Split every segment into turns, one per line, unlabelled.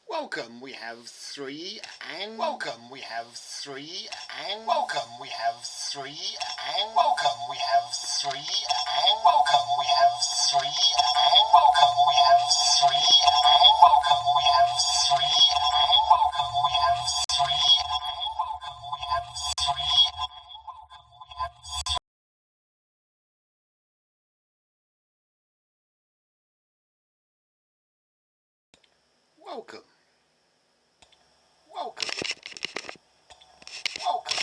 Welcome, we have three and welcome, we have three and welcome, we have three and welcome, we have three and welcome, we have three and welcome, we have three and welcome, we have three and welcome, we have three and welcome, we have three and welcome, we have welcome. Welcome. Welcome. Welcome.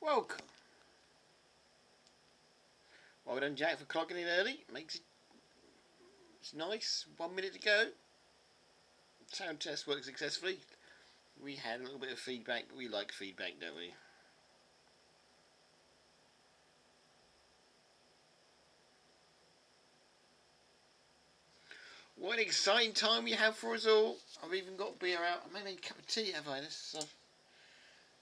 Welcome. Well done, Jack, for clocking in early. It's nice. 1 minute to go. Sound test worked successfully. We had a little bit of feedback, but we like feedback, don't we? What an exciting time we have for us all. I've even got beer out. I made a cup of tea, have I?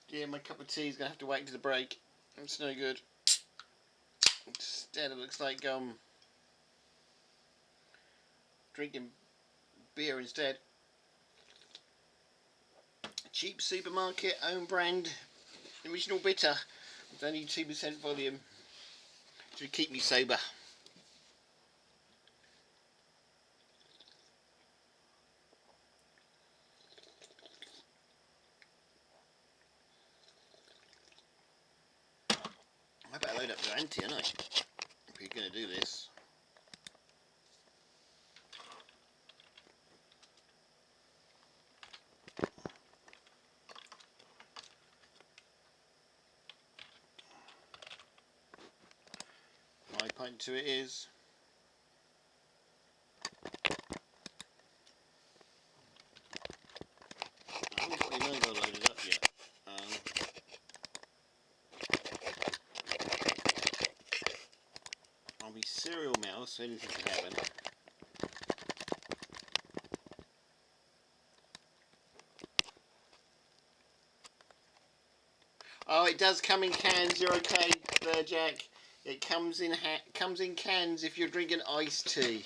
Yeah, my cup of tea is going to have to wait to the break. It's no good. Instead, it looks like drinking beer instead. Cheap supermarket, own brand, original bitter. It's only 2% volume to keep me sober. I better load up the ante, aren't I? If you're going to do this. My pint to it is. I haven't got my mobile loaded up yet. I'll be serial mouse, so anything can happen. Oh, it does come in cans. You're okay there, Jack. It comes in cans if you're drinking iced tea.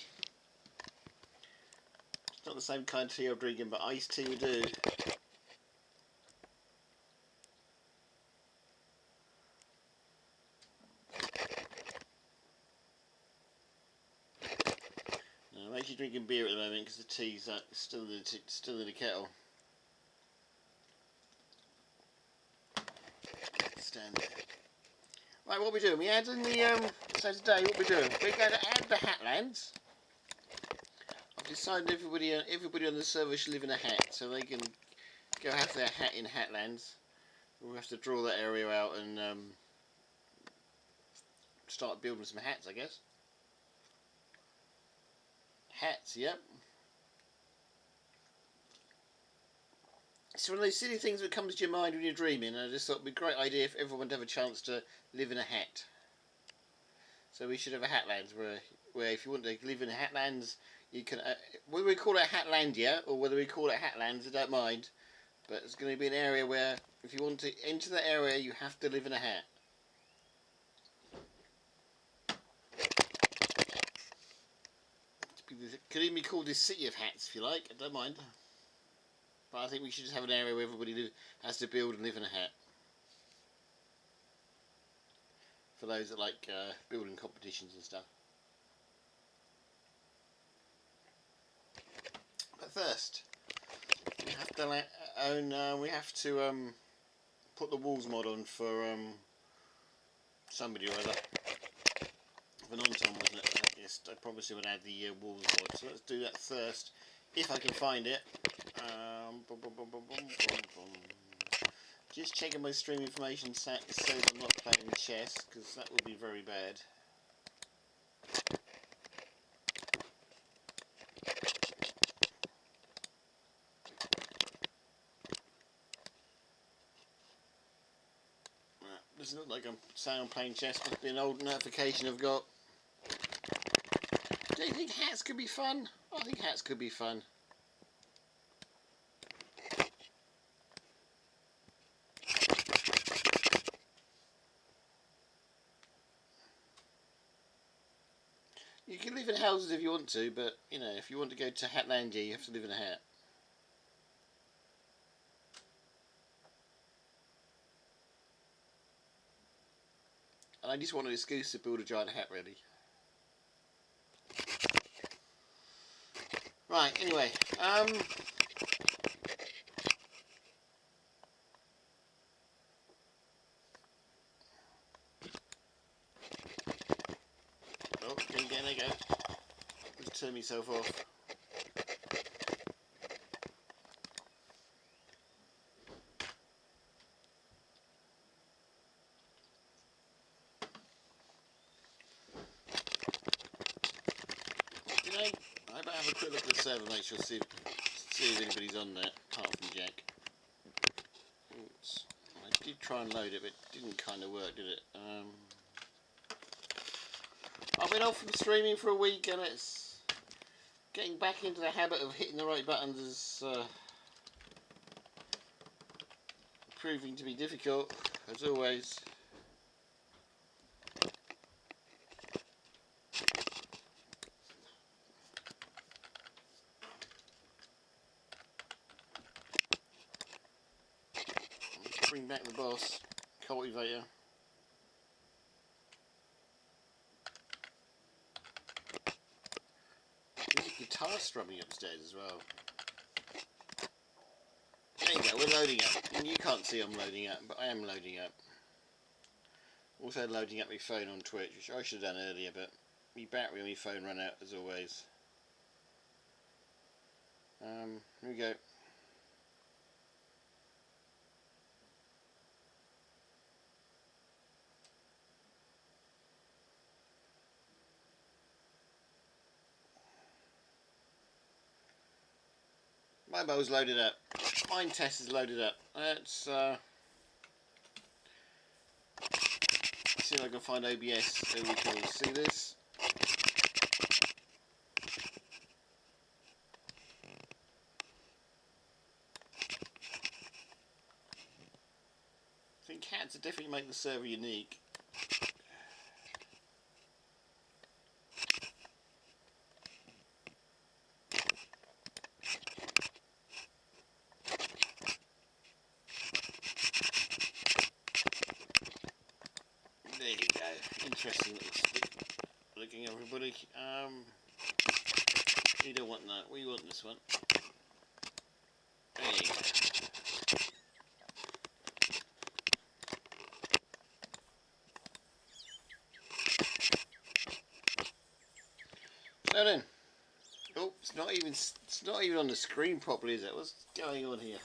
It's not the same kind of tea I'm drinking, but iced tea we do. I'm actually drinking beer at the moment because the tea's still in the kettle. Stand there. Right, what are we doing? We adding the so today what we're doing? We're going to add the Hatlands. decided everybody on the server should live in a hat, so they can go have their hat in Hatlands. We'll have to draw that area out and start building some hats, I guess. Hats, yep. It's one of those silly things that comes to your mind when you're dreaming, and I just thought it would be a great idea if everyone would have a chance to live in a hat. So we should have a Hatlands where if you want to live in Hatlands, you can. Whether we call it Hatlandia or whether we call it Hatlands, I don't mind. But it's going to be an area where if you want to enter that area, you have to live in a hat. Could even be called the City of Hats if you like. I don't mind. But I think we should just have an area where everybody has to build and live in a hat. For those that like building competitions and stuff. But first, we have to put the walls mod on for somebody or other. For non-Tom, wasn't it? Yes, I promised him I'd add the walls mod. So let's do that first, if I can find it. Just checking my stream information so I'm not playing chess, because that would be very bad. Doesn't look like I'm saying I'm playing chess. Must be an old notification I've got. Do you think hats could be fun? I think hats could be fun. You can live in houses if you want to, but you know, if you want to go to Hatlandia, you have to live in a hat. And I just want an excuse to build a giant hat, really. Right, anyway, oh, again I go. Just turn myself off. You know, I better have a quick look at the server, make sure see if anybody's on there, apart from Jack. Oops. I did try and load it, but it didn't kind of work, did it? I've been off from streaming for a week, and it's getting back into the habit of hitting the right buttons is proving to be difficult, as always. Let's bring back the boss, cultivator. There's a guitar strumming upstairs as well. There you go, we're loading up. And you can't see I'm loading up, but I am loading up. Also loading up my phone on Twitch, which I should have done earlier, but my battery on my phone ran out as always. Here we go. My bow's loaded up. Minetest is loaded up. Let's see if I can find OBS so we can all see this. I think hats would definitely make the server unique. There you go. Interesting looking, everybody. You don't want that. We want this one. There you go. So then, oops, It's not even on the screen properly, is it? What's going on here?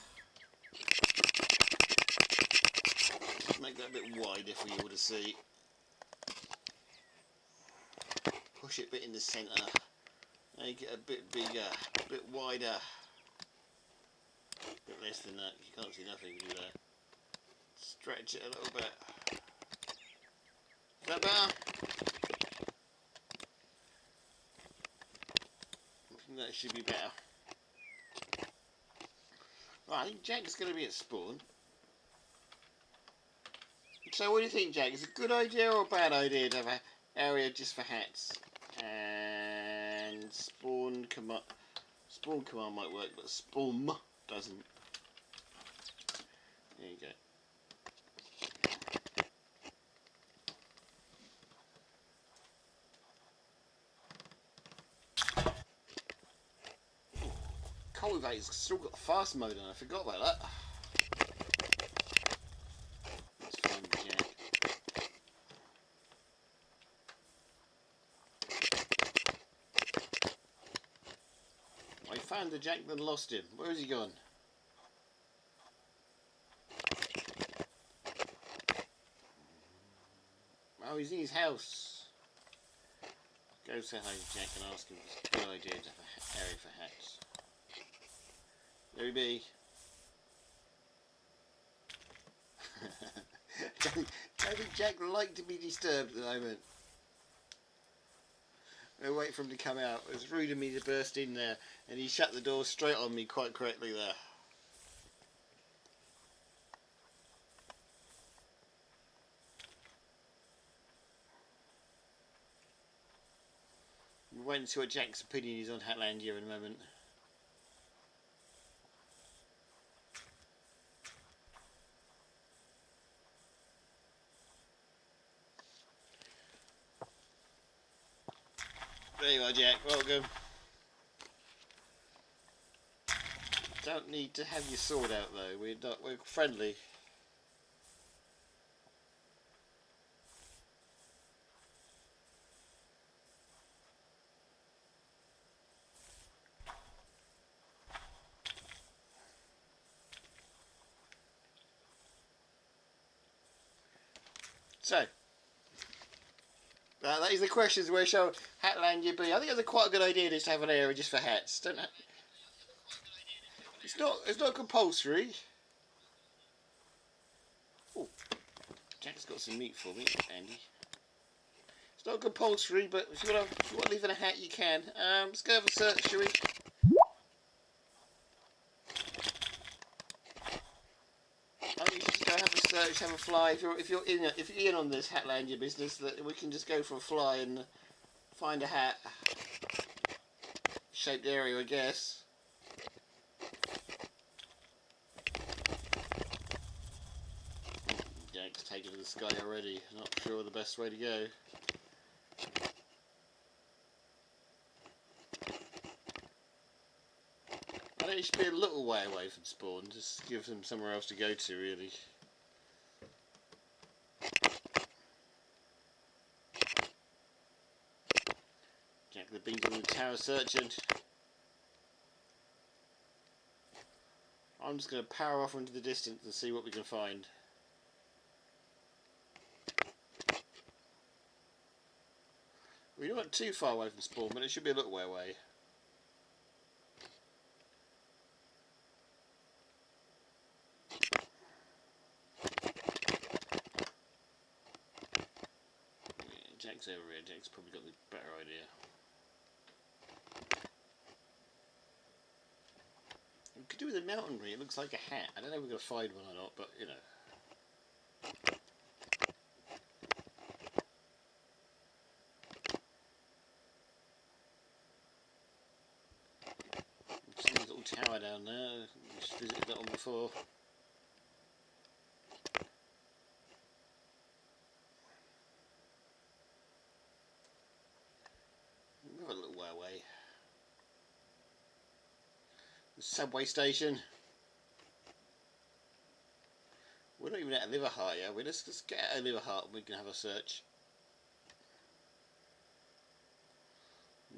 Make that a bit wider for you all to see. Push it a bit in the centre. Make it a bit bigger, a bit wider. A bit less than that. You can't see nothing with that. Stretch it a little bit. Is that better? I think that should be better. Right, I think Jack's going to be at spawn. So what do you think, Jack? Is it a good idea or a bad idea to have an area just for hats? And spawn command might work, but spawn doesn't. There you go. Cultivator's still got the fast mode on. I forgot about that. Let's find Jack. I found the Jack then lost him. Where has he gone? Oh, he's in his house. Go say hi to Jack and ask him if it's a good idea to have an area for hats. There he be. I think Jack would like to be disturbed at the moment. I'll wait for him to come out. It was rude of me to burst in there, and he shut the door straight on me quite correctly there. We'll wait and see what Jack's opinion is on Hatlandia in a moment. There you are, Jack. Welcome. Don't need to have your sword out though. We're friendly. So, that is the questions where shall Hatlandia be? I think it's quite a good idea just to have an area just for hats. It's not compulsory. Oh, Jack's got some meat for me, Andy. It's not compulsory, but if you want to leave in a hat, you can. Let's go have a search, shall we? I think you should just go have a search, have a fly. If you're in on this Hatlandia business, that we can just go for a fly and find a hat shaped area, I guess. Jack's taken to the sky already. Not sure the best way to go. I think it should be a little way away from spawn. Just give them somewhere else to go to, really. Jack the Beans on the tower searching. I'm just going to power off into the distance and see what we can find. We're not too far away from spawn, but it should be a little way away. Yeah, Jack's over here. Jack's probably got the better idea. We could do with a mountain ring. It looks like a hat. I don't know if we're going to find one or not, but you know. There's a little tower down there. We just visited that one before. We're a little way away. The subway station. We're not even at Liverheart yet. Let's get out of Liverheart and we can have a search.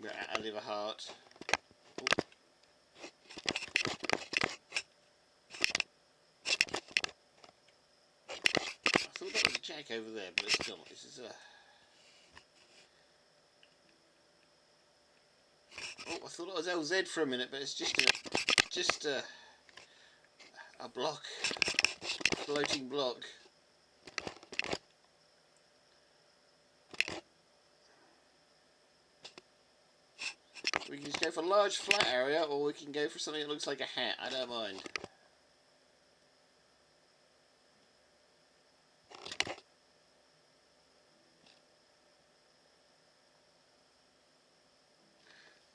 We're at Liverheart. Oh,
Jack over there, but it's still not. This is a... Oh, I thought it was LZ for a minute, but it's just a block, a floating block. We can just go for a large flat area, or we can go for something that looks like a hat. I don't mind.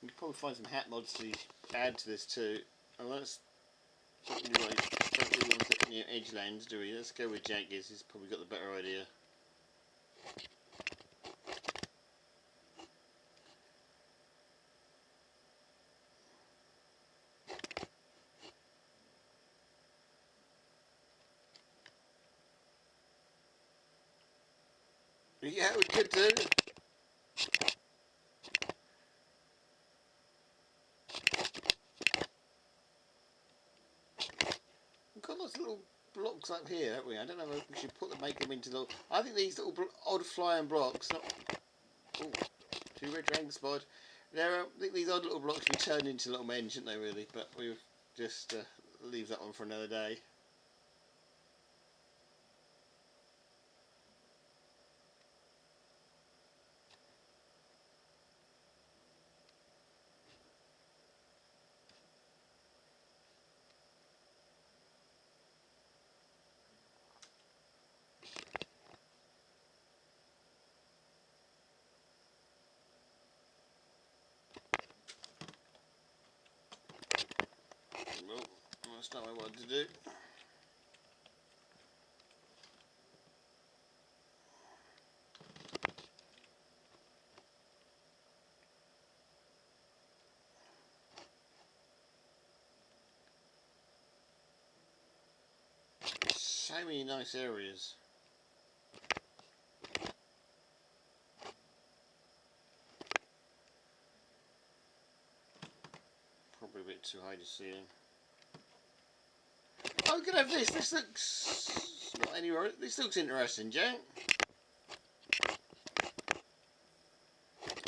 You can probably find some hat mods to add to this too. Oh, that's don't really want it near edge lands, do we? Let's go with Jack. He's probably got the better idea. Yeah, we could do. We've got lots of little blocks up here, haven't we? I don't know if we should make them into little... I think these little odd flying blocks... Ooh, 2 red dragon spot. I think these odd little blocks we turn into little men, shouldn't they, really? But we'll just leave that one for another day. Well, that's not what I wanted to do. So many nice areas. Probably a bit too high to see them. Oh, we could have this. This looks not anywhere. This looks interesting, Jack.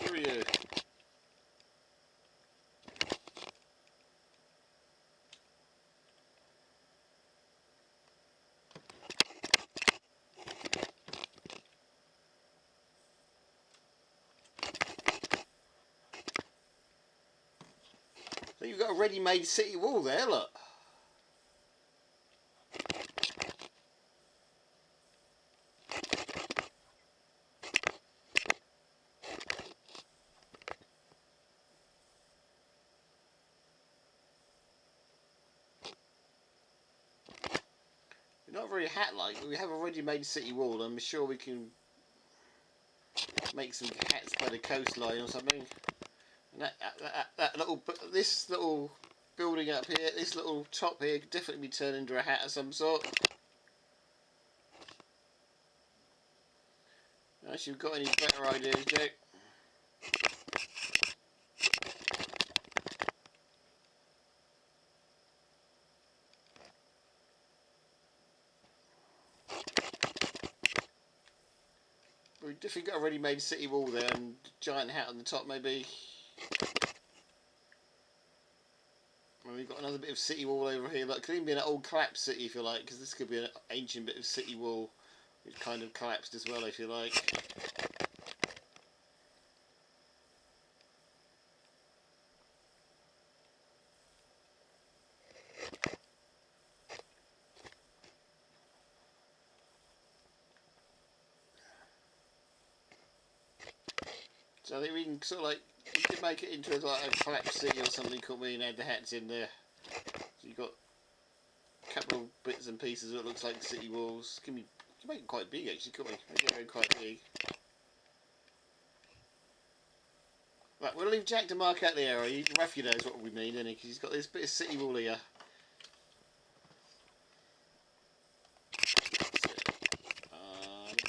Here we go. So you've got a ready-made city wall there, look. Not very hat-like, but we have a ready-made city wall. I'm sure we can make some hats by the coastline or something. And this little building up here, this little top here, could definitely be turned into a hat of some sort. Unless you've got any better ideas, Jake. We've definitely got a ready-made city wall there and a giant hat on the top, maybe. And we've got another bit of city wall over here. Look, it could even be an old collapsed city if you like, because this could be an ancient bit of city wall which kind of collapsed as well if you like. So I think we can sort of like, we can make it into like a collapsed city or something, couldn't we, and add the hats in there. So you've got a couple of bits and pieces that looks like city walls. Can make it quite big actually, couldn't we? Make it quite big. Right, we'll leave Jack to mark out the area. Roughly knows what we mean, doesn't he? Because he's got this bit of city wall here.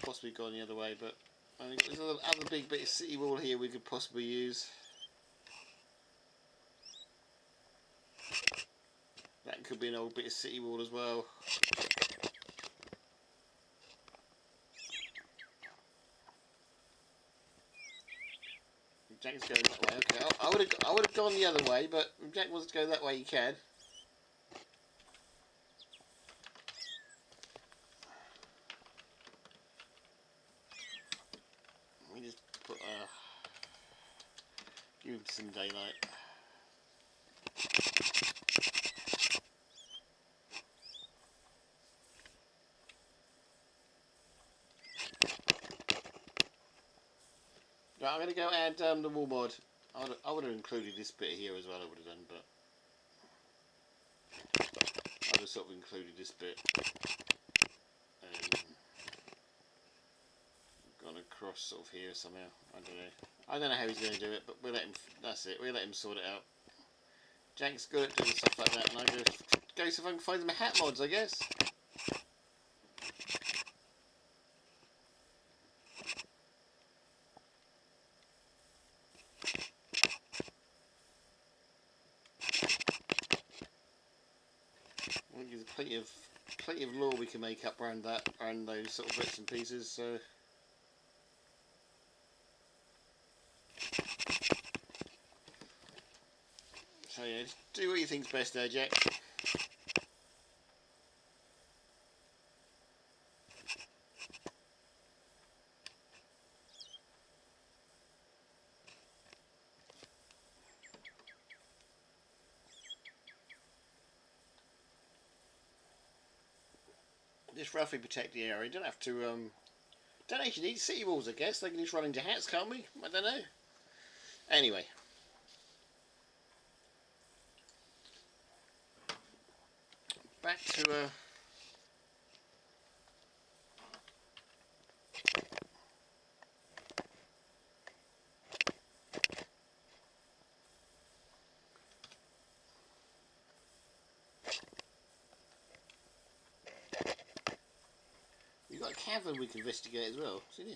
Possibly gone the other way, but I think there's another big bit of city wall here we could possibly use. That could be an old bit of city wall as well. Jack's going that way. Okay, I would have gone the other way, but if Jack wants to go that way, he can. We just put give him some daylight. Right, I'm going to go add the wall mod. I would have included this bit here as well. I would have done, but I would have sort of included this bit and gone across sort of here somehow. I don't know. I don't know how he's going to do it, but we'll let him. That's it. We'll let him sort it out. Jack's good at doing stuff like that, and I just go see if I can find some hat mods, I guess. I think there's plenty of lore we can make up around that, around those sort of bits and pieces. So yeah, just do what you think's best there, Jack. Just roughly protect the area. You don't have to. Don't actually need city walls, I guess. They can just run into hats, can't we? I don't know. Anyway. Back to we've got a cavern we can investigate as well. See there?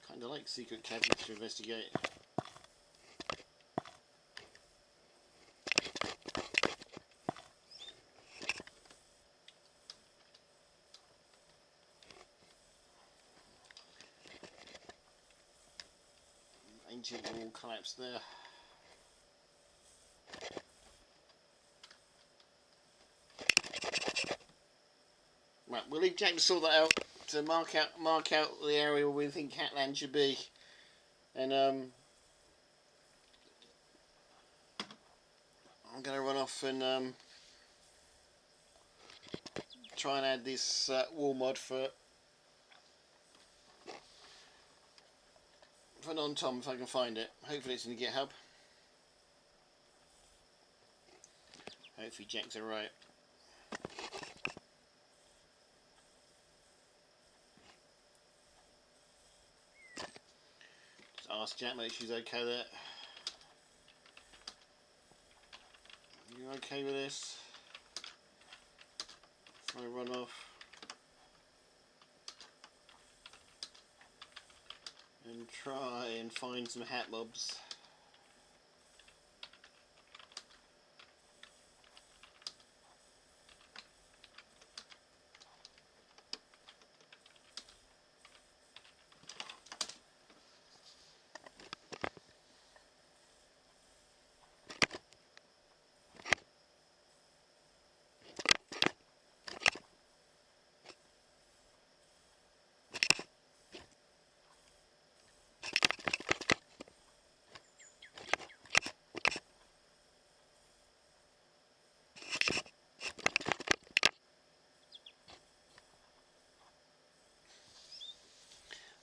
Kinda like secret caverns to investigate. Ancient wall collapsed there. Right, we'll leave Jack to sort that out, to mark out the area where we think Catland should be, and I'm going to run off and try and add this wall mod for non-Tom if I can find it. Hopefully it's in the GitHub. Hopefully Jack's alright. Just ask Jack, make sure she's okay with it. You okay with this? If I run off and try and find some hat mobs.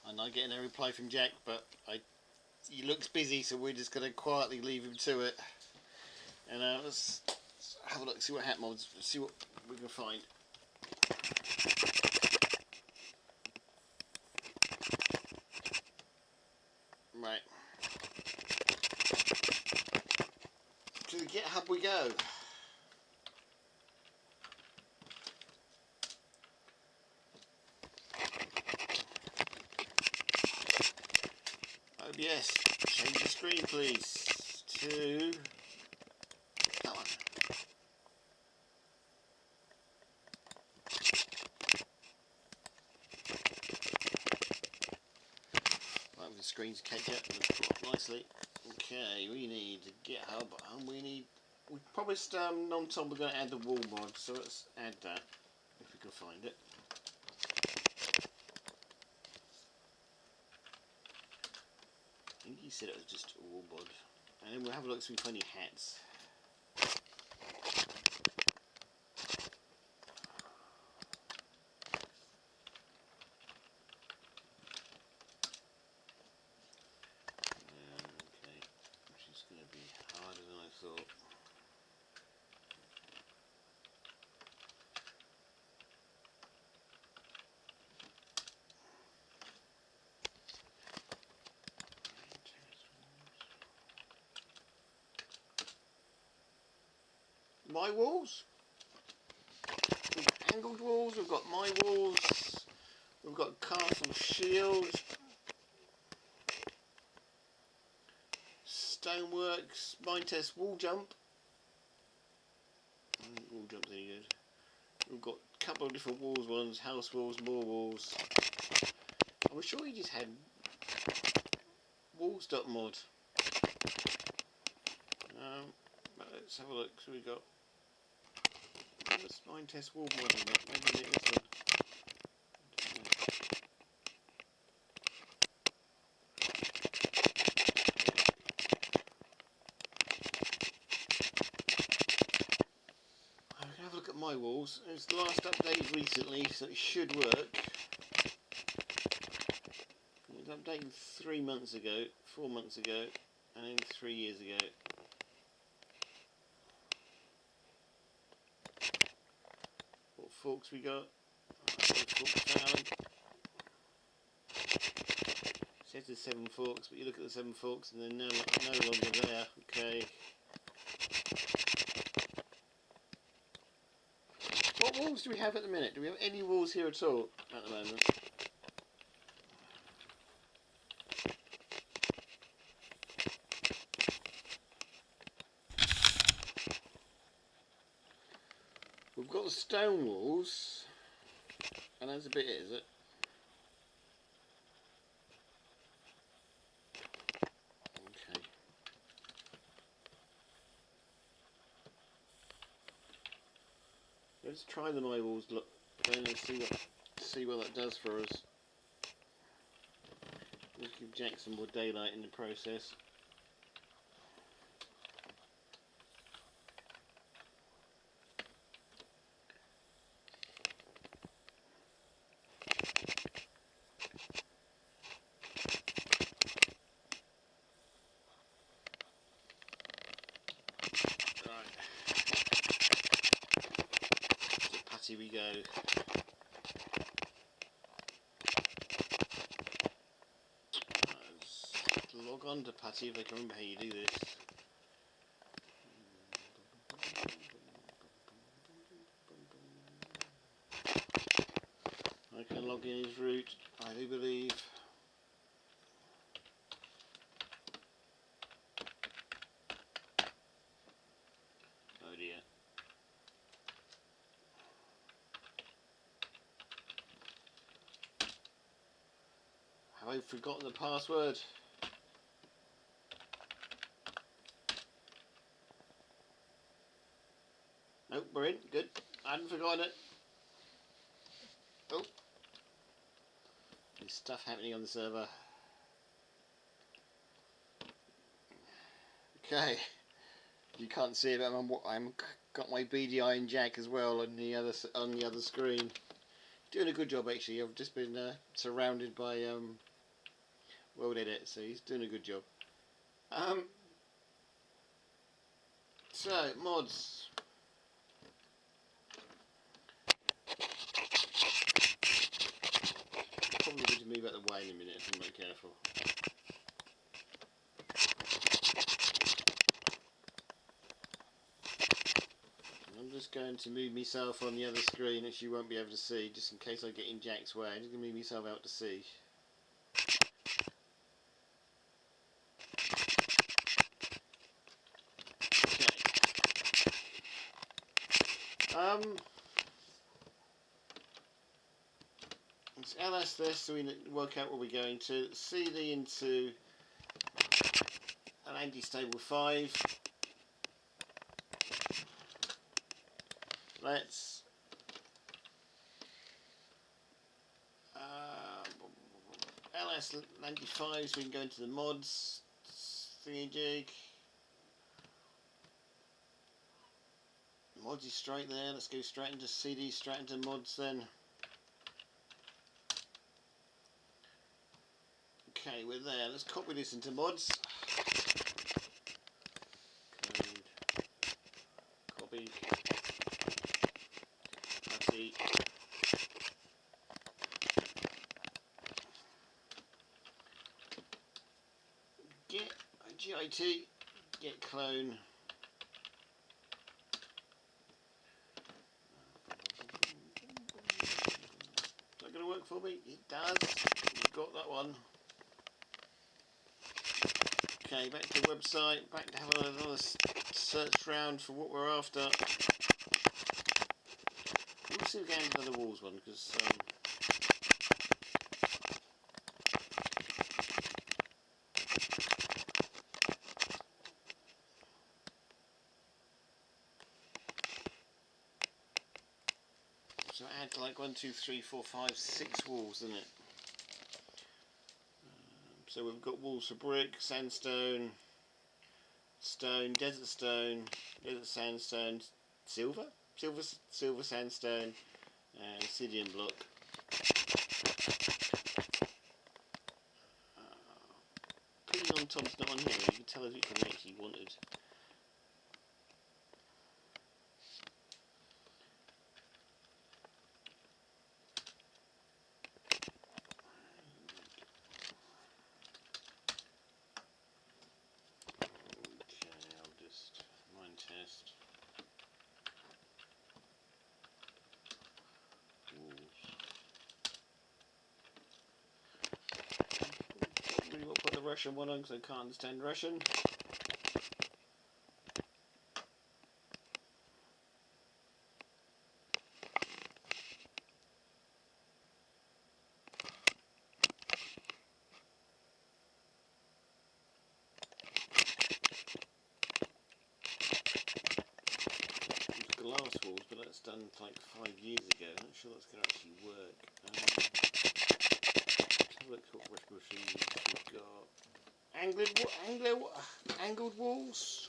I'm not getting a reply from Jack, but he looks busy, so we're just going to quietly leave him to it. And let's have a look, see what hat mods, see what we can find. Right. To the GitHub we go. OBS, change the screen please to that one. screen to catch up and put up nicely. Okay, we need a GitHub and we promised non-Tom we're going to add the wall mod, so let's add that if we can find it. I think he said it was just a wall mod. And then we'll have a look see if we find any hats. Okay, which is going to be harder than I thought. My walls? We've got angled walls, we've got my walls, we've got castle shield, stoneworks, Minetest wall jump. I don't think wall jump's any good. We've got a couple of different walls ones, house walls, more walls. I was sure he just had walls.mod. Let's have a look. So we got Minetest wall mod. Maybe it is this one. I'm gonna have a look at my walls. It's the last update recently, so it should work. It was updated 3 months ago, 4 months ago, and then 3 years ago. What forks we got? It says there's 7 forks, but you look at the 7 forks and they're no longer there. Okay. What walls do we have at the minute? Do we have any walls here at all at the moment? We've got the stone walls, and that's a bit it, is it? Okay. Let's try the my walls look, and see what that does for us. We'll give Jack some more daylight in the process. Here we go. Let's log on to Patty if I can remember how you do this. I can log in his route, I do believe. Oh dear. Have I forgotten the password? Nope, we're in. Good. I hadn't forgotten it. Oh. There's stuff happening on the server. Okay. You can't see it, but I'm got my BDI and Jack as well on the other screen. Doing a good job actually. I've just been surrounded by World Edit, so he's doing a good job. So mods. Probably going to move out of the way in a minute if I'm not careful. I'm just going to move myself on the other screen, which you won't be able to see, just in case I get in Jack's way. I'm just going to move myself out to sea. Okay. It's Ella that's this, so we work out where we're going to. CD into an anti-stable 5. Let's LS anti-5, so we can go into the mods thingy-jig. Mods is straight there. Let's go straight into CD, straight into mods then. Okay, we're there. Let's copy this into mods. Code. Copy. Copy. Get GIT. Get clone. Is that going to work for me? It does. We've got that one. Okay, back to the website, back to having another search round for what we're after. We'll see if we can get another walls one, because so add like 1, 2, 3, 4, 5, 6 walls, isn't it? So we've got walls for brick, sandstone, stone, desert sandstone, silver sandstone, and obsidian block. Putting on Tom's not on here, you can tell us which one he actually wanted. Okay, I'll just Minetest. Really want to put the Russian one on because I can't understand Russian. Glass walls, but that's done like 5 years ago. I'm not sure that's going to actually work. Let's have a look at what machines we've got. Angled walls.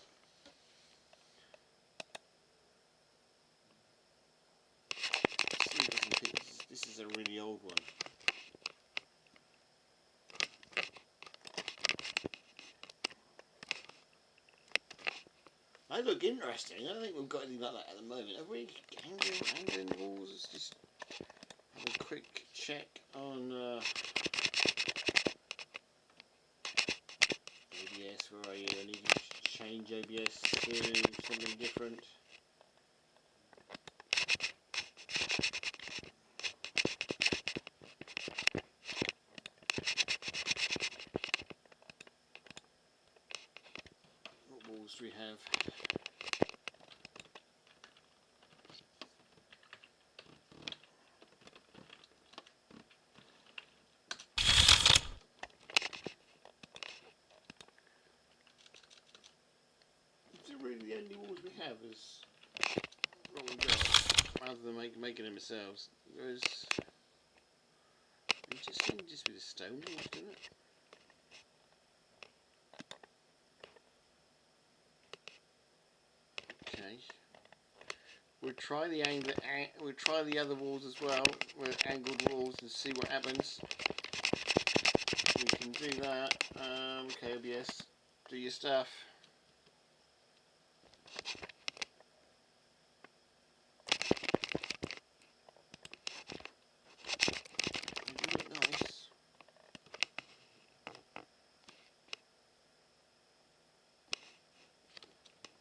This is a really old one. They look interesting. I don't think we've got anything like that at the moment. Have we? Angling walls. Let's just have a quick check on OBS. Where are you? I need to change OBS to something different. What walls do we have? Really the only walls we have is what we've got, rather than making them ourselves. It just seemed just with a stone walls, didn't it? Okay. We'll try the other walls as well, with angled walls, and see what happens. We can do that. Okay, OBS, do your stuff. Nice.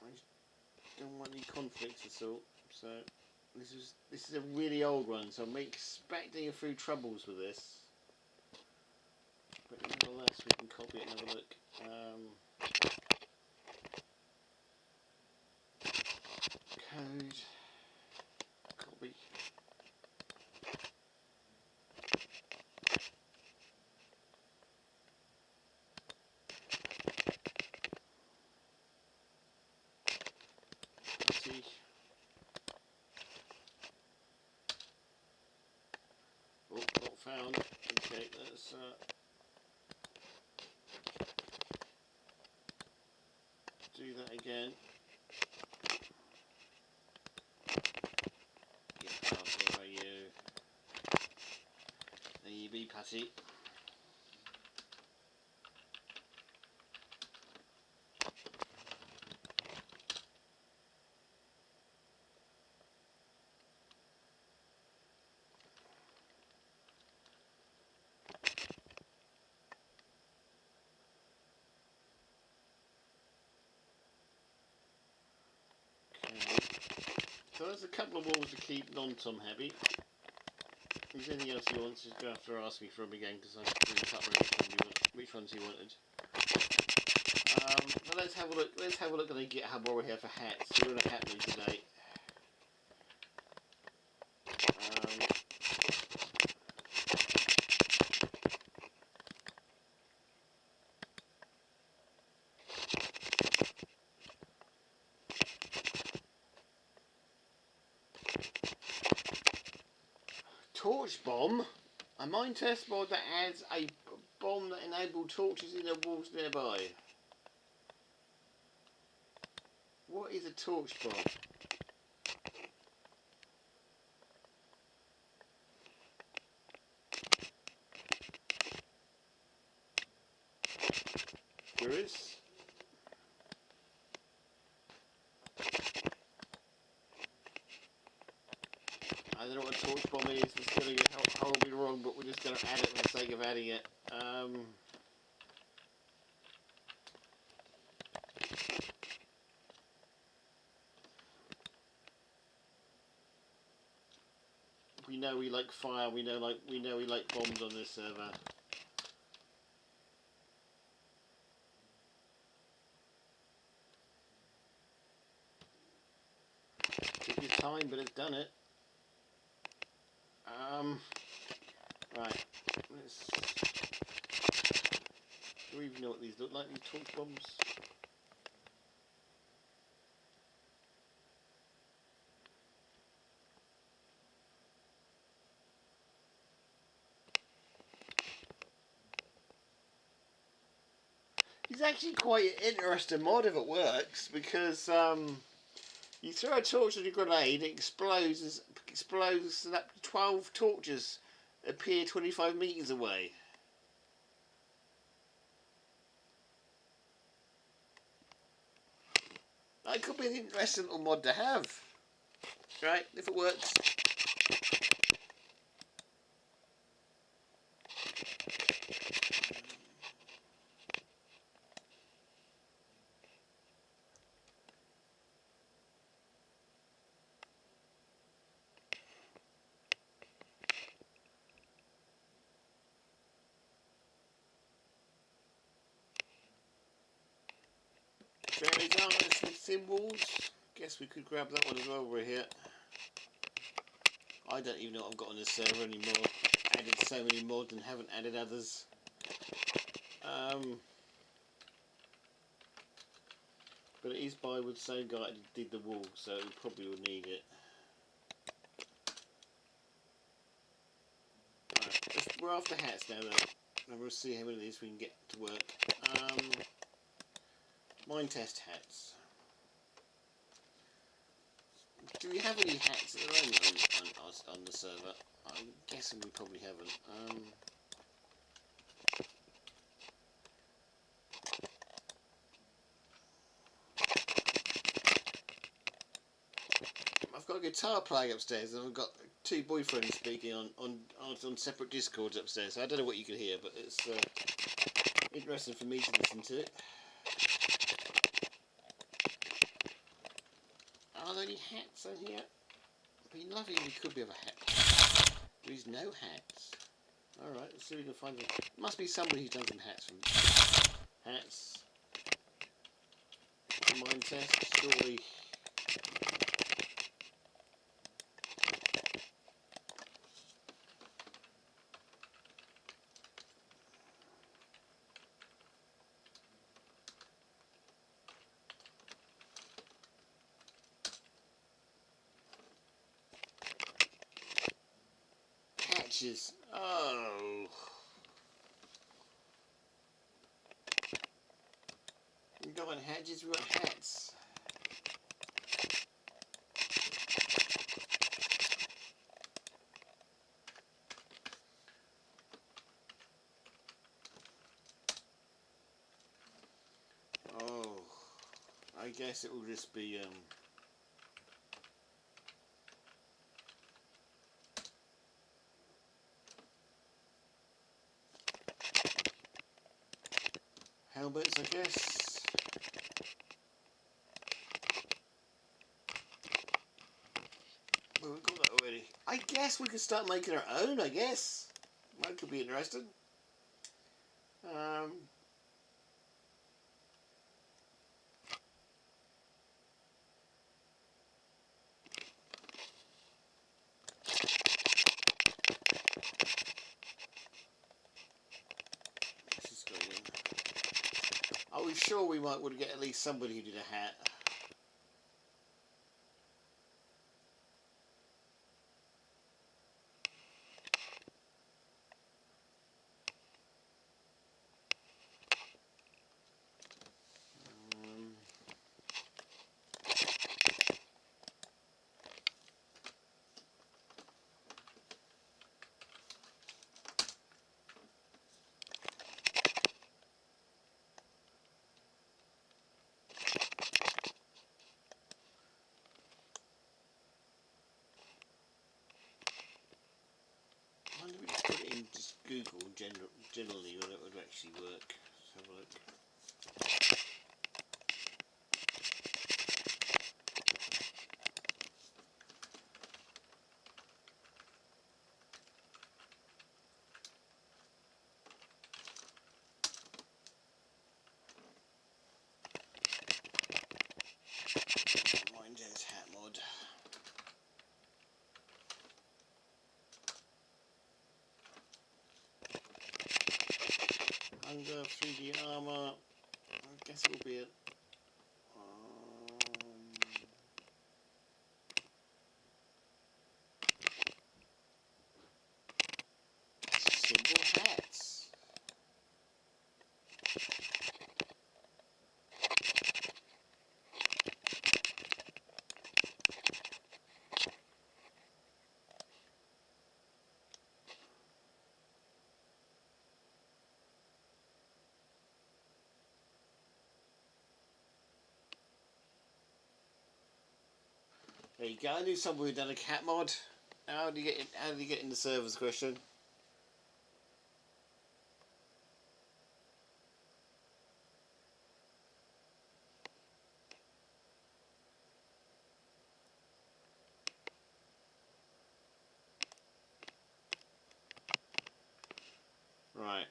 I just don't want any conflicts at all. So this is a really old one, so I'm expecting a few troubles with this. But nevertheless, we can copy it and have a look. Code. Copy. around. Okay, let's do that again. Get out, where are you? There you be, Patty. So there's a couple of walls to keep non-Tom happy. If there's anything else he wants, he's going to have to ask me for him again because I can't remember which ones he wanted. But let's have a look. Let's have a look at the GitHub while we're here for hats. We're in a hat mood today. Torch bomb. A Minetest mod that adds a bomb that enables torches in the walls nearby. What is a torch bomb? Curious. I don't know what a torch bomb is. It's going to get horribly wrong, but we're just going to add it for the sake of adding it. We know we like fire. We know we like bombs on this server. Took your time, but it's done it. Right. Do we even know what these look like? These torch bombs. It's actually quite an interesting mod if it works, because you throw a torch at a grenade, it explodes, and up to 12 torches appear 25 metres away. That could be an interesting little mod to have, right, if it works. Fairy garnets and symbols. Guess we could grab that one as well over here. I don't even know what I've got on this server anymore. Added so many mods and haven't added others. But it is by the same guy that did the wall, so we probably will need it. Right, we're after hats now though. And we'll see how many of these we can get to work. Minetest hats. Do we have any hats at the moment on the server? I'm guessing we probably haven't. I've got a guitar playing upstairs, and I've got two boyfriends speaking on separate discords upstairs. So I don't know what you can hear, but it's interesting for me to listen to it. Are there any hats on here? It'd be lovely if we could be of a hat. There is no hats. Alright, let's see if we can find them. Must be somebody who's done some hats from hats. Minetest, surely. hatches. Oh. We don't want hatches, we want hats. Oh, I guess it will just be helmets, I guess. Well, we've got that already. I guess we could start making our own, I guess. That could be interesting. Let's just go in. I was sure we would get at least somebody who did a hat. Why don't we just put it in just Google generally whether it would actually work. Let's have a look. Minetest hat mod. Hunger, 3D armor. I guess it will be a simple hats. There you go. I knew somebody had done a cat mod. How do you get in? How do you get in the servers? Question. Right.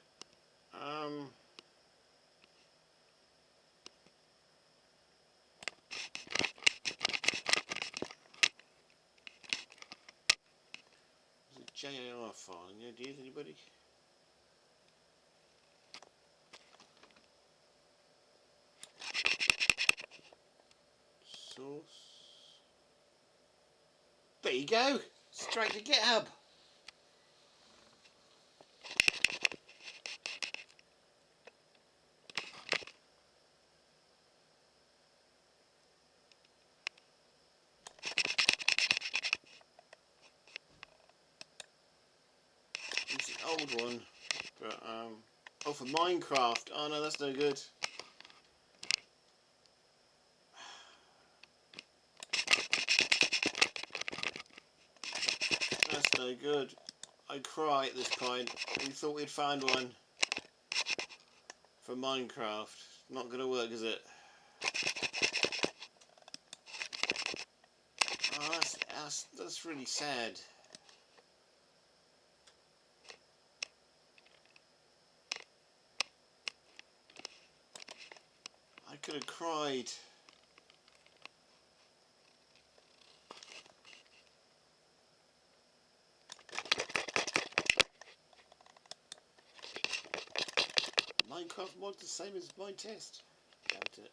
There's a JAR file. Any ideas, anybody? Source. There you go. Straight to GitHub. It's an old one, but oh, for Minecraft. Oh no, that's no good. That's no good. I cry at this point. We thought we'd found one for Minecraft. Not gonna work, is it? Oh, that's really sad. I could have cried. Minecraft mod the same as Minetest. Doubt it.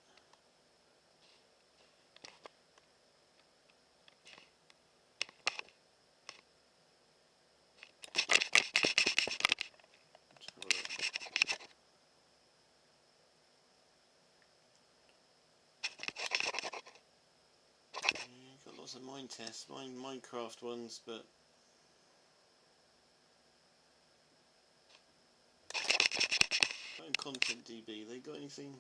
lots of Minetest, Minecraft ones, but Content DB, they got anything?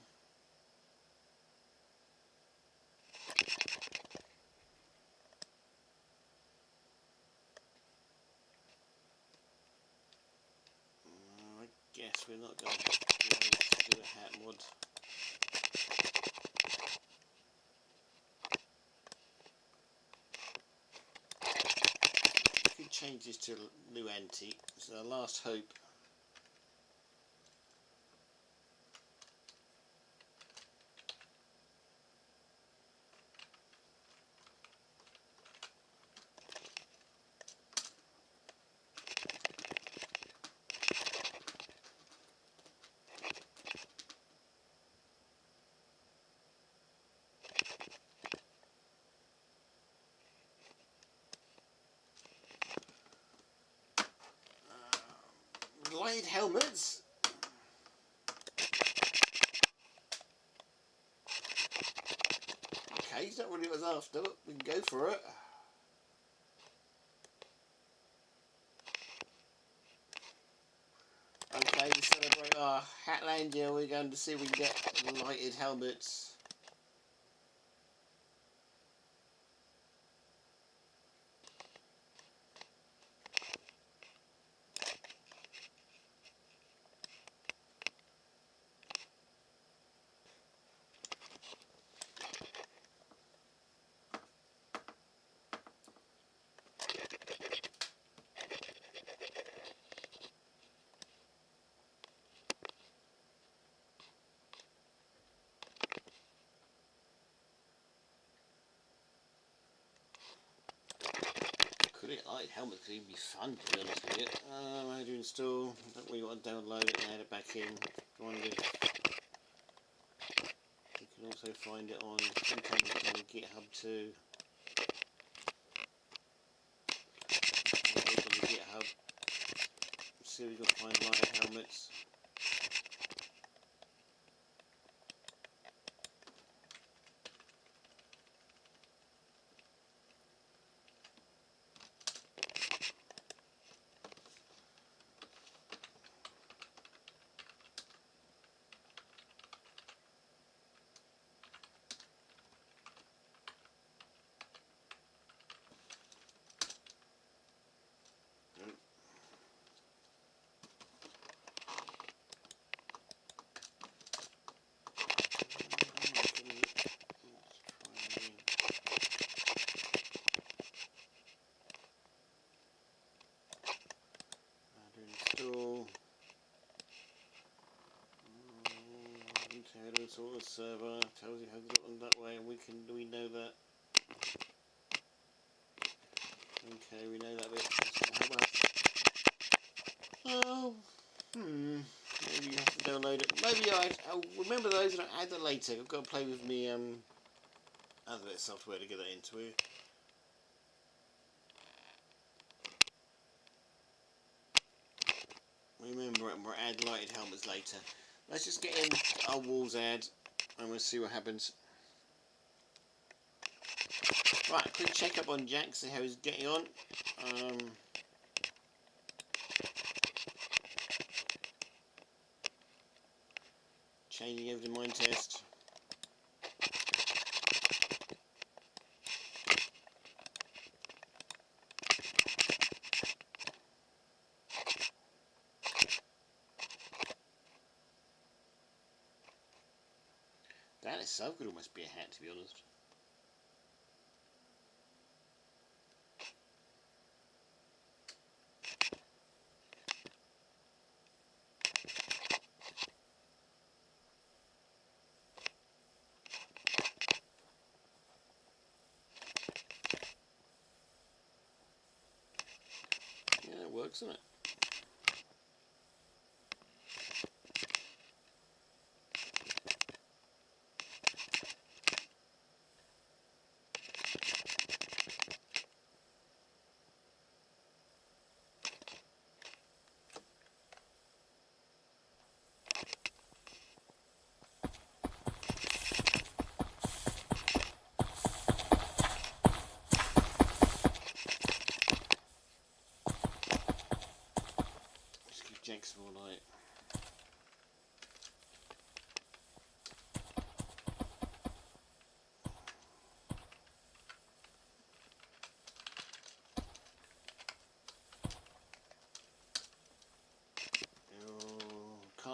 I guess we're not going to be able to do a hat mod. We could change this to new antique. It's our last hope. Lighted helmets. Okay, it's not what it was after, but we can go for it. Okay, to celebrate our Hatlandia, we're going to see if we can get lighted helmets. Lighted helmets could even be fun, to be honest with you. How to install? Don't really want to download it and add it back in. You can also find it on GitHub too. Look on the GitHub. See if we can find lighted helmets. Install the server, tells you how to do it on that way, and we know that. Okay, we know that bit. Oh, maybe you have to download it. Maybe I'll remember those and I'll add that later. I've got to play with me other bit of software to get that into it. Remember, we'll add lighted helmets later. Let's just get in our walls ad and we'll see what happens. Right, quick check up on Jack, see how he's getting on. Changing over to Minetest. That itself could almost be a hat, to be honest. Yeah, it works, doesn't it?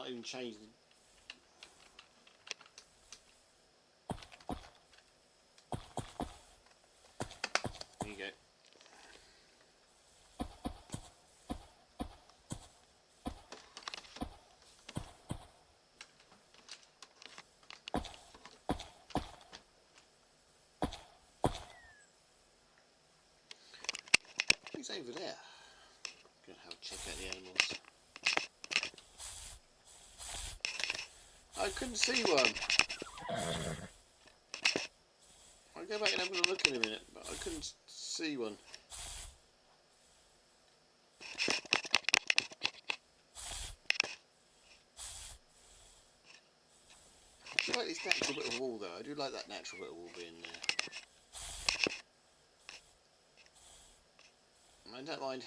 can't even change the... There you go. Who's over there? Gonna have a check out the animals. I couldn't see one. I'll go back and have a look in a minute, but I couldn't see one. I like this natural bit of wall though. I do like that natural bit of wall being there. I don't mind.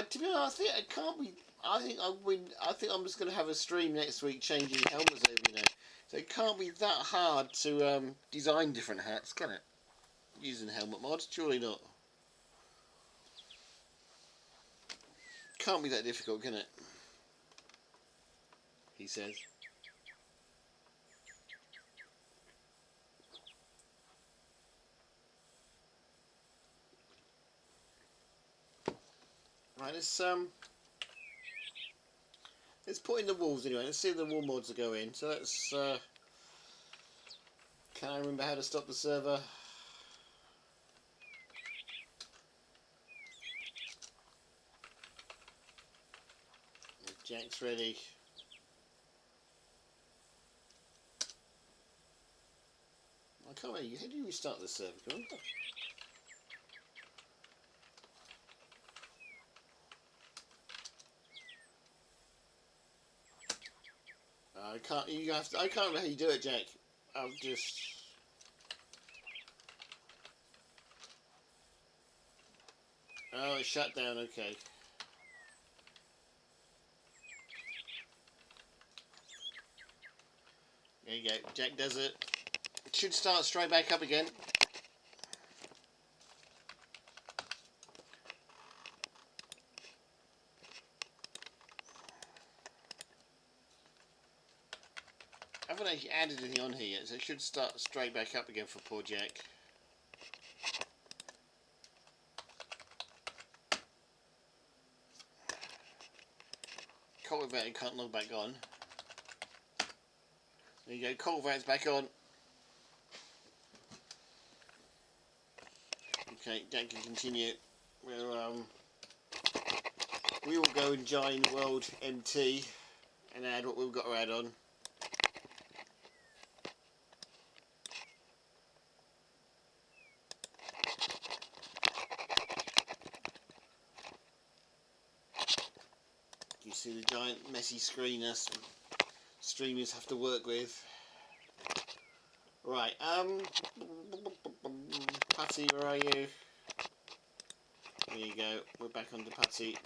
To be honest, I think it can't be. I think I'm just going to have a stream next week changing helmets over, you know. So it can't be that hard to design different hats, can it? Using helmet mods, surely not. Can't be that difficult, can it? He says. Right, let's put in the walls anyway. Let's see if the wall mods will go in. So let's. Can I remember how to stop the server? Jack's ready. I can't remember. How do you restart the server? Remember? I can't. You have to. I can't remember how you do it, Jack. I'll just. Oh, it's shut down. Okay. There you go. Jack does it. It should start straight back up again. I haven't actually added anything on here yet, so it should start straight back up again for poor Jack. Cultivator can't log back on. There you go, cultivator's back on. Okay, Jack can continue. We will go and join World MT and add what we've got to add on. You see the giant messy screen us streamers have to work with. Right, Patty, where are you? There you go, we're back onto Patty.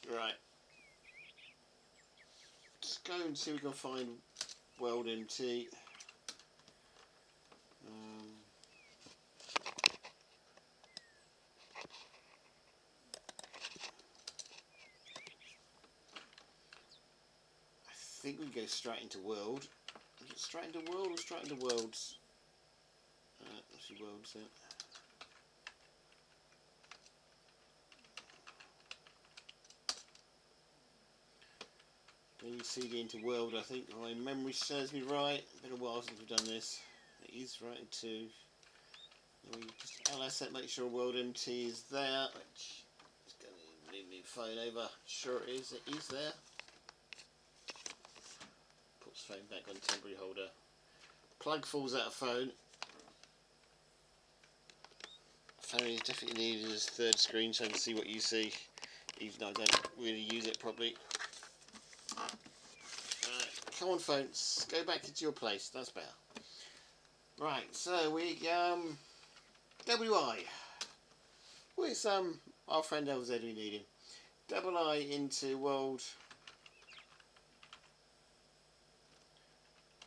Right. Let's go and see if we can find World MT. I think we go straight into World. Is it straight into World or straight into Worlds? Let's see Worlds there. CD into World, I think. My memory serves me right. Been a while since we've done this. It is right into. We just LS it, make sure World MT is there. Which is going to leave my phone over. Sure it is. It is there. Puts phone back on temporary holder. Plug falls out of phone. Phone is definitely needed as third screen so I can see what you see, even though I don't really use it properly. Come on, phones, go back into your place. That's better. Right, so we WI. Where's our friend LZ we need him? Double I into world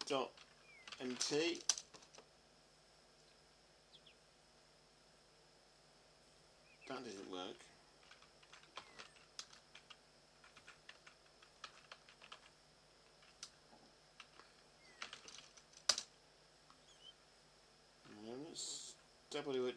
dot MT. That didn't work. W.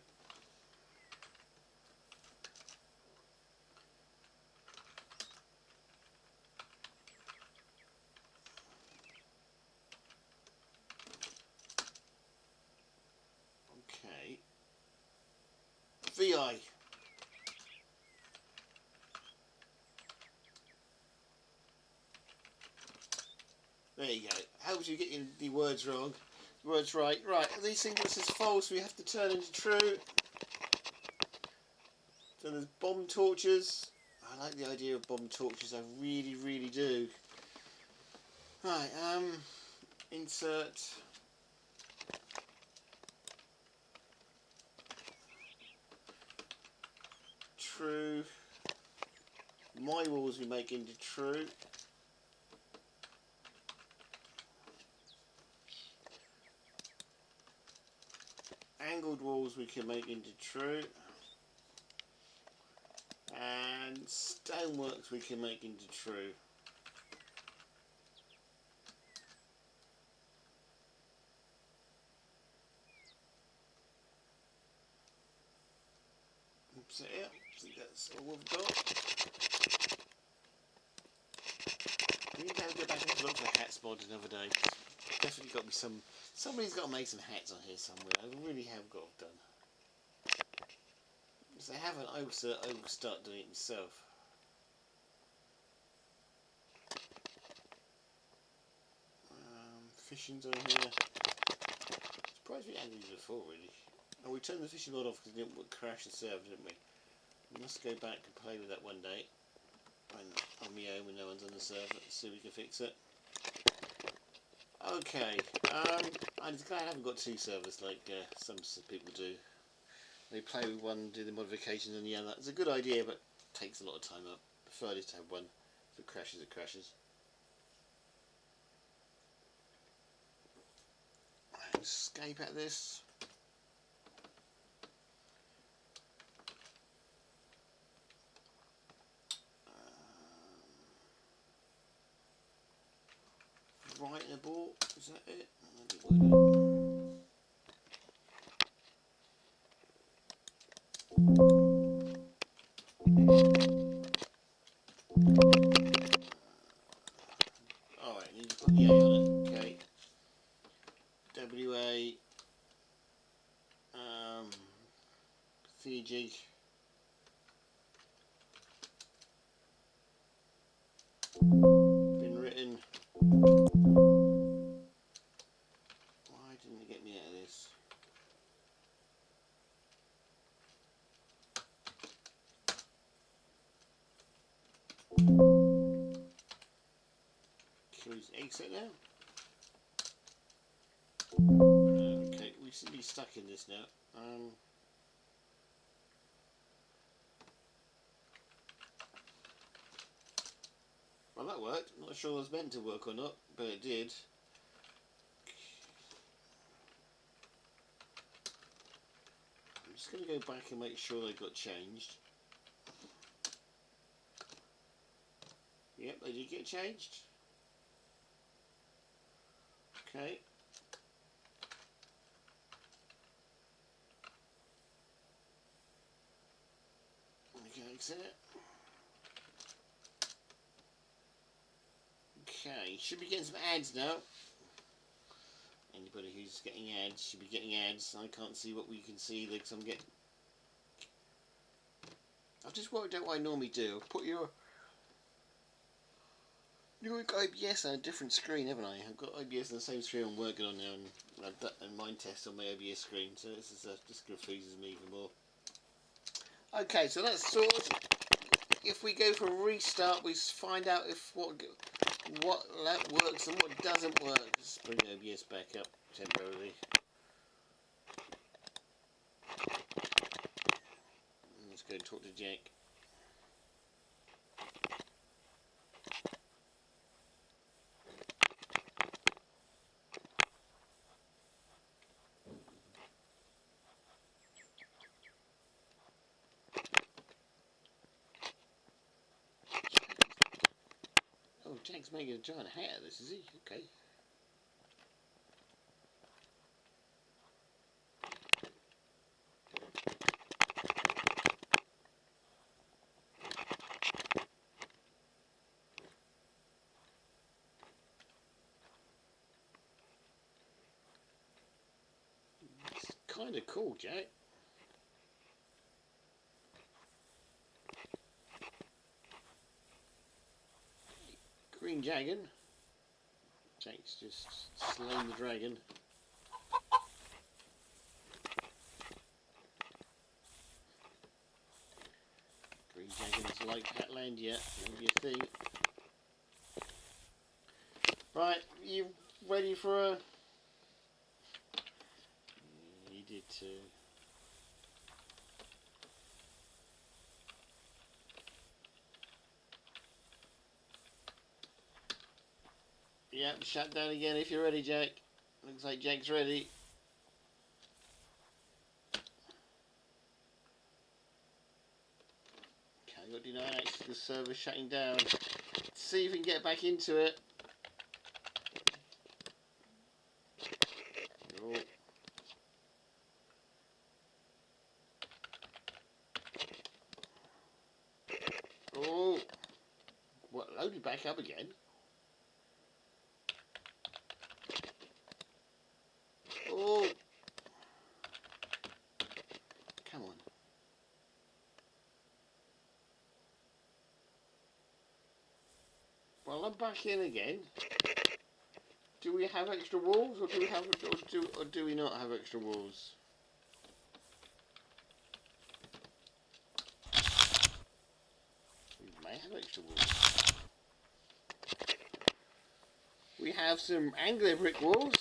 Okay. VI. There you go. Helps you get the words wrong. Words right. Right. These things that says false we have to turn into true. So there's bomb torches. I like the idea of bomb torches. I really, really do. Right. Insert. True. My walls we make into true. Angled walls we can make into true. And stoneworks we can make into true. So yeah, I think that's all we've got. We need to have to go back and look for hat spots another day. Definitely got to be somebody's got to make some hats on here somewhere. I really have got to have done. If they haven't, I will start doing it myself. Fishing's on here. Surprised we hadn't used it before, really. Oh, we turned the fishing rod off because it didn't crash the server, didn't we? We must go back and play with that one day. On my own when no one's on the server. Let's see if we can fix it. Okay. I'm glad I haven't got two servers like some people do. They play with one, do the modifications on the other. It's a good idea, but takes a lot of time up. Prefer just to have one. If it crashes, it crashes. Escape at this. Right in the ball. Is that it? Alright, need to put the A on it. Okay. WA. Fiji. Been written. Why didn't it get me out of this? Can we exit now? Okay, we seem to be stuck in this now. Well, that worked. Not sure it was meant to work or not, but it did. I'm just going to go back and make sure they got changed. Yep, they did get changed. Okay. We can exit it. Okay, should be getting some ads now. Anybody who's getting ads should be getting ads. I can't see what we can see because I'm getting. I've just worked out what I normally do. I've put your OBS on a different screen, haven't I? I've got OBS on the same screen I'm working on now, and I've done a Minetest on my OBS screen, so this is just confuses me even more. Okay, so let's sort. If we go for a restart, we find out if what works and what doesn't work. Let's bring OBS back up temporarily. Let's go and talk to Jack. Oh, Jack's making a giant hat of this, is he? Okay. kind of cool, Jack. Green dragon. Jack's just slain the dragon. Green dragons like Catlandia, maybe you think. Right, you ready for a... He did too. Yep, shut down again if you're ready, Jack. Looks like Jack's ready. Okay, got to deny access to the server shutting down. Let's see if we can get back into it. Oh. Oh. What, loaded back up again? Oh. Come on. Well, I'm back in again. Do we have extra walls, or do we not have extra walls? We may have extra walls. We have some angler brick walls.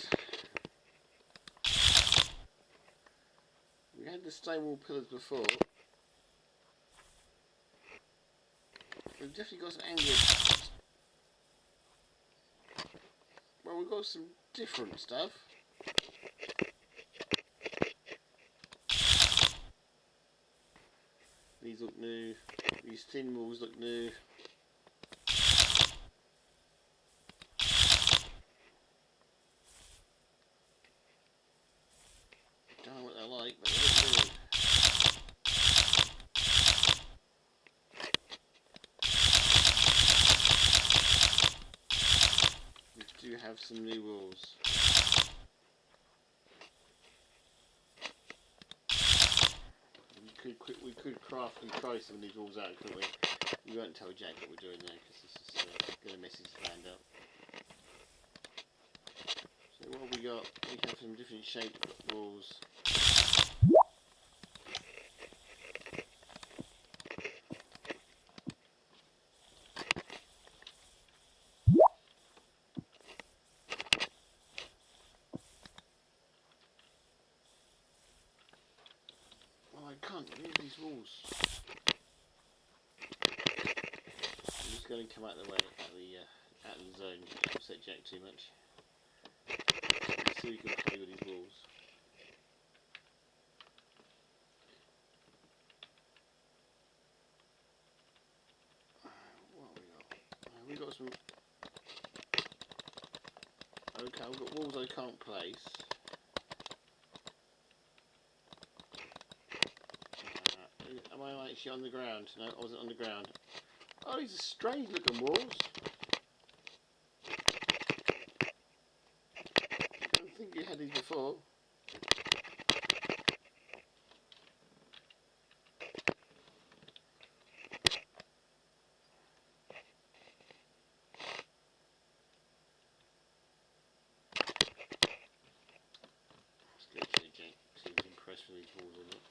We had the stone wall pillars before. We've definitely got some angler. Well, we've got some different stuff. These look new. These thin walls look new. Don't know what they're like, but they look new. We do have some new walls. We could craft and try some of these walls out, couldn't we? We won't tell Jack what we're doing there because this is going to mess his hand up. So what have we got? We have some different shaped walls. Oh, I can't move these walls. I'm just going to come out of the way, out of the zone. Don't upset Jack too much. Let's see if we can play with these walls. What have we got? We've got some... Okay, I've got walls I can't place. Am I actually on the ground? No, I wasn't on the ground. Oh, these are strange looking walls. I don't think you had these before. Let's go to Jack. See if he's impressed with these walls or not.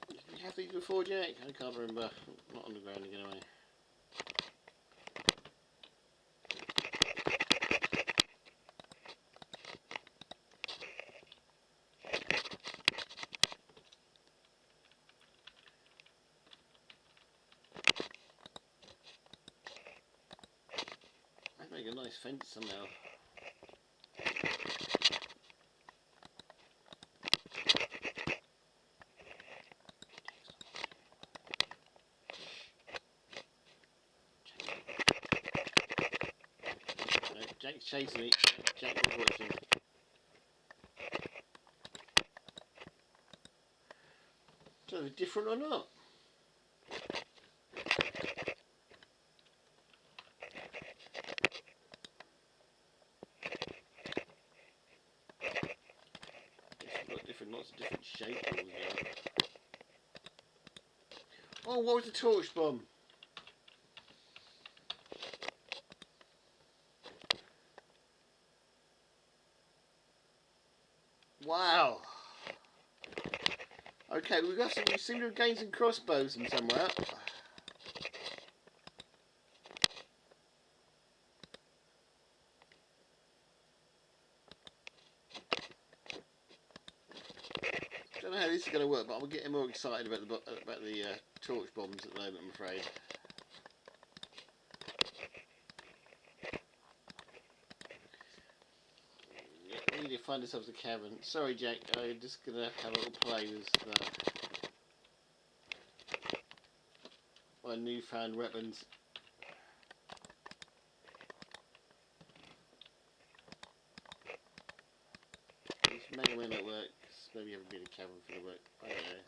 Did you have these before, Jack? I can't remember. Not on the ground again, anyway. I'd make a nice fence somehow. No, Jack's chasing me. Jack was watching. So they're different or not? a different shape as well. Oh, what was the torch bomb? Wow. Okay, we seem to have gained some crossbows from somewhere. Don't know how this is going to work, but I'm getting more excited about the torch bombs at the moment, I'm afraid. Yeah, we need to find ourselves a cavern. Sorry, Jack, I'm just going to have a little play with my newfound weapons. This may or may not work. Maybe you haven't been a cavern for the work. I don't know.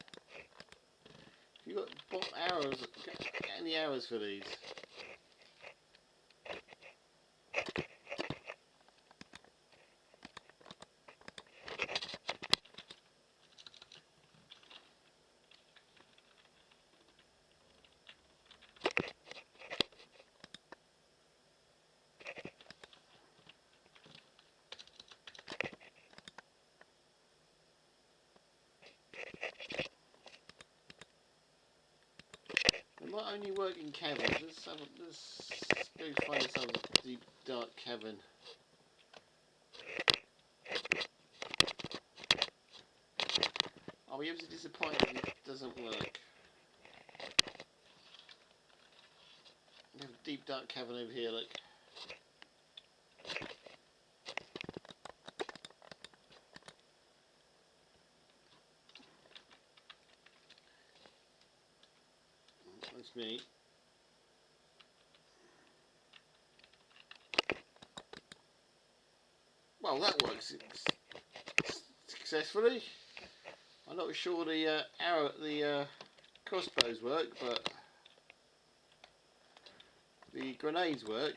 If you've got arrows, get any arrows for these? They might only work in caverns. Let's go find ourselves a deep, dark cavern. I'll be ever so disappointed if it doesn't work. We have a deep, dark cavern over here, look. That's me. Well, that works successfully. I'm not sure the crossbows work, but the grenades work.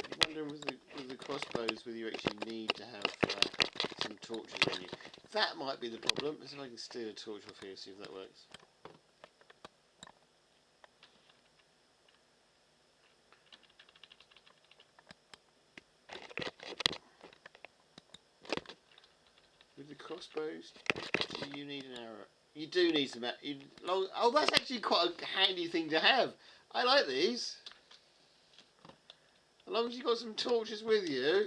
I'm wondering with the crossbows whether you actually need to have some torches on you. That might be the problem. Let's see if I can steal a torch off here, see if that works. With the crossbows, do you need an arrow? You do need some. Oh, that's actually quite a handy thing to have. I like these. As long as you've got some torches with you,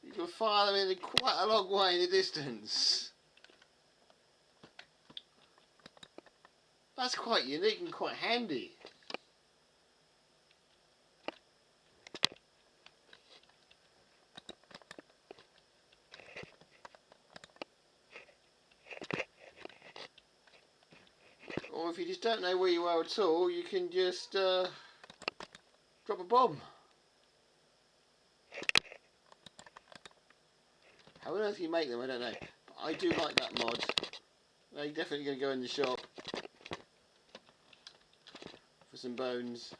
you can fire them in quite a long way in the distance. That's quite unique and quite handy. Or if you just don't know where you are at all, you can just drop a bomb. How on earth you make them, I don't know. But I do like that mod. They're definitely going to go in the shop for some bones.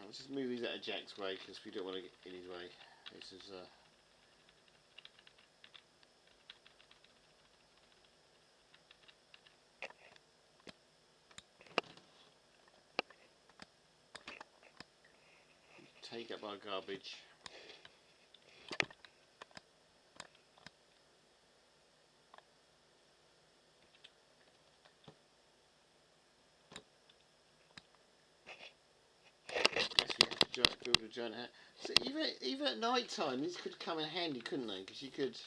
Let's just move these out of Jack's way because we don't want to get in his way. This is take up our garbage. Build a giant hat. So even at night time, these could come in handy, couldn't they? Because you could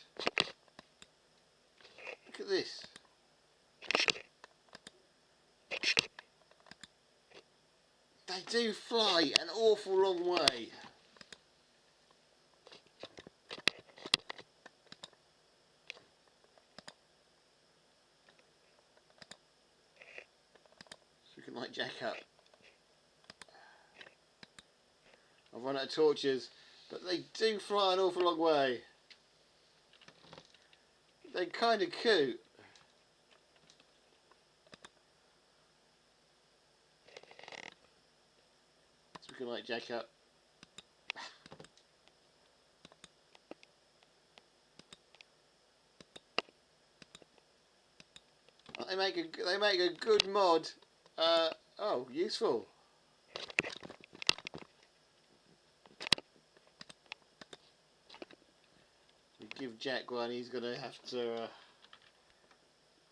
look at this. They do fly an awful long way. might jack up. I've run out of torches, but they do fly an awful long way. They're kind of cute. So we can like jack up. They make a good mod. Oh, useful. We give Jack one. He's gonna have to.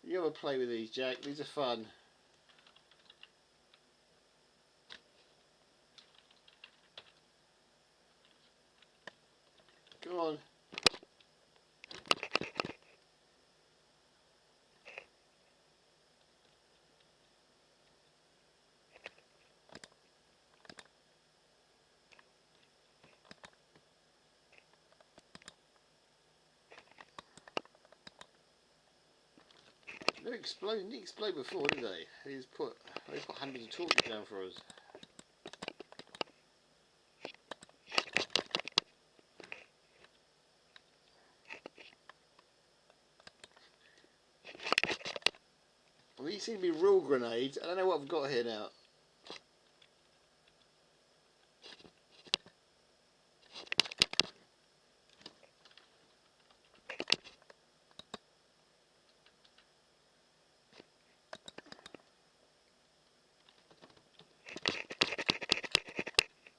You ever play with these, Jack? These are fun. Go on. They didn't explode before, did they? They put hundreds of torches down for us. Well, these seem to be real grenades. I don't know what I've got here now.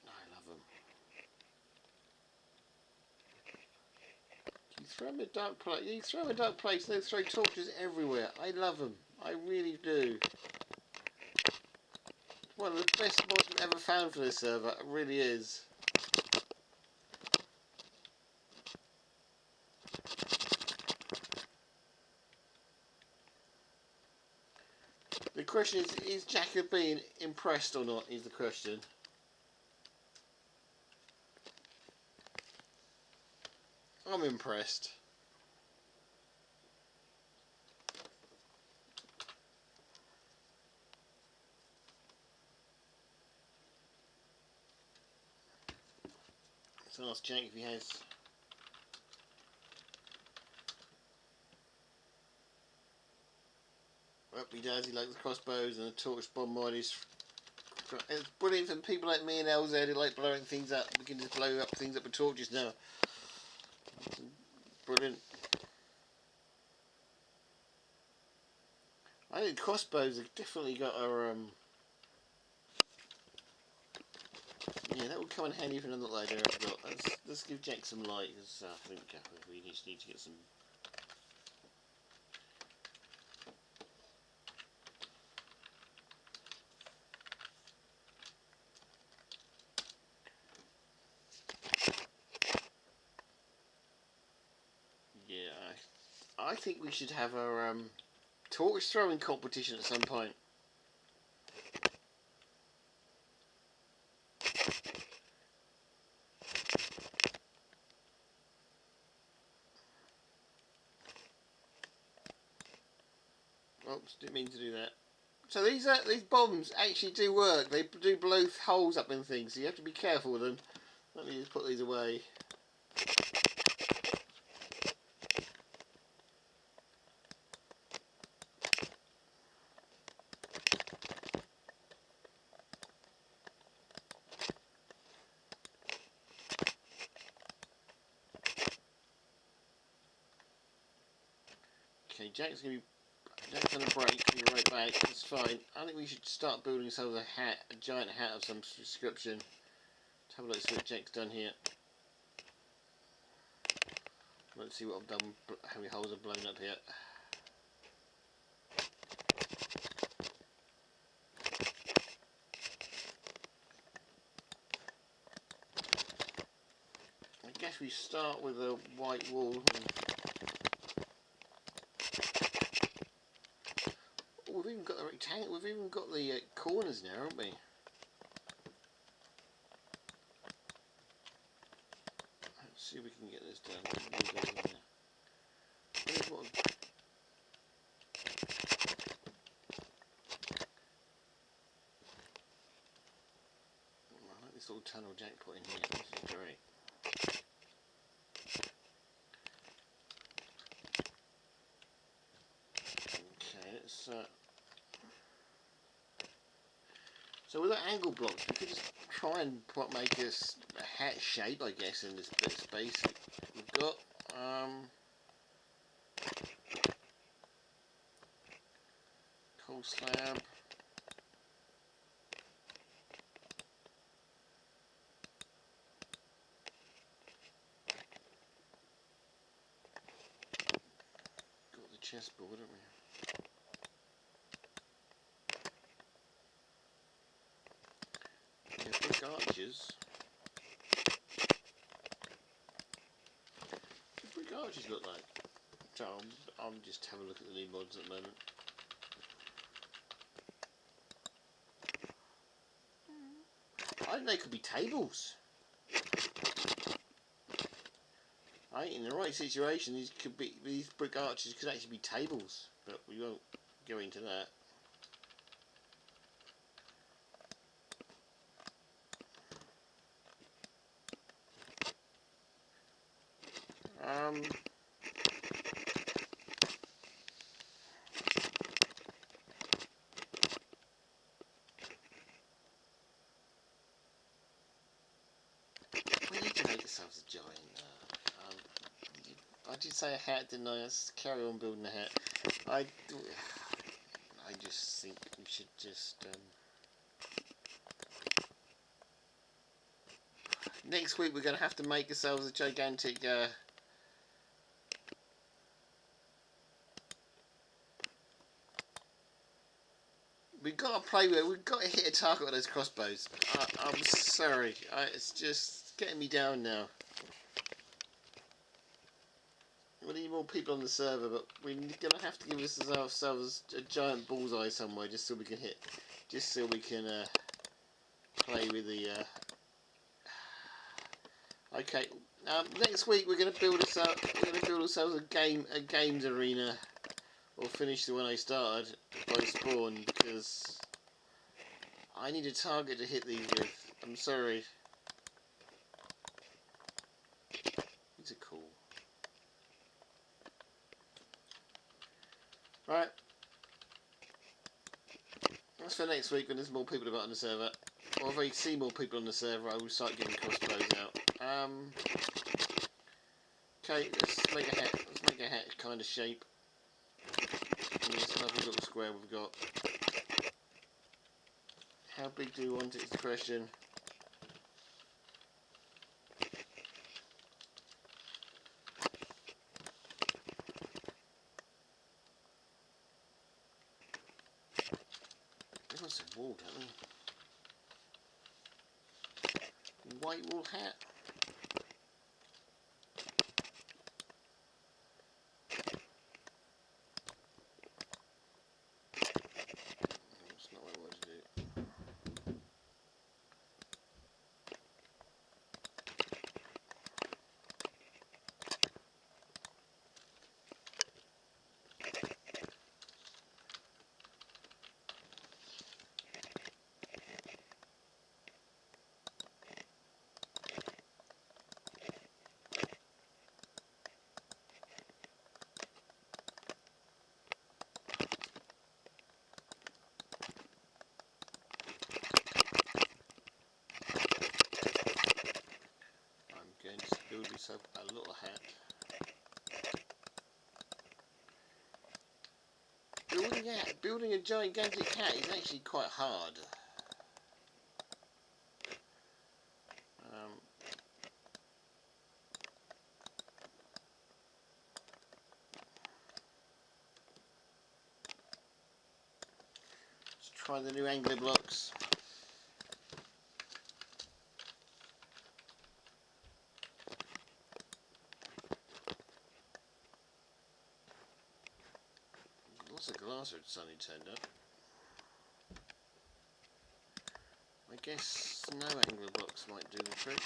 I love them. You throw them in a dark place. You throw them in a dark place. They throw torches everywhere. I love them. I really do. It's one of the best mods we've ever found for this server. It really is. The question is Jack being impressed or not, is the question. I'm impressed. Let's ask Jack if he has. Well, he does. He likes the crossbows and the torch bomb mod. It's brilliant for people like me and LZ who like blowing things up. We can just blow up things up with torches now. Brilliant. I think crossbows have definitely got a yeah, that would come in handy for another idea I've got. Let's give Jack some light, because I think we just need to get some. Yeah, I think we should have a torch throwing competition at some point. Oops, didn't mean to do that. So these bombs actually do work. They do blow holes up in things, so you have to be careful with them. Let me just put these away. Okay, Jack's gonna break. He'll be right back. It's fine. I think we should start building ourselves a giant hat of some description. Let's have a look, see what Jack's done here. Let's see what I've done. How many holes I've blown up here. I guess we start with a white wall. Oh, we've even got the rectangle. We've even got the corners now, haven't we? Let's see if we can get this done. nice little tunnel jack put in here. This is great. Okay, let's so with the angle blocks, we could just try and make a hat shape, I guess, in this bit of space we've got. Coal slab. Got the chessboard, haven't we? Yeah, big arches. What big arches look like? So I'll just have a look at the new mods at the moment. I think they could be tables. I think in the right situation, these brick arches could actually be tables, but we won't go into that. We need to make ourselves a giant. I did say a hat, didn't I? Let's carry on building a hat. I just think we should just next week we're going to have to make ourselves a gigantic we've got to play with it. We've got to hit a target with those crossbows. I'm sorry, it's just getting me down now. We need more people on the server, but we're going to have to give ourselves a giant bullseye somewhere just so we can hit, just so we can play with the. Okay, next week we're going to build ourselves a games arena, or finish the one I started by spawn, because I need a target to hit these with. I'm sorry. These are cool. Right. That's for next week when there's more people about on the server. Or if I see more people on the server, I will start giving crossbows out. Okay, let's make a hat. Let's make a hat kind of shape. And this lovely little square we've got. How big do we want it is the question. We want some wool, don't we? White wool hat. That's not what I want to do. Going to build yourself a little hat. Building a gigantic hat is actually quite hard. Let's try the new angler blocks. Lots of glass had suddenly turned up. I guess no angler blocks might do the trick.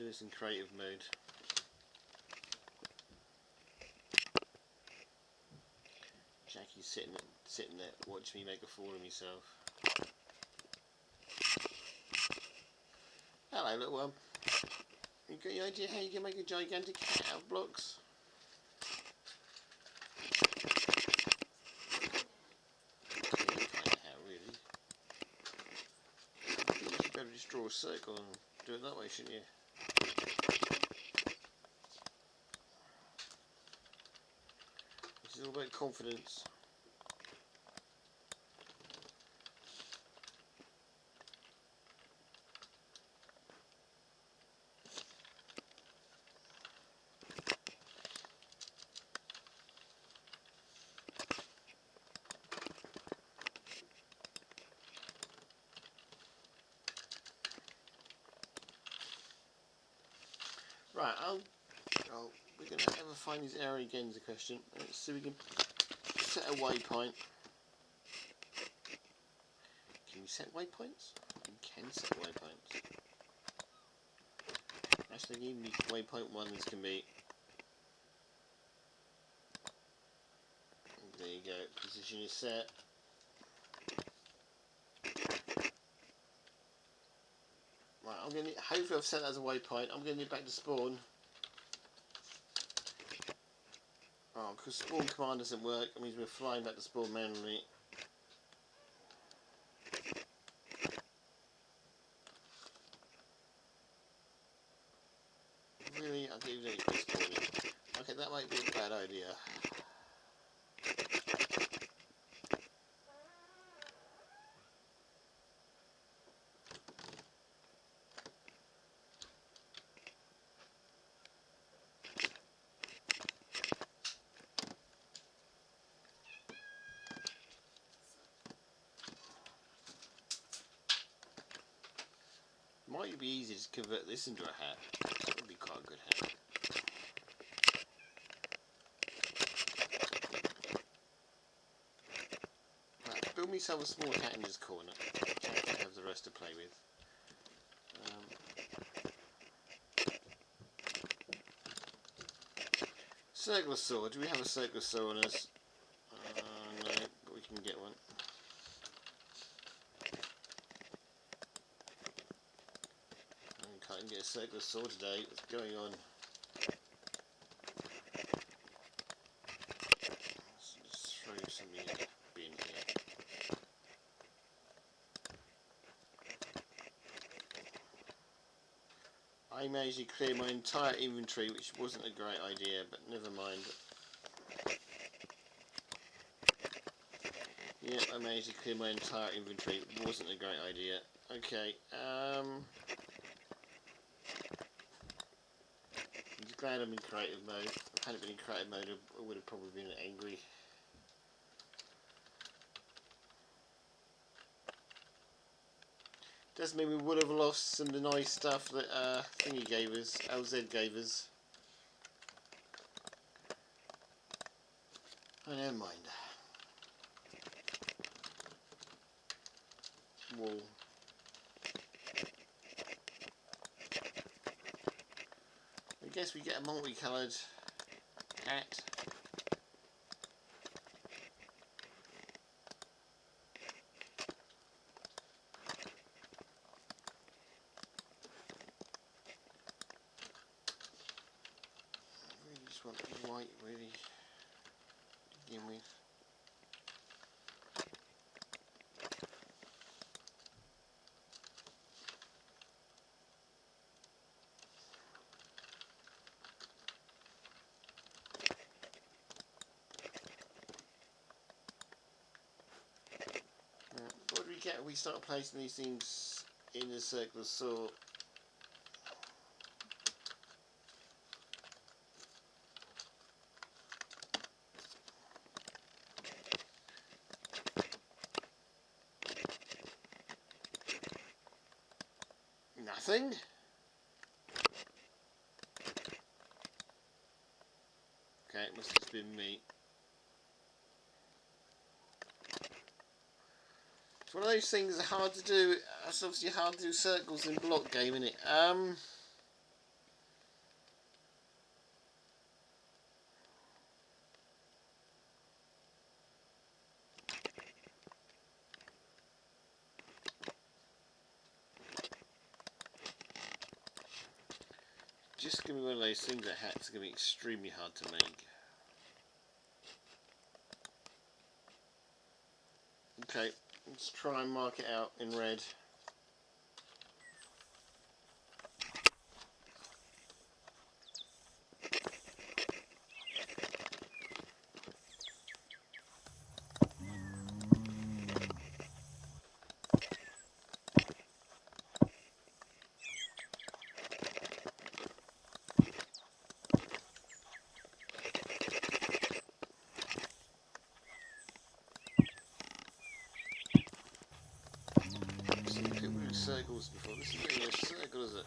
this in creative mode. Jackie's sitting there watching me make a fool of myself. Hello, little one. You got any idea how you can make a gigantic hat out of blocks? Really. I think you should better just draw a circle and do it that way, shouldn't you? This is all about confidence. Right, we're going to ever find this area again is the question. Let's see if we can set a waypoint. Can you set waypoints? You can set waypoints. Actually, even waypoint 1 as can be. There you go, position is set. Right, I'm going to hopefully I've set that as a waypoint. I'm going to need back to spawn. Oh, because spawn command doesn't work, it means we're flying back to spawn manually. Really? I do need to spawn it. Okay, that might be a bad idea. Might be easy to convert this into a hat. That would be quite a good hat. Right, build myself a small hat in this corner. I have the rest to play with. Circular saw. Do we have a circular saw on us? No, but we can get one. Can't get a circular saw today. What's going on? Let's just throw some in the bin here. I managed to clear my entire inventory, which wasn't a great idea, but never mind. Yeah, I managed to clear my entire inventory. It wasn't a great idea. Okay, I'm just glad I'm in creative mode. If I hadn't been in creative mode, I would have probably been angry. Does mean we would have lost some of the nice stuff that thingy gave us, LZ gave us. Oh, never mind. Wall. I guess we get a multicoloured hat. I really just want white, really, to begin with. What do we get if we start placing these things in the circular saw? Nothing? Okay, it must have just been me. It's one of those things that are hard to do. It's obviously hard to do circles in block game, isn't it? just going to be one of those things that hats are going to be extremely hard to make. Okay, let's try and mark it out in red. Circles before. This isn't really a circle, is it?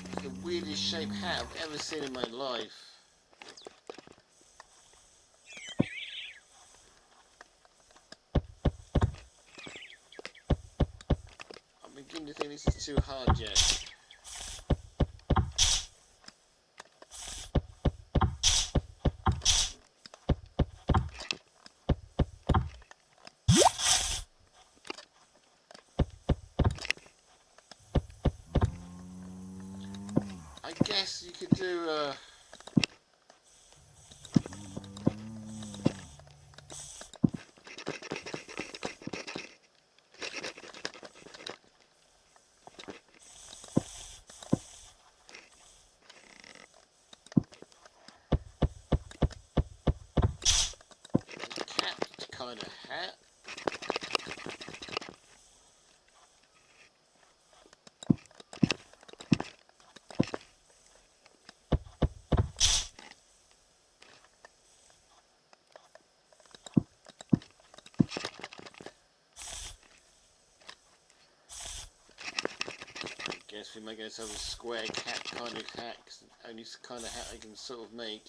It's the weirdest shaped hat I've ever seen in my life. I'm beginning to think this is too hard yet. I guess you could do capped kind of hat. Guess we make ourselves a square cap kind of hat, 'cause the only kind of hat I can sort of make.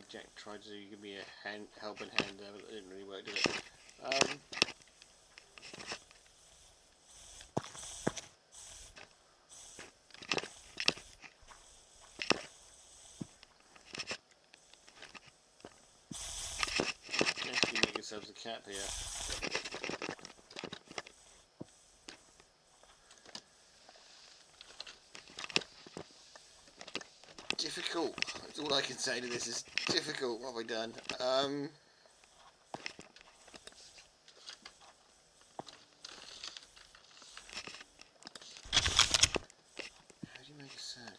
Jack tried to give me a helping hand there, but it didn't really work, did it? Guess we make ourselves a cap here. Difficult. That's all I can say to this is difficult. What have I done? How do you make a circle?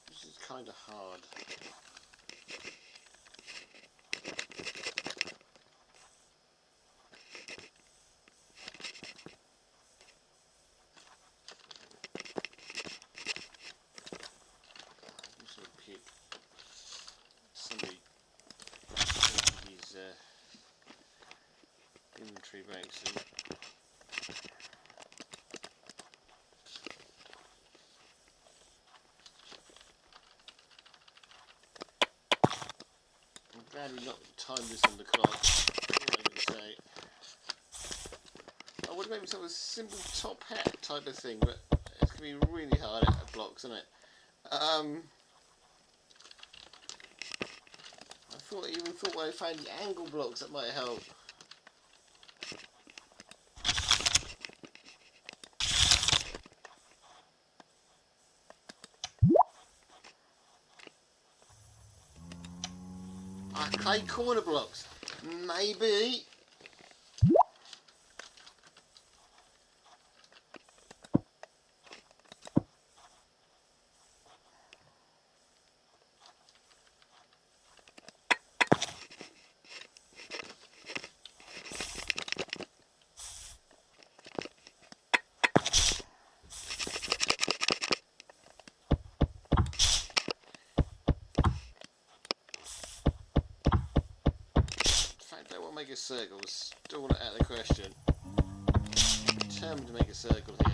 This is kind of hard. I'm just going to pick somebody these inventory banks and I'm glad we not timed this on the clock. All I can say. I would have made myself a simple top hat type of thing, but it's going to be really hard at blocks, isn't it? I even thought when I found the angle blocks that might help. Okay, corner blocks. Maybe. circle, still not out of the question. Determined to make a circle here.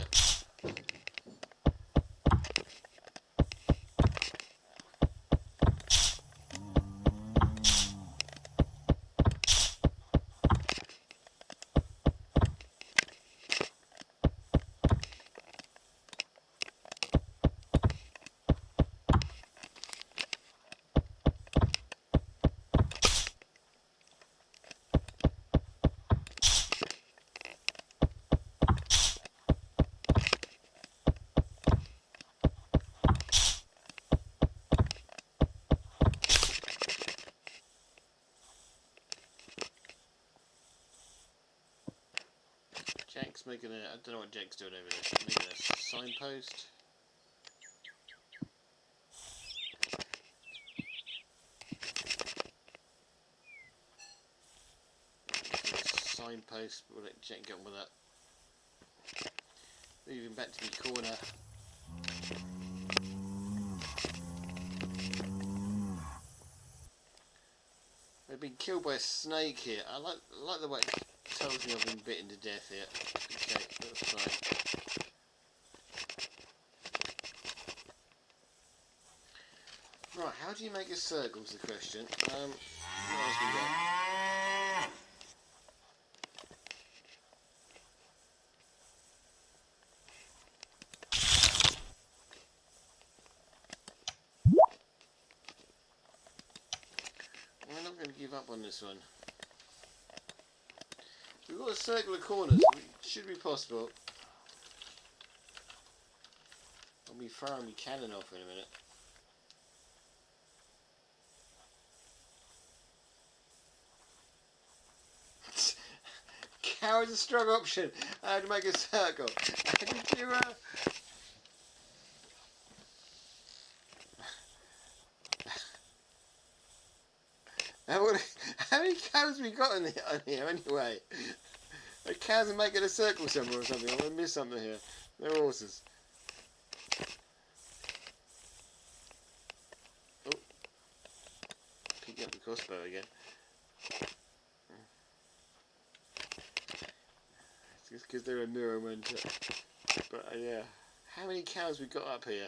Jack's making a, I don't know what Jack's doing over there, making a signpost. Signpost, we'll let Jack get on with that. Moving back to the corner. I've been killed by a snake here. I like the way it tells me I've been bitten to death here. Okay, that's fine. Right, how do you make a circle is the question. What else we got? We're not going to give up on this one. We've got a circle of corners, which should be possible. I'll be firing my cannon off in a minute. Cow is a strong option. How to make a circle. Did you, how many cows have we got on here anyway? The cows are making a circle somewhere or something. I'm going to miss something here. They're horses. Oh. Pick up the crossbow again. It's just because they're a mirror moment. But yeah. How many cows we got up here?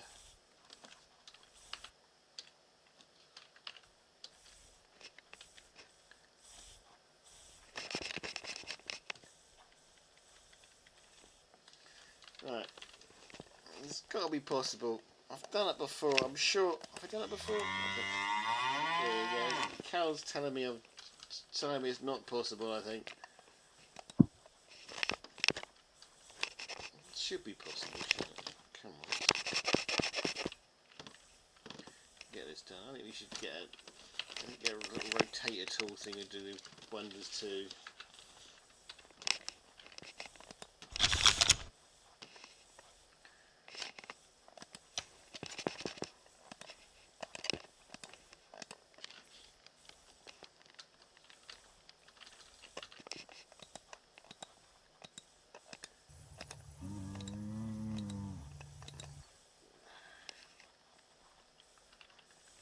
Right, it's got to be possible. I've done it before, I'm sure. Have I done it before? There you go. The cow's telling me it's not possible, I think. It should be possible, shouldn't it? Come on. Get this done. I think we should get a little rotator tool thing to do wonders too.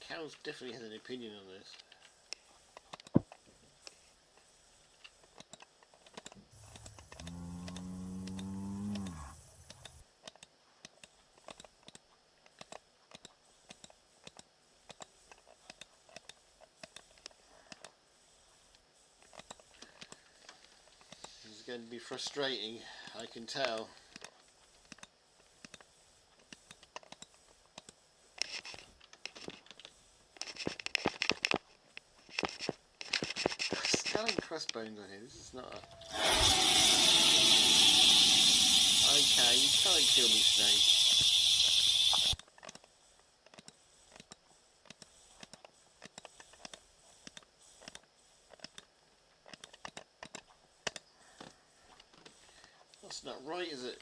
Cows definitely has an opinion on this. This is going to be frustrating, I can tell. Crossbones on here. This is not a... Okay, you can't kill me, snake. That's not right, is it?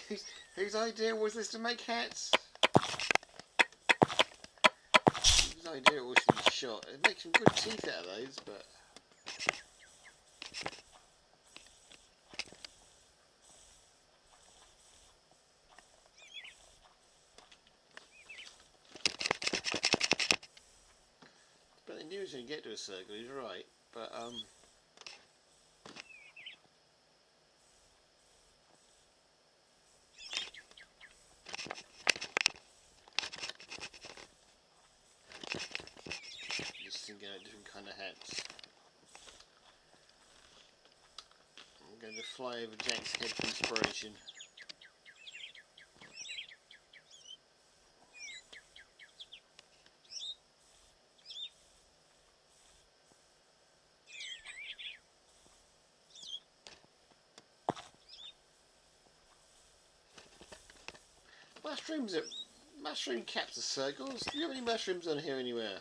Whose idea was this to make hats? Whose idea it was to be shot? It makes some good teeth out of those, but... But they knew he was going to get to a circle, he's right, but just thinking out different kind of hats. I'm going to fly over Jack's head for inspiration. Mushroom caps are circles. Do you have any mushrooms on here anywhere?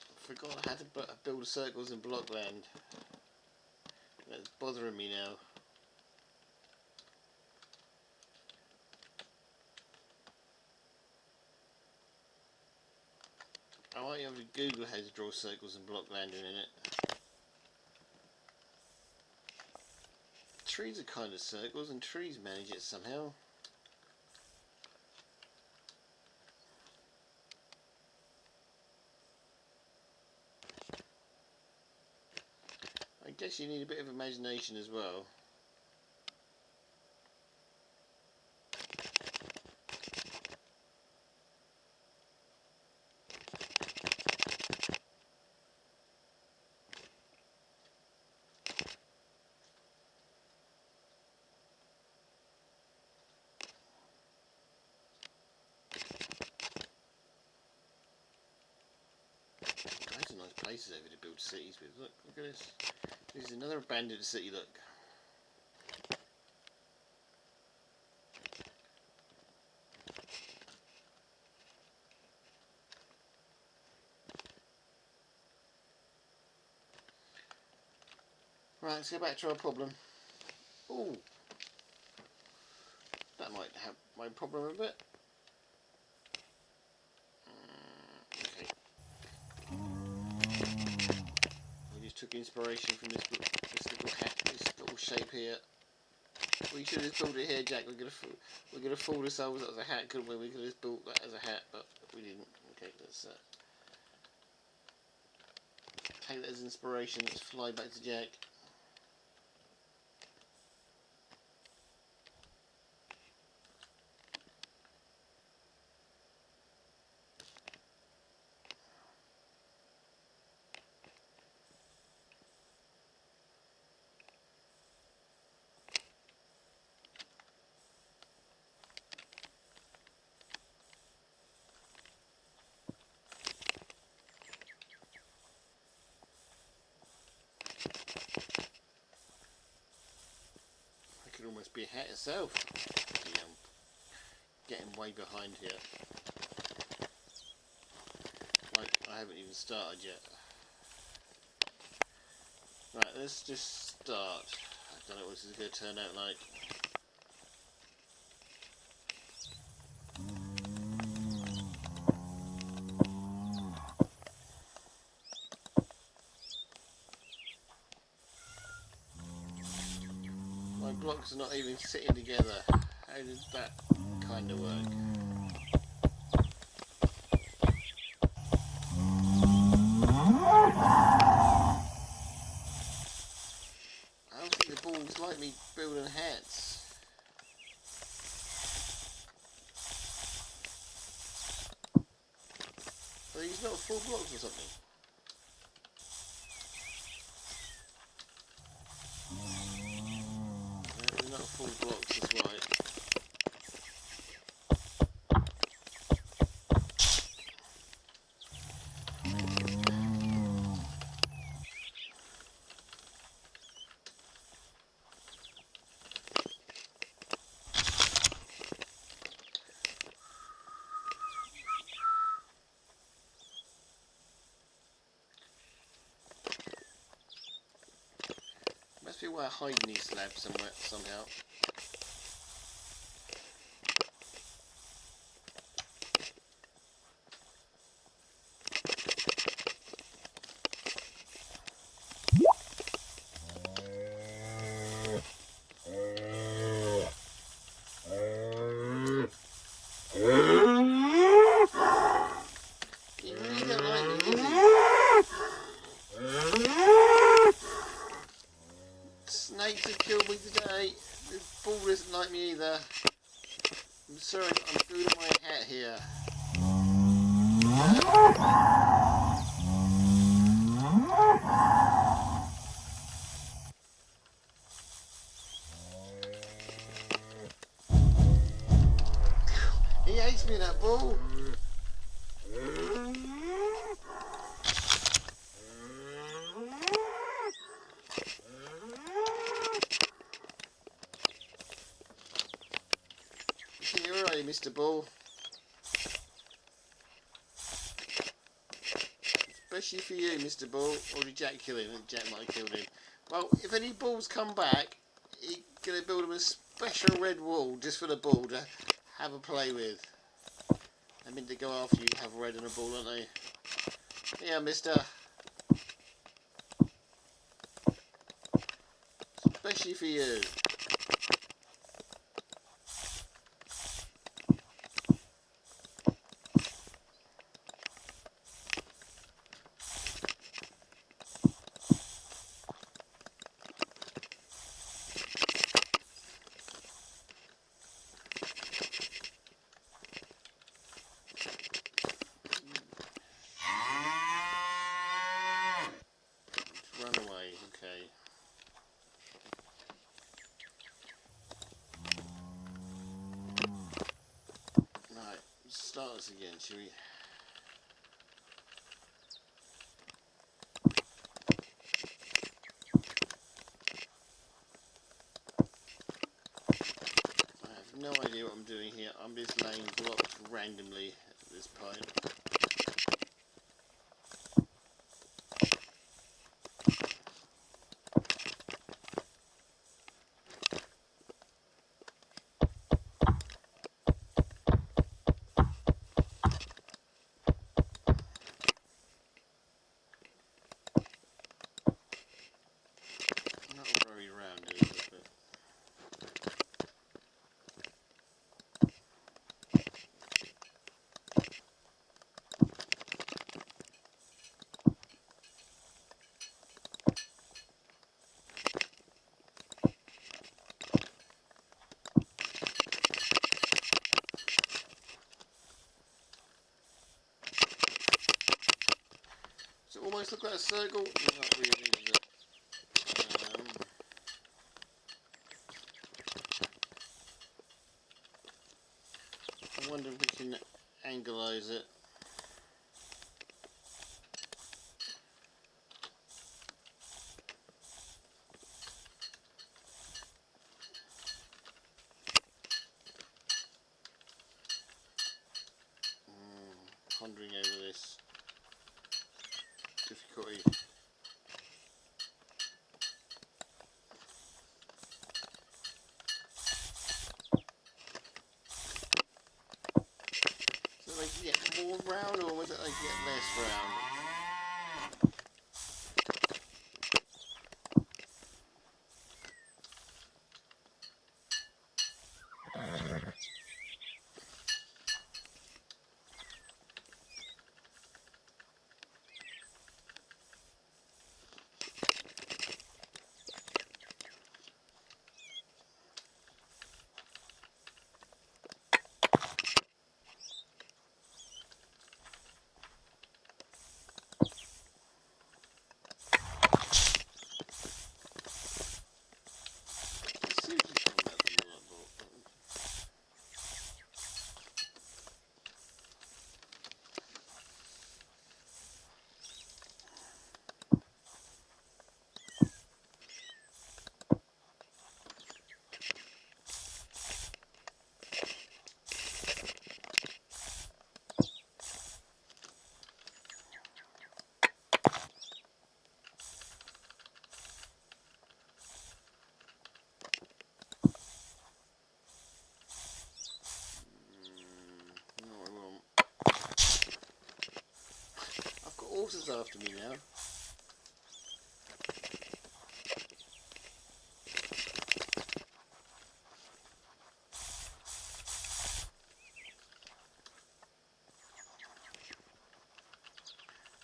I forgot how to build circles in Blockland. That's bothering me now. I might have to Google how to draw circles in Blockland in a minute. Trees are kind of circles, and trees manage it somehow. I guess you need a bit of imagination as well. Those are nice places over to build cities with. Look at this. This is another abandoned city, look. Right, let's go back to our problem. Ooh. That might have my problem a bit. Okay. We just took inspiration from this little hat, this little shape here. We should have built it here, Jack. We're gonna fool ourselves that was a hat, couldn't we? We could have just built that as a hat, but we didn't. Okay, let's take that as inspiration. Let's fly back to Jack. Could almost be a hat itself. Yeah, I'm getting way behind here. Like, I haven't even started yet. Right, let's just start. I don't know what this is going to turn out like. My blocks are not even sitting together. How does that kind of work? I don't think the balls like me building hats. Are these not full blocks or something? No, they're not full blocks, that's right. feel like hiding these slabs somewhere, somehow. He really don't like me, does he? Snakes have killed me today. The ball doesn't like me either. I'm sorry, I'm doing my hat here. He hates me, that ball. You're alright, Mr. Ball. Especially for you, Mr. Ball. Or did Jack kill him? Jack might have killed him. Well, if any balls come back, he's going to build him a special red wall just for the ball to have a play with. I mean, to go after you have a red and a ball, aren't they? Yeah, mister. Especially for you. Run away, okay. Right, start us again, shall we? I have no idea what I'm doing here. I'm just laying blocks randomly at this point. Not very round, is it? But does it almost look like a circle? Not really, is it? I wonder if we can angleize it. Pondering over this difficulty. So they can get more round, or was it they get less round? daughter's after me now.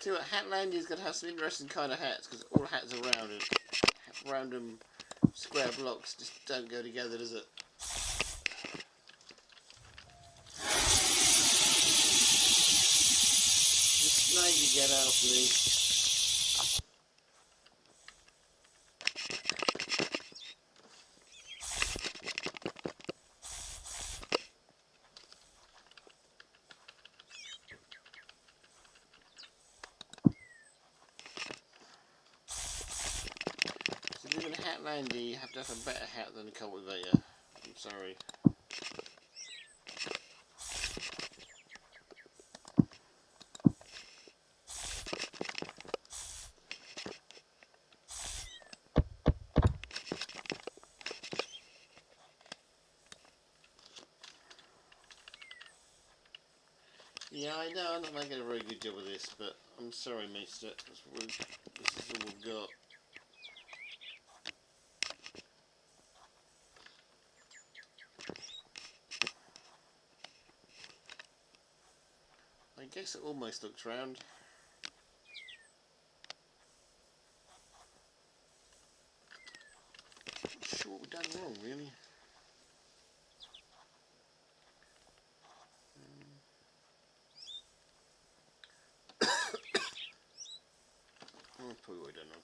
See what, Hatlandia's going to have some interesting kind of hats, because all hats are rounded. Random square blocks just don't go together, does it? The snake you get after me. So if you live in Hatlandia, you have to have a better hat than a cultivator. I'm sorry. Yeah, I know I'm not making a very good job of this, but I'm sorry, mister. This is all we've got. I guess it almost looks round. Not sure what we've done wrong, really. That's probably what we've done wrong.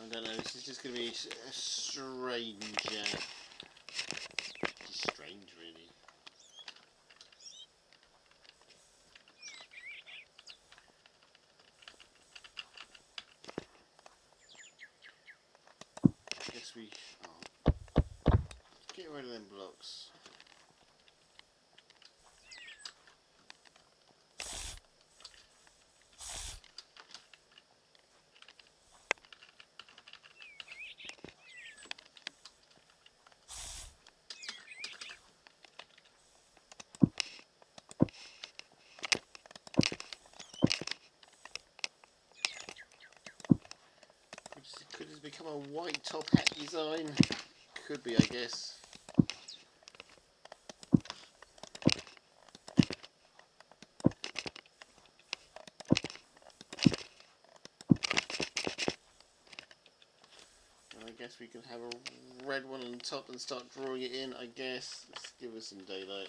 I don't know, this is just going to be a strange, just strange really. I guess we, get rid of them blocks. Could this become a white top hat design? Could be, I guess. And I guess we can have a red one on top and start drawing it in, I guess. Let's give us some daylight.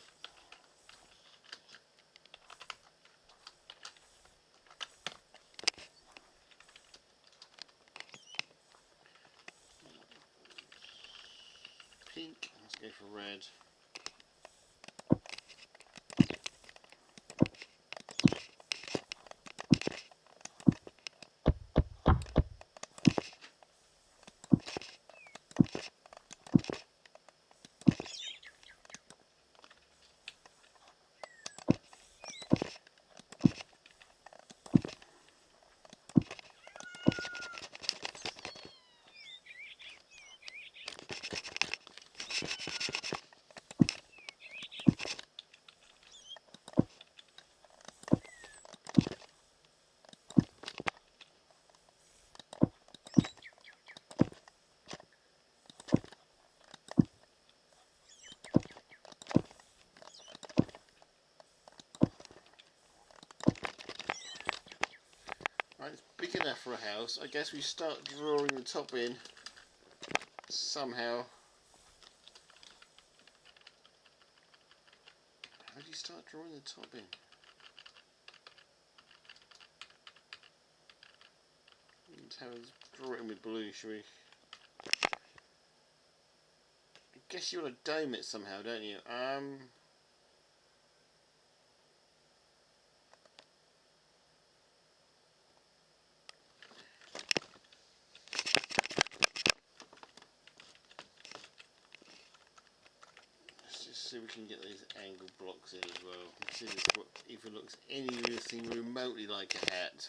Pink, let's go for red. Right, it's big enough for a house. I guess we start drawing the top in somehow. How do you start drawing the top in? Let's draw it in with blue, shall we? I guess you want to dome it somehow, don't you? see if we can get these angle blocks in as well. Let's see if it looks anything remotely like a hat.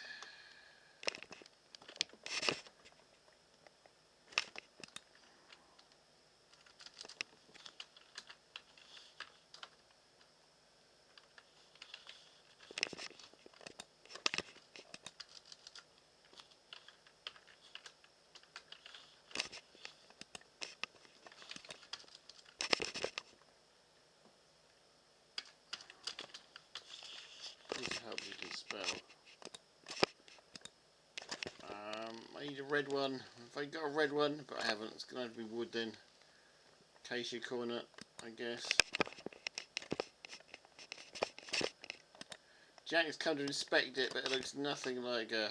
This helps you can spell. I need a red one. If I got a red one, but I haven't, it's going to have to be wood then. Acacia corner, I guess. Jack has come to inspect it, but it looks nothing like a...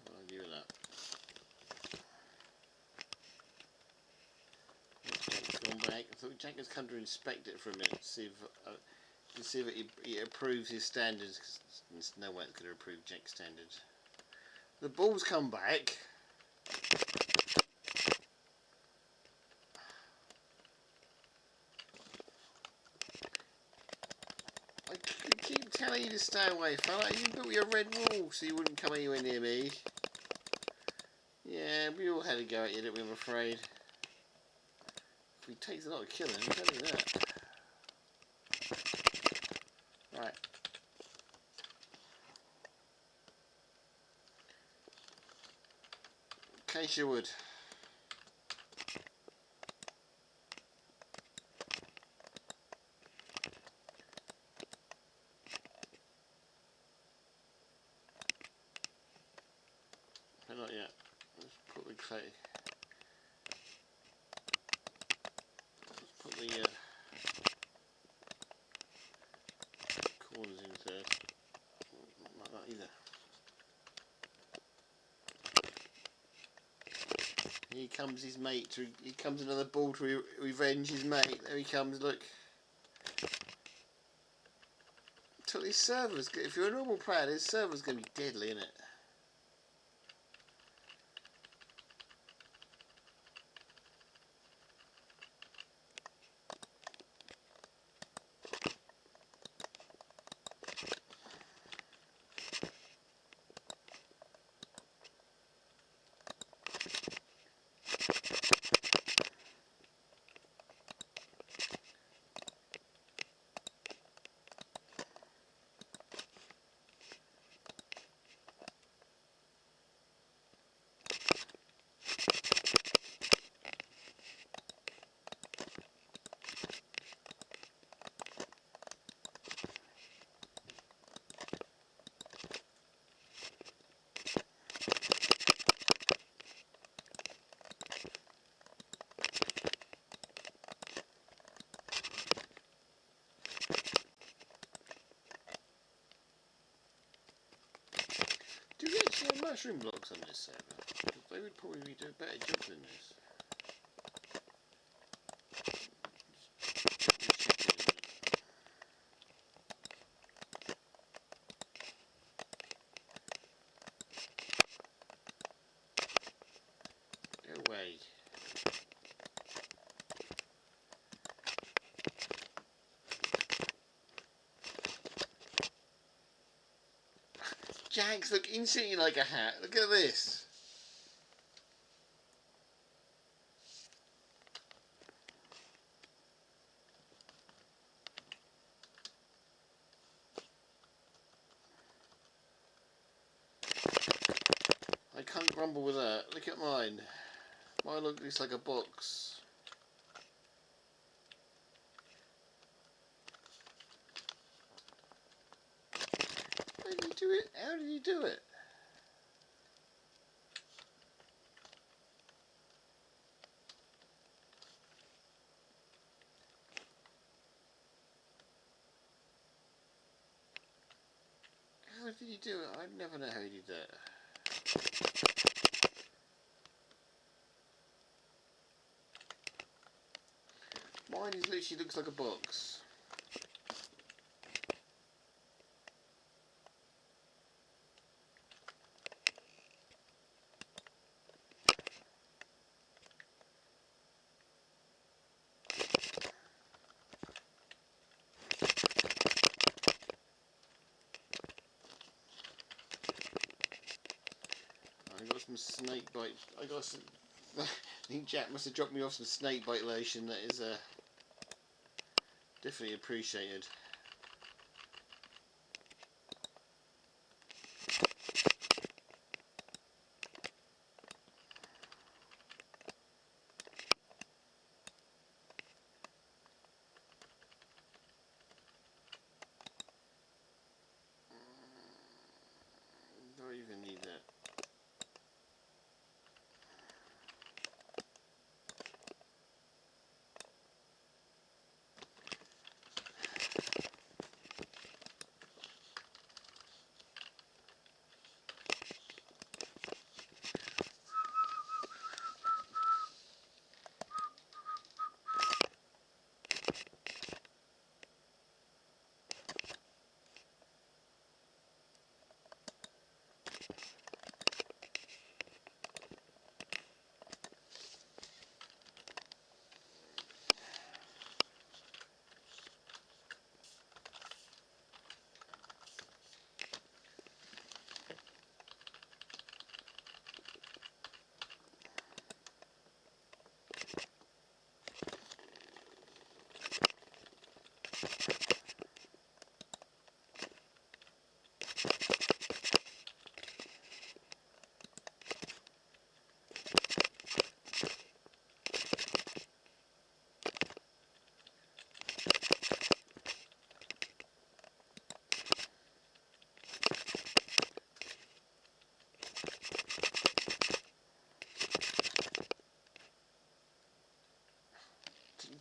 I'll give it that. It's gone back. I thought Jack has come to inspect it for a minute to see if it approves his standards. 'Cause there's no way it's going to approve Jack's standards. The ball's come back. I keep telling you to stay away, fella. You built your red wall so you wouldn't come anywhere near me. Yeah, we all had a go at you, didn't we, I'm afraid. It takes a lot of killing, I'll tell you that. Right. Acacia wood. No, not yet. Let's put the clay. Let's put the corners in first. Not like that either. Here comes his mate. Here comes another ball to revenge his mate. There he comes. Look. Took his server's. If you're a normal player, his server's going to be deadly, isn't it? Do we actually have mushroom blocks on this server? They would probably do a better job than this. Go away. Jags look instantly like a hat. Look at this. I can't grumble with that. Look at mine. Mine looks like a box. How did you do it? How did you do it? How did you do it? I'd never know how you did that. Mine literally looks like a box. some snake bite. I got some. I think Jack must have dropped me off some snake bite lotion. That is definitely appreciated. Don't even need that.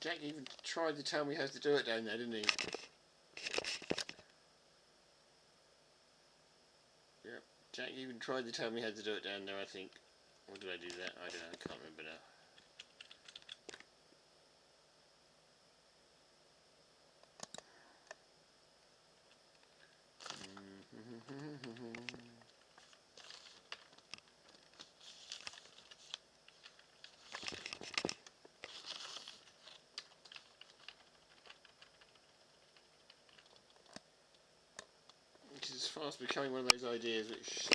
Jack even tried to tell me how to do it down there, didn't he? Yep. Jack even tried to tell me how to do it down there, I think. Or did I do that? I don't know, I can't remember now. Which is fast becoming one of those ideas which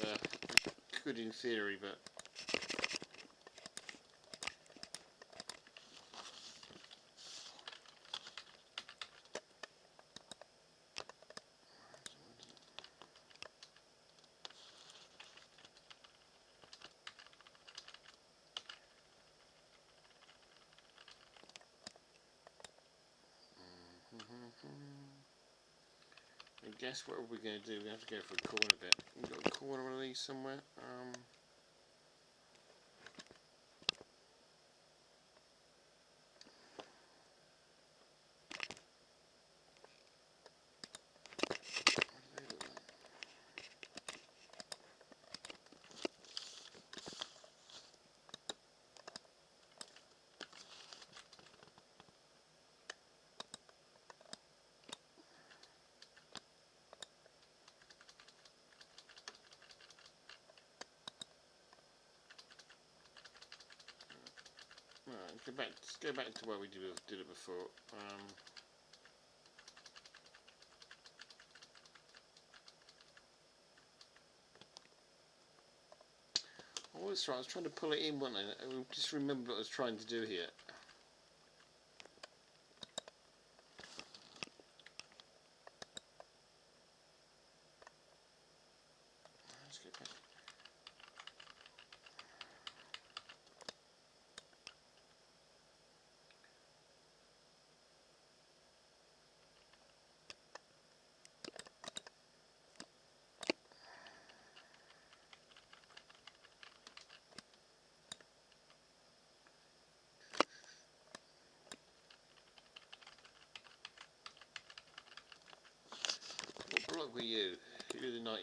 good in theory, but I guess what are we going to do? We have to go for a corner bit. We've got a corner one of these somewhere. Right, let's go back to where we did it before. I was trying to pull it in, wasn't I? I just remember what I was trying to do here. Let's get back. What block were you? You were the 19.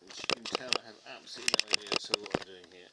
As you can tell, I have absolutely no idea at all what I'm doing here.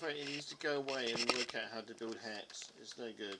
afraid he needs to go away and work out how to build hats. It's no good.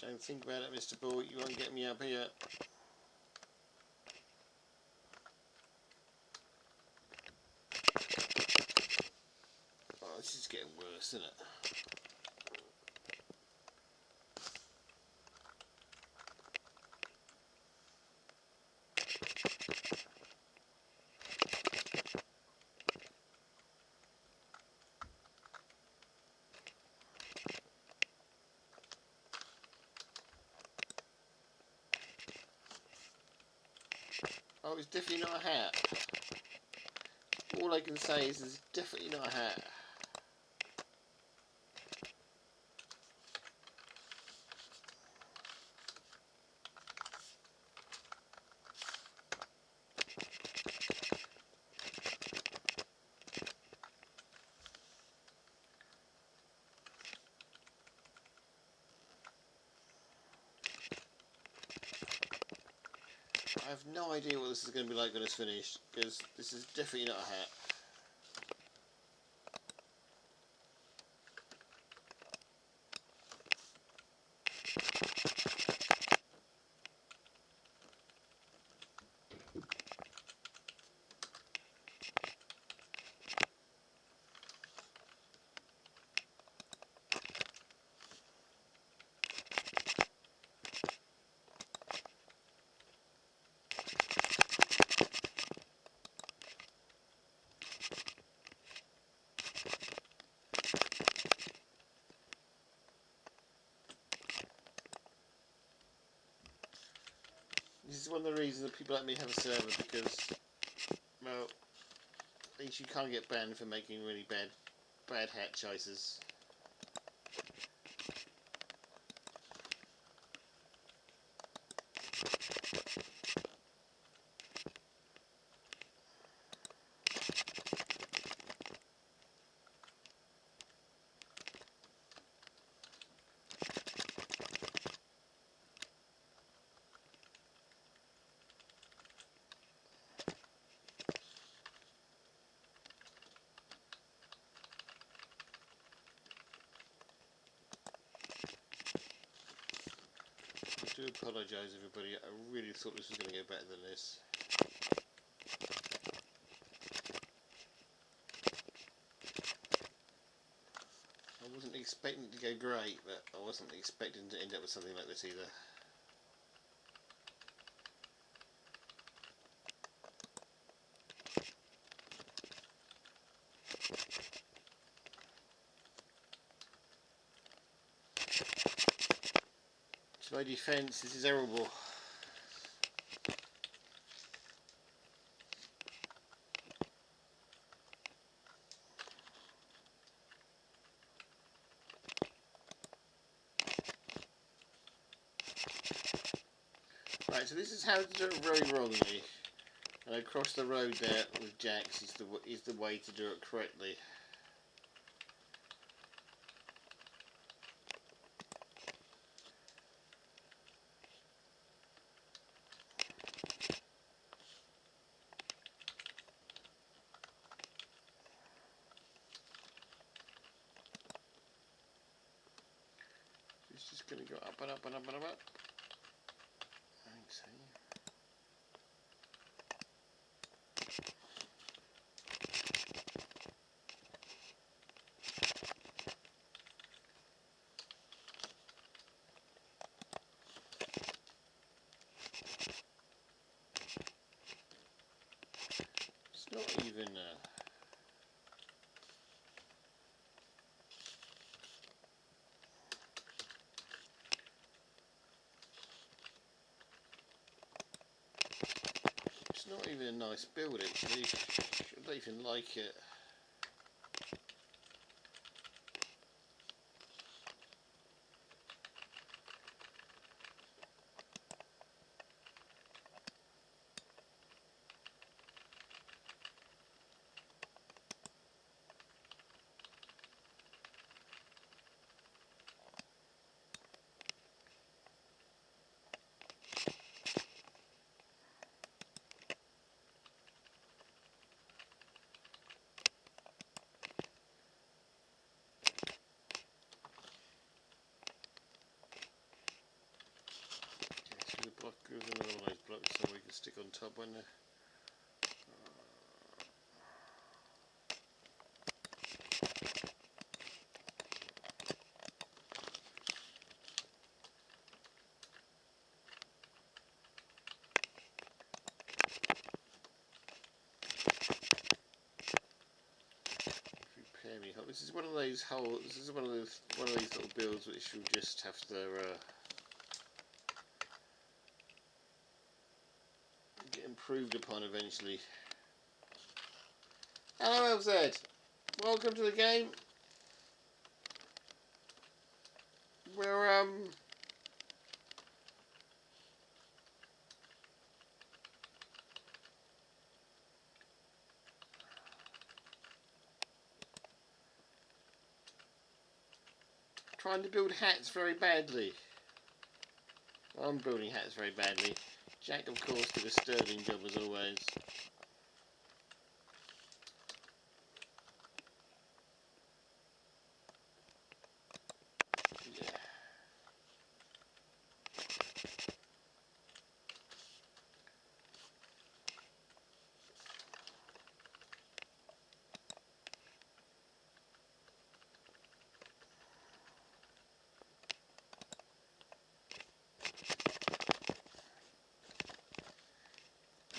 Don't think about it, Mr. Ball. You won't get me up here. Oh, this is getting worse, isn't it? Oh, it's definitely not a hat. All I can say is it's definitely not a hat. I have no idea what this is going to be like when it's finished, because this is definitely not a hat. This is one of the reasons that people like me have a server, because, well, at least you can't get banned for making really bad hat choices. I do apologise, everybody. I really thought this was going to go better than this. I wasn't expecting it to go great, but I wasn't expecting to end up with something like this either. To my defence, this is horrible. Right, so this is how to do it very wrongly. And across the road there with jacks is the way to do it correctly. It's just going to go up and up and up and up. Thanks, eh? even... It's not even a nice build actually. I don't even like it. There's another one of those blocks so we can stick on top when there. Repair me. This is one of those holes. This is one of these little builds which you'll just have to get improved upon eventually. Hello LZ, welcome to the game. We're trying to build hats very badly. I'm building hats very badly. Jack of course did a sterling job as always.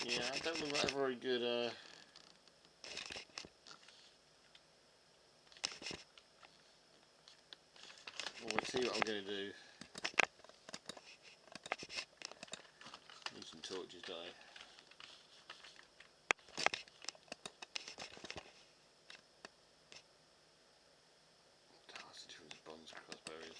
Yeah, I don't look like a very good well, let's see what I'm going to do. Need some torches, don't I? Oh, that's the difference of bombs and crossbows.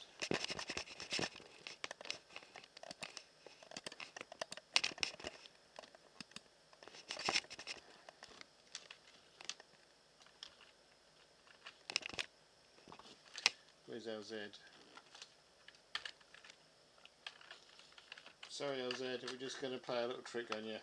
Where's LZ? Sorry LZ, we're just going to play a little trick on you.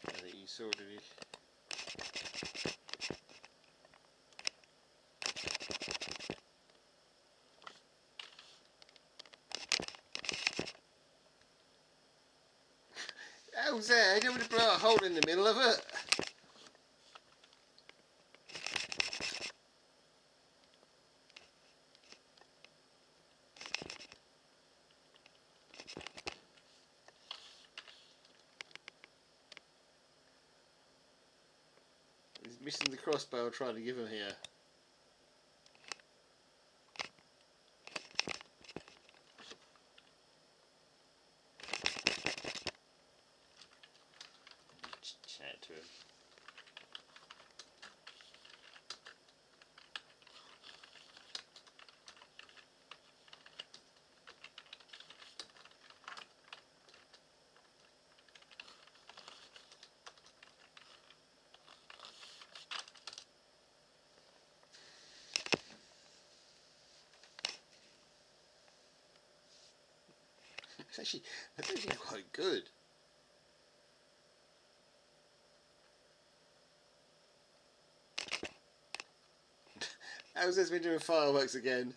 I think you sorted it. LZ, I don't want to blow a hole in the middle of it. He's missing the crossbow I'm trying to give him here. Chat to him. That's actually quite good. How's this been doing fireworks again?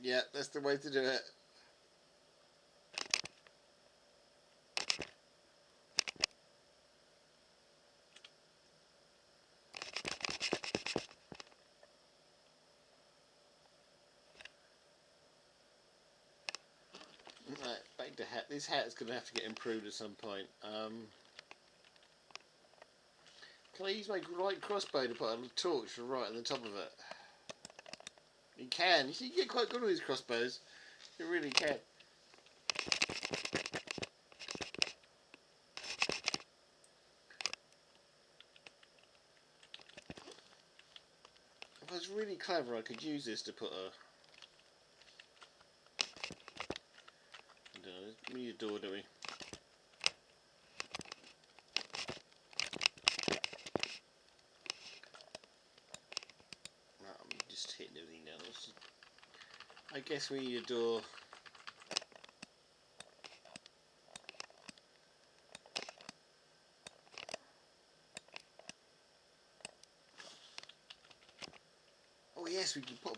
Yeah, that's the way to do it. Right, back to hat. This hat is going to have to get improved at some point. Can I use my right crossbow to put a torch right on the top of it? You can. You see, you get quite good with these crossbows. You really can. If I was really clever, I could use this to put a... I don't know, we need a door, don't we? No, I'm just hitting everything now. I guess we need a door. Oh yes, we can put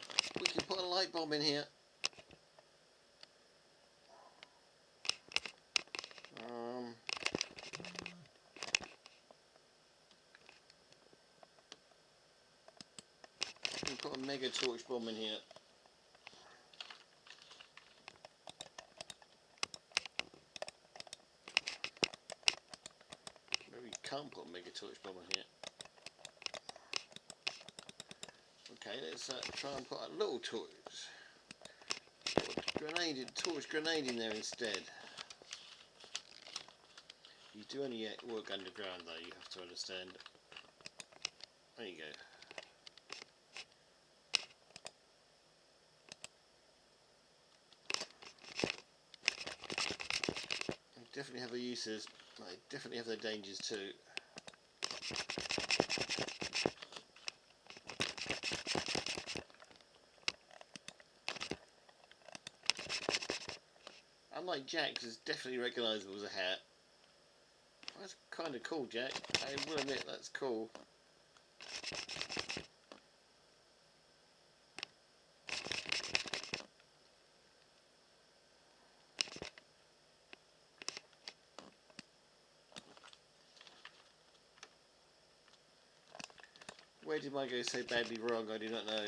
a light bulb in here. We can put a mega torch bomb in here. Maybe we can't put a mega torch bomb in here. Okay, let's try and put a little torch. Torch grenade in there instead. You do only work underground though, you have to understand. There you go. They definitely have their uses, they definitely have their dangers too. Unlike Jack's, it's definitely recognisable as a hat. That's kind of cool, Jack. I will admit, that's cool. Where did my go so badly wrong? I do not know.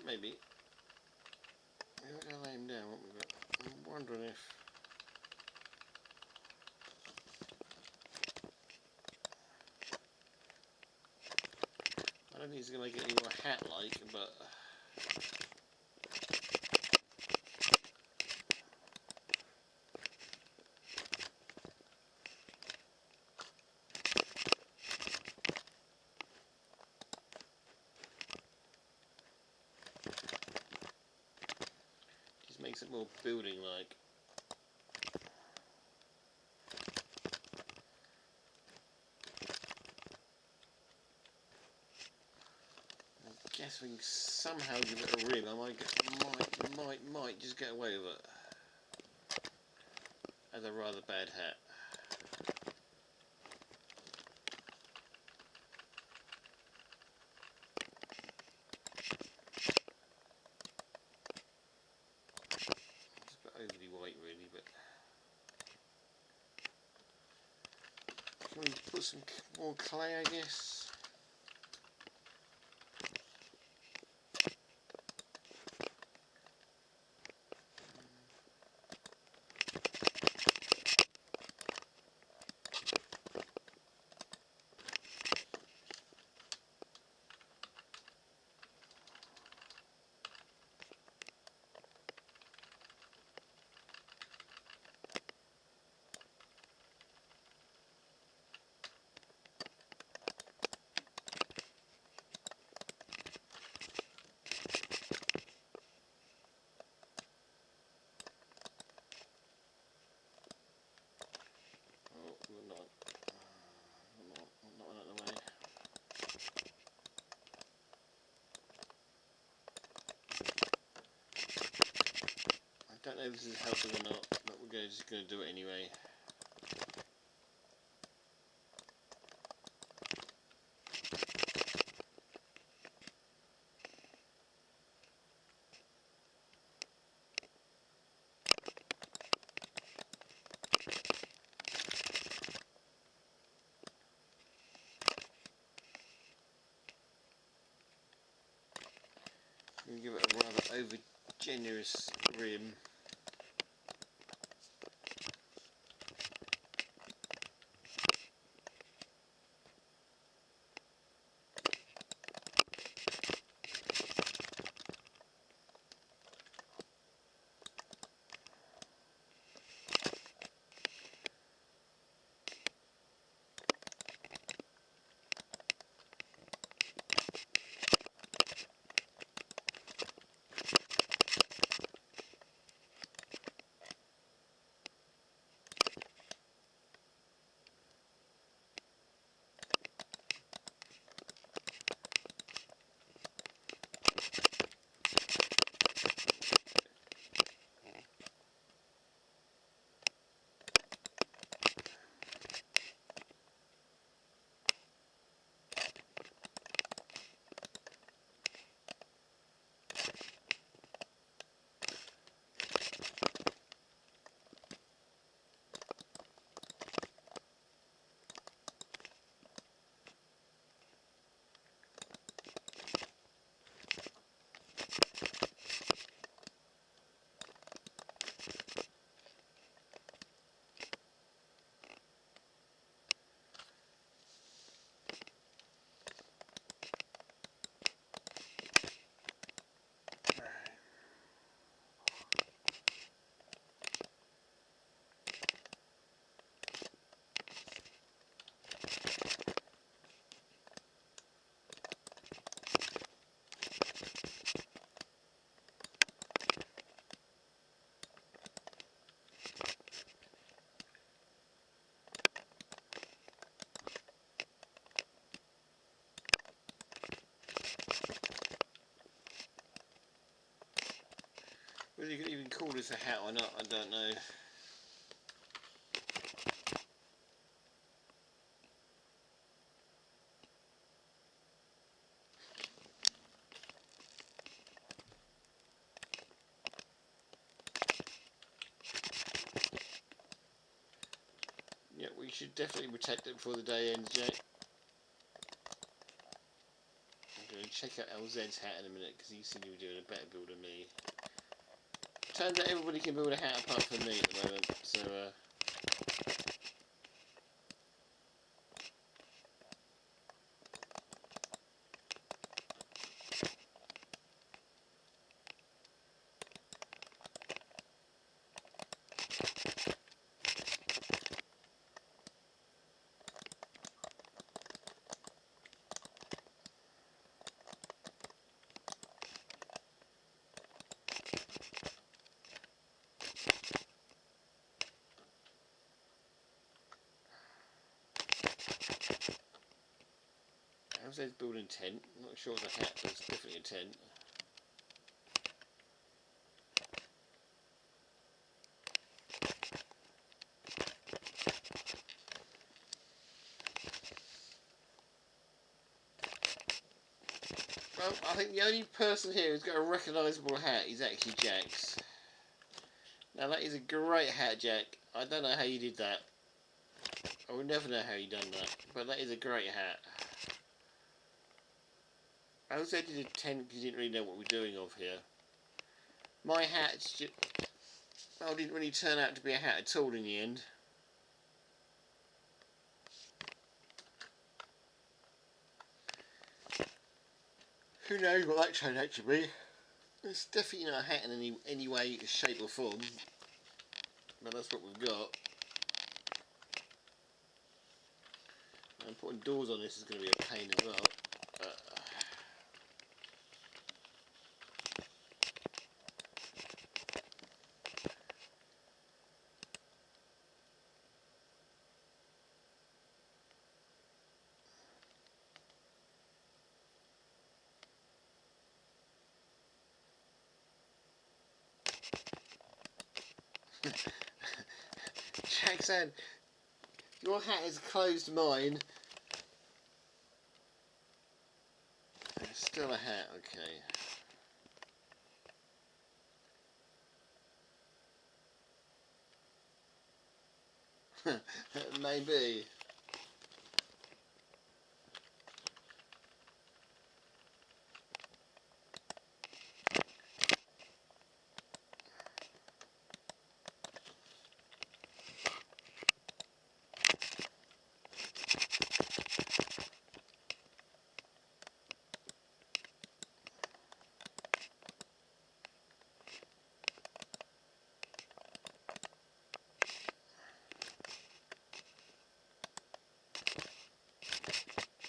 Maybe. We're going to lay him down, what we got? I'm wondering if... I don't think he's going to make it any more hat-like, but... just makes it more building-like. Unless we can somehow give it a rim, I might just get away with it. As a rather bad hat. It's a bit overly white really, but can we put some more clay, I guess? Not out of the way. I don't know if this is helping or not, but we're just going to do it anyway. I'm going to give it a rather over generous rim. Whether you can even call this a hat or not, I don't know. Yeah, we should definitely protect it before the day ends, Jake. I'm going to check out LZ's hat in a minute because he seemed to be doing a better build than me. Turns out everybody can build a hat apart from me at the moment, so says building tent. I'm not sure it's a hat, but it's definitely a tent. Well, I think the only person here who's got a recognisable hat is actually Jack's. Now that is a great hat, Jack. I don't know how you did that. I will never know how you done that, but that is a great hat. I also did a tent because you didn't really know what we're doing of here. My hat's just... well, didn't really turn out to be a hat at all in the end. Who knows what that turned out to be. It's definitely not a hat in any way, shape or form. But that's what we've got. And putting doors on this is going to be a pain as well. Jack said, your hat is closed to mine. It's still a hat, okay. Maybe.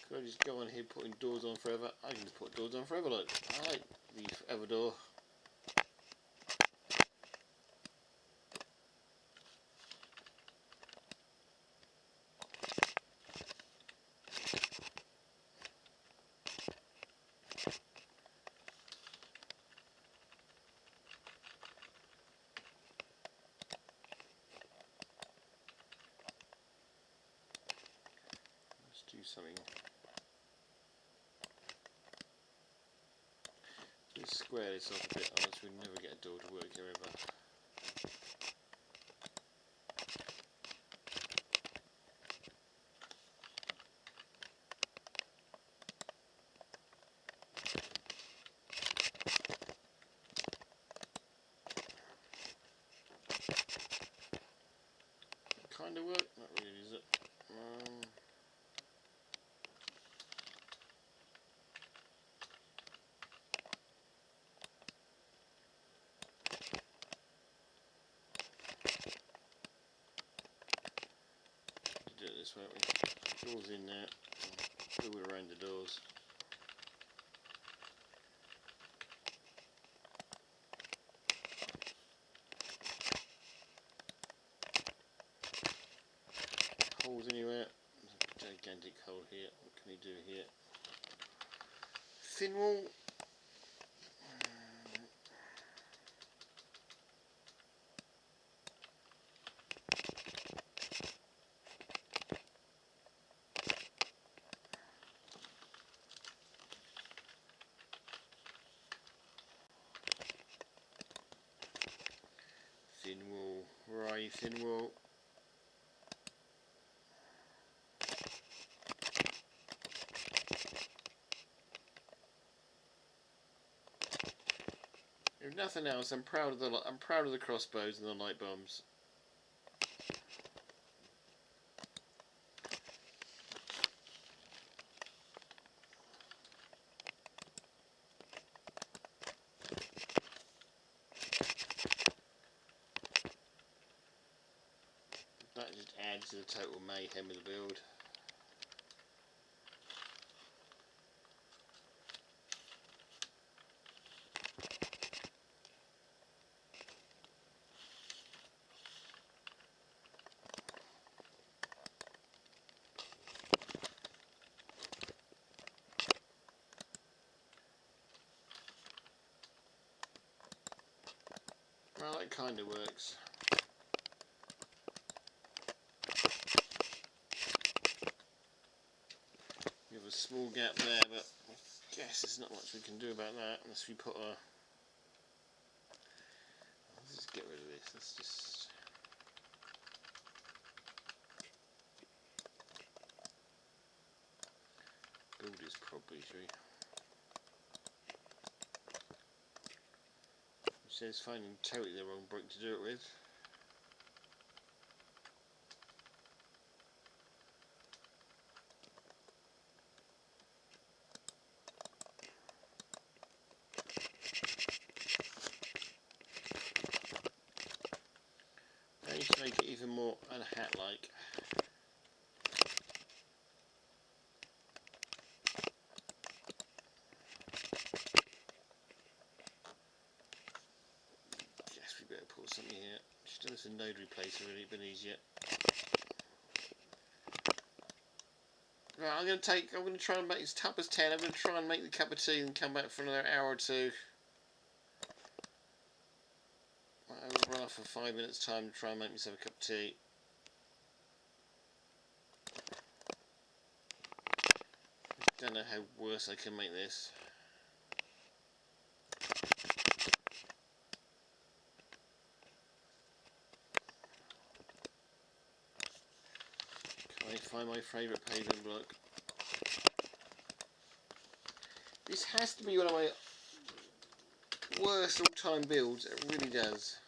Could I just go on here putting doors on forever? I can just put doors on forever, look. I like the forever door. Let's do something. Let's square this off a bit, otherwise we'll never get a door to work here ever. Kind of work? Not really, is it? Do it this way, won't we? Doors in there, build around the doors. Holes anywhere. There's a gigantic hole here. What can we do here? Thin wall. Thin wall. Right, thin wall. If nothing else, I'm proud of the crossbows and the light bombs. That just adds to the total mayhem of the build. kind of works. We have a small gap there, but I guess there's not much we can do about that unless we put a... Let's just get rid of this. Let's just... build this probably tree. It says finding totally the wrong brick to do it with. I need to make it even more hat-like. Guess we better put something here. Just do this a node replacer really, but easier. Right, I'm going to try and make this top as 10. I'm going to try and make the cup of tea and come back for another hour or two. I'll run off for 5 minutes time to try and make myself a cup of tea. Don't know how worse I can make this. Can I find my favourite pavement block? This has to be one of my worst all-time builds. It really does.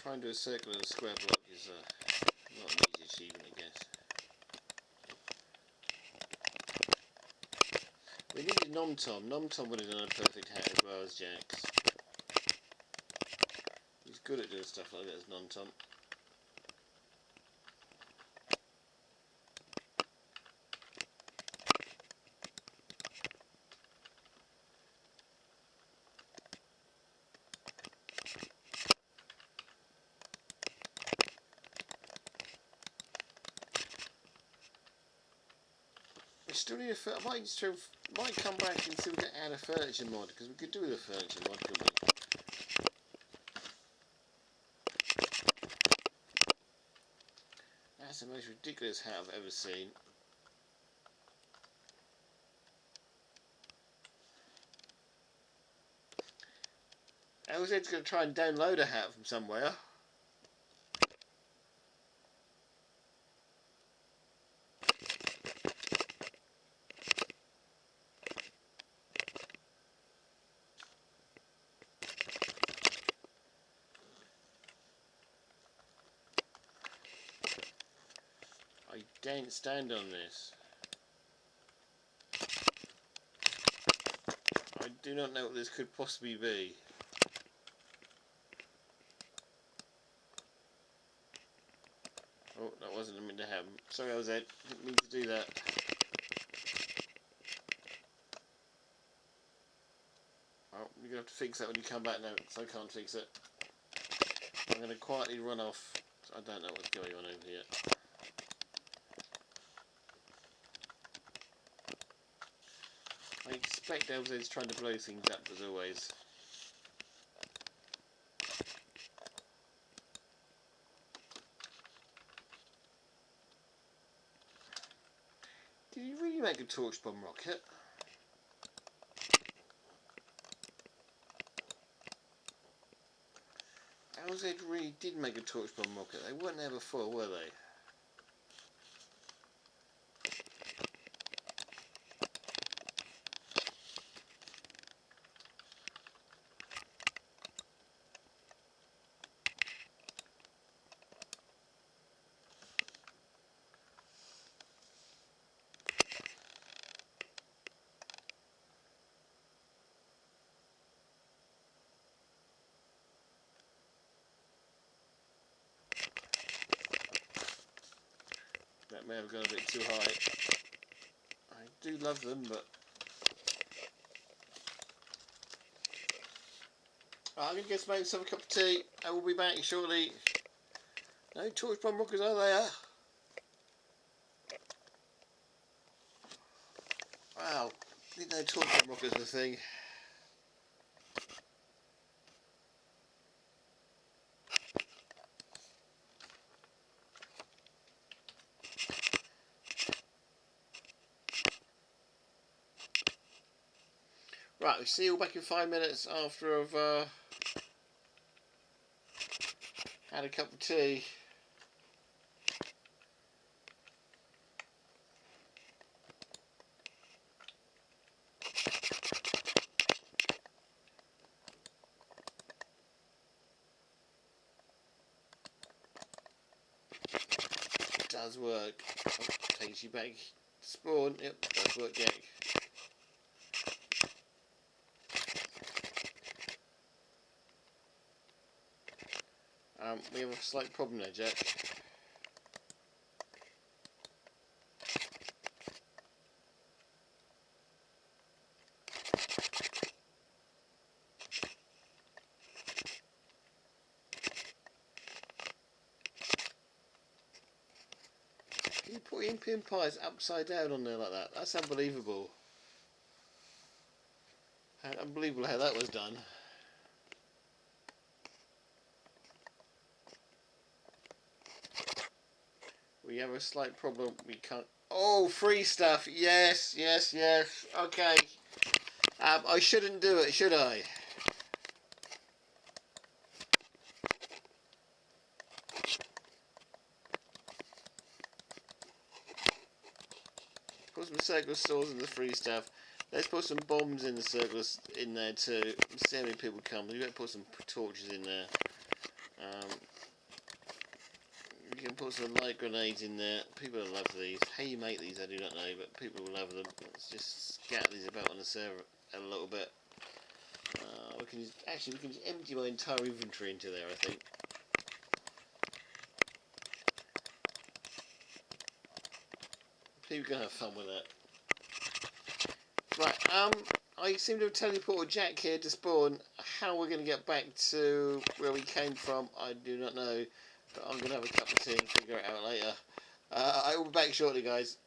Trying to do a circle in a square block is not an easy achievement, I guess. We needed Nom-Tom. Nom-Tom would have done a perfect hat as well as Jax. He's good at doing stuff like that as Nom-Tom. Still need a might come back and see if we can add a furniture mod, because we could do with a furniture mod, couldn't we? That's the most ridiculous hat I've ever seen. LZ's going to try and download a hat from somewhere. I daren't stand on this. I do not know what this could possibly be. Oh, that wasn't meant to happen. Sorry, LZ. Didn't mean to do that. Well, you're going to have to fix that when you come back now, because I can't fix it. I'm going to quietly run off. I don't know what's going on over here. I expect LZ's trying to blow things up as always. Did he really make a torch bomb rocket? LZ really did make a torch bomb rocket. They weren't there before, were they? That may have gone a bit too high. I do love them, but Right, I'm going to go smoke myself a cup of tea. I will be back shortly. No torch bomb rockers are there. Wow, didn't know torch bomb rockers were a thing. Right, we'll see you all back in 5 minutes after I've had a cup of tea. It does work. Oh, takes you back to spawn. Yep, does work, Jack. We have a slight problem there, Jack. You put in pin pies upside down on there like that. That's unbelievable. Unbelievable how that was done. We have a slight problem. We can't. Oh, free stuff. Yes, yes, yes. Okay. I shouldn't do it, should I? Put some circle stores in the free stuff. Let's put some bombs in the circles in there too. See how many people come. You better put some torches in there. You can put some light grenades in there. People will love these. How you make these, I do not know, but people will love them. Let's just scatter these about on the server a little bit. We can just empty my entire inventory into there, I think. People can have fun with that. Right, I seem to have teleported Jack here to spawn. How we're going to get back to where we came from, I do not know. But I'm going to have a cup of tea and figure it out later. I will be back shortly, guys.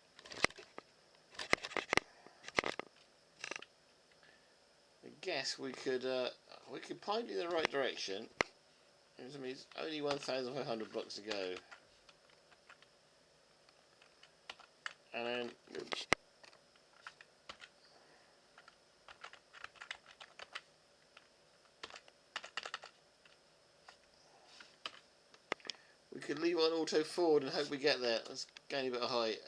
I guess we could point in the right direction. It's only 1,500 blocks to go. And then we could leave on auto forward and hope we get there. Let's gain a bit of height.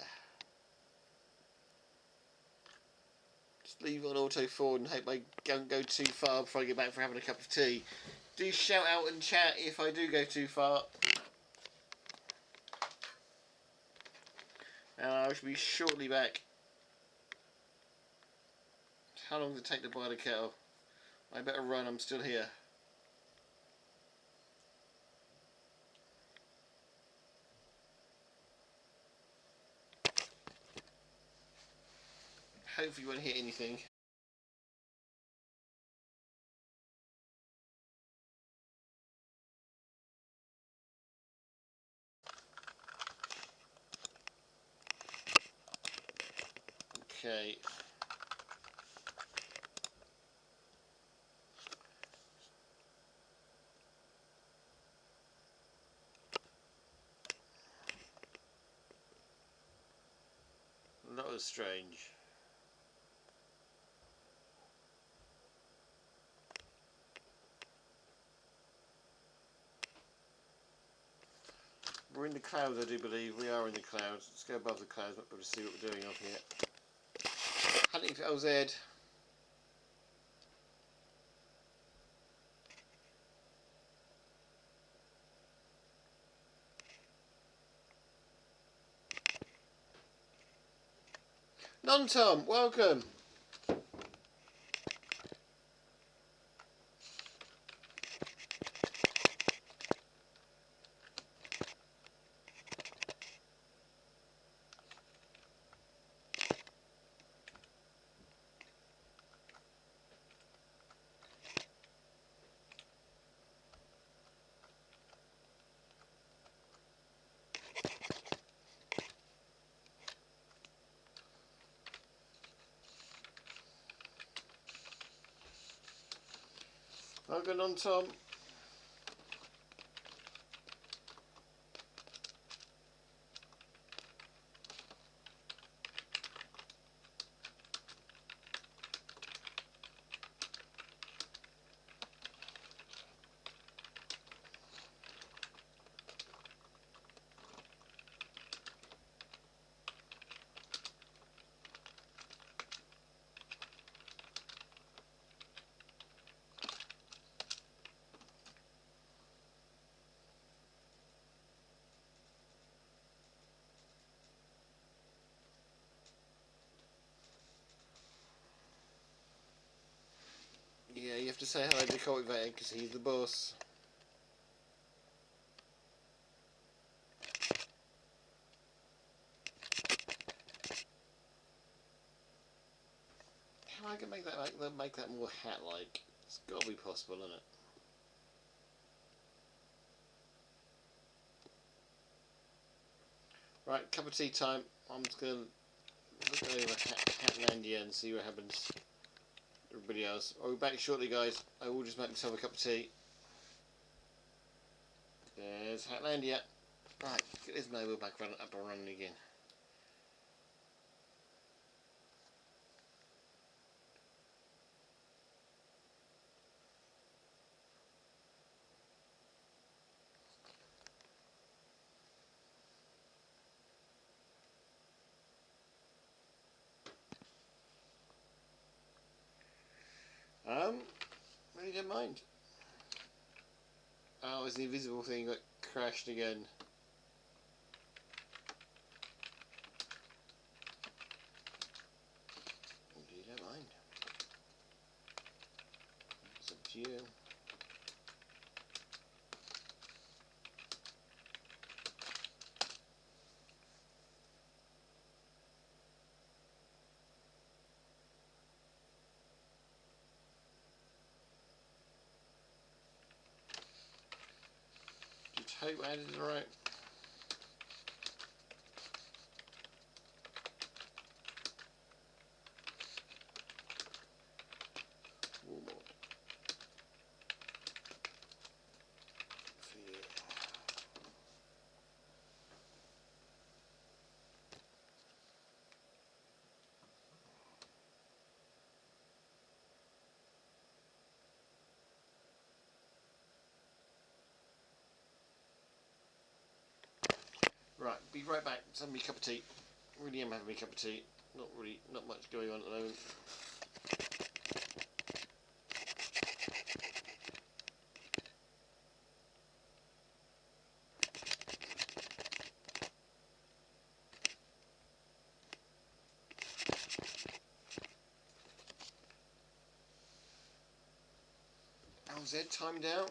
Just leave on auto forward and hope I don't go too far before I get back for having a cup of tea. Do shout out and chat if I do go too far. And I shall be shortly back. How long does it take to boil a kettle? I better run, I'm still here. Hopefully you won't hit anything. Okay. That was strange. We're in the clouds, I do believe. We are in the clouds. Let's go above the clouds, might be able to see what we're doing up here. Hunting for LZ. Non-Tom, welcome. Well, good on, Tom. Yeah, you have to say hello to Cultivator because he's the boss. How I can make that more hat-like? It's got to be possible, isn't it? Right, cup of tea time. I'm just gonna look over Hatlandia and see what happens. Everybody else. I'll be back shortly, guys. I will just make myself a cup of tea. There's Hatlandia. Right, get this mobile back up and running again. Really don't mind. Oh, it's the invisible thing that crashed again. You don't mind. It's up to you. Just hope I did it right. Right, be right back. Just having me a cup of tea. Really am having me a cup of tea. Not much going on at the moment. How's Ed timed out?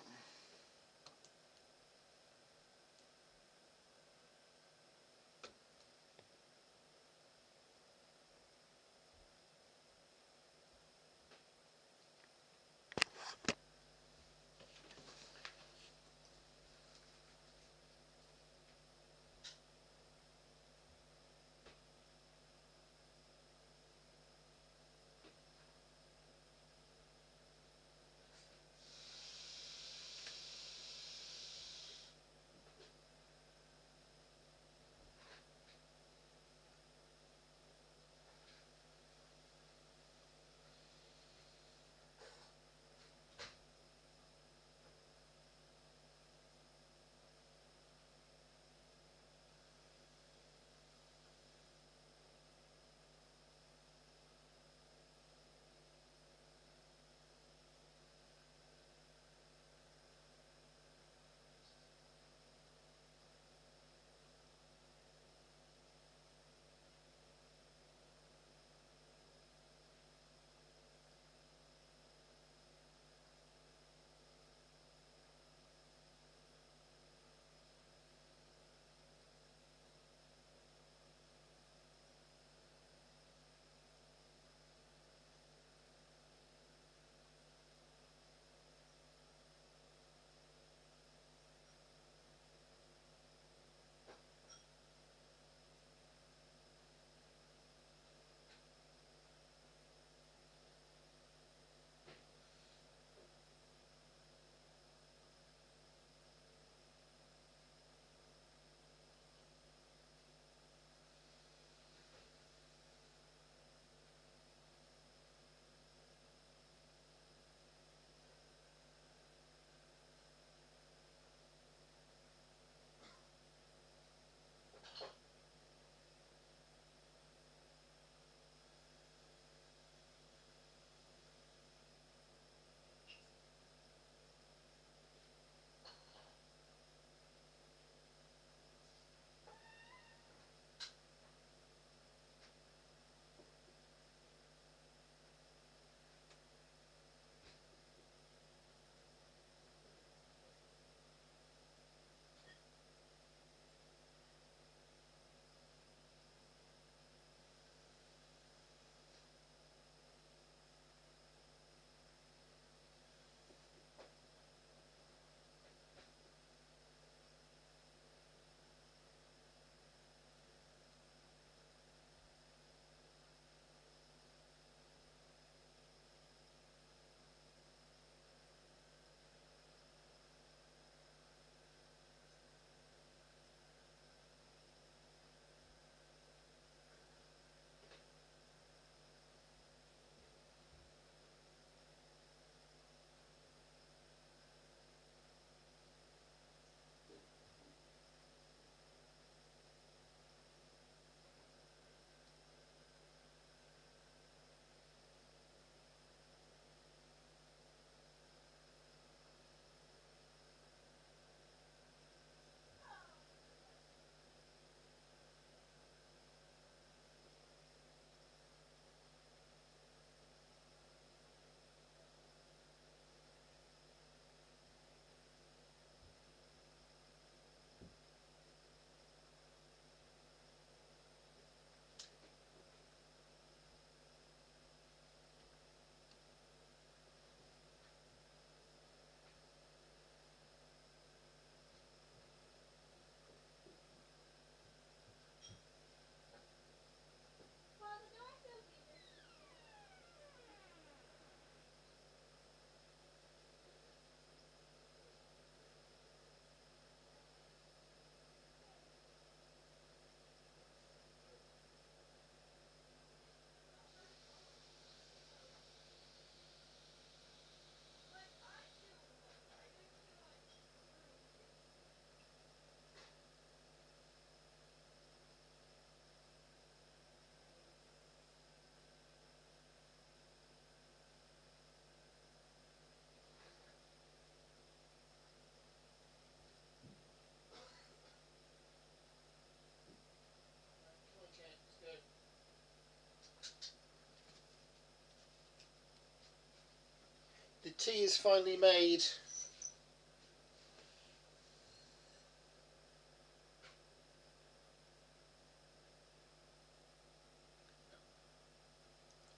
is finally made.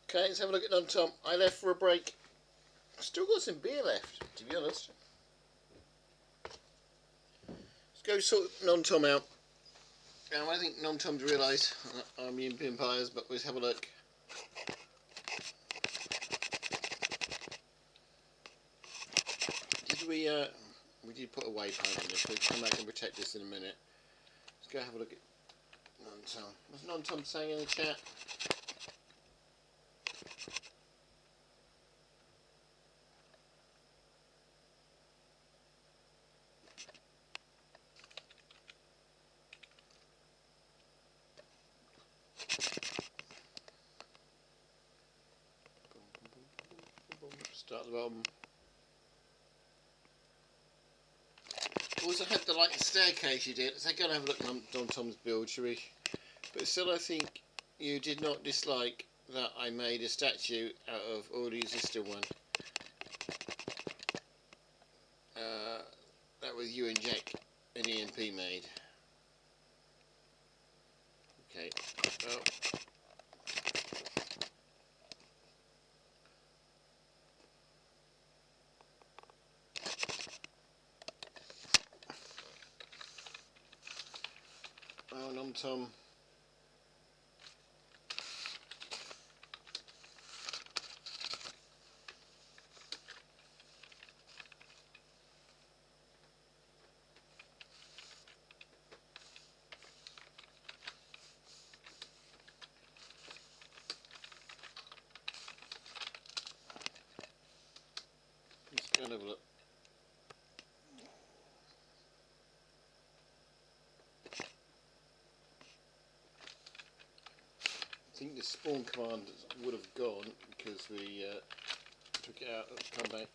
Okay, let's have a look at non-tom. I left for a break. Still got some beer left, to be honest. Let's go sort non-tom out. Now, I think non-tom's realised I'm in Empires, but let's have a look. Did we did put a waypoint on this. We'll come back and protect this in a minute. Let's go have a look at non-tom. What's non-tom saying in the chat? Start at the bottom. Also had the like staircase you did. Let's go and have a look at non-tom's build, shall we? But still, I think you did not dislike that I made a statue out of already existing one. That was you and Jack and EMP made. Okay. Oh, non-tom. Let's go and have a look. I think the spawn command would have gone because we took it out and come back.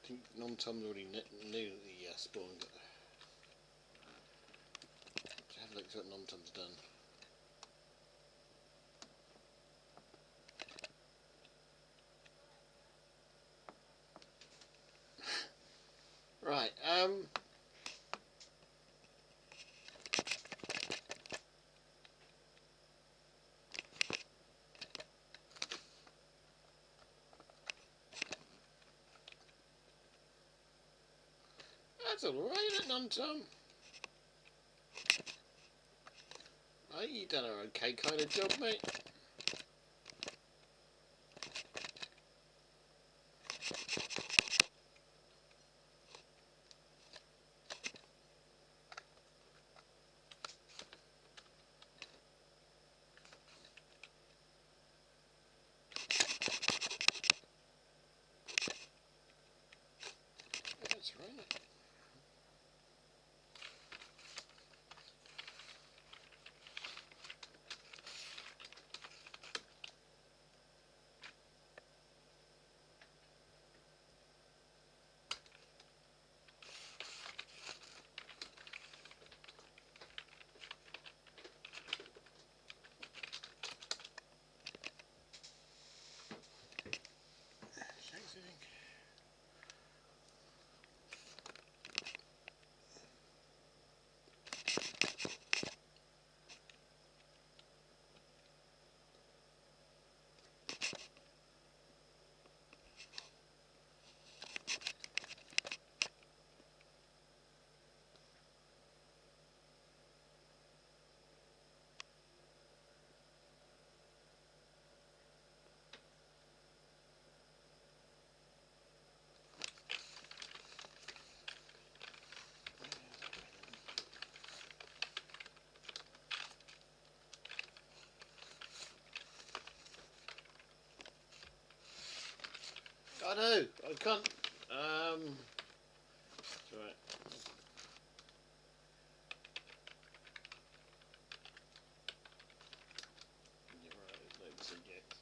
I think non-tom's already knew the spawn. Let's have a look at what non-tom's done. Right, that's alright, non-tom. I think you've done an okay kind of job, mate. That's right. Thanks, I think. I know, I can't, it's alright. You're right, no subject.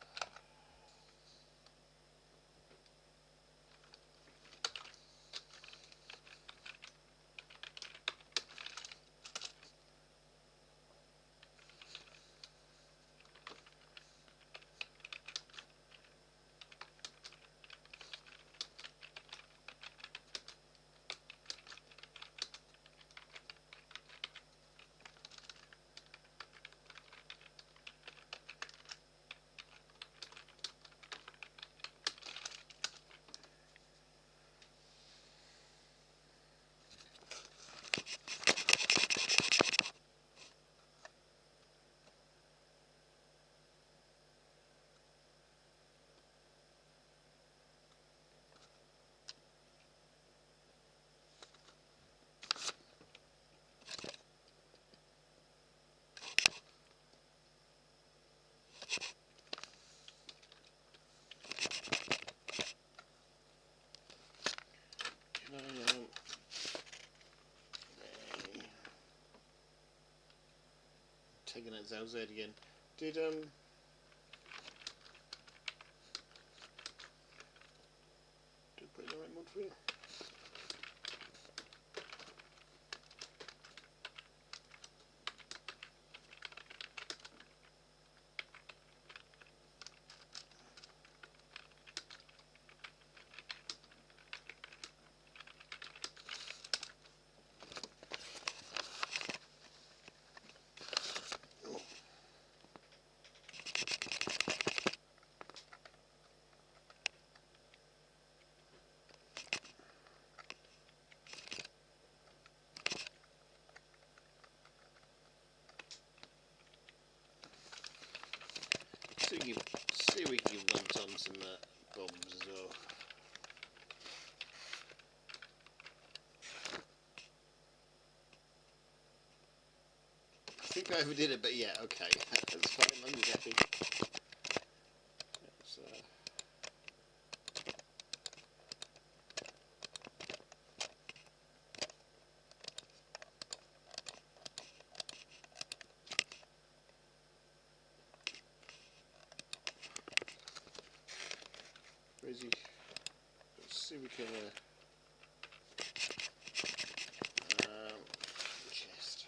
There's LZ again. Did put in the right mod for you? See we can give one on some bombs as well. I think I overdid it, but yeah, okay. That's fine, I'm happy. That's, where is he? Let's see if we can chest.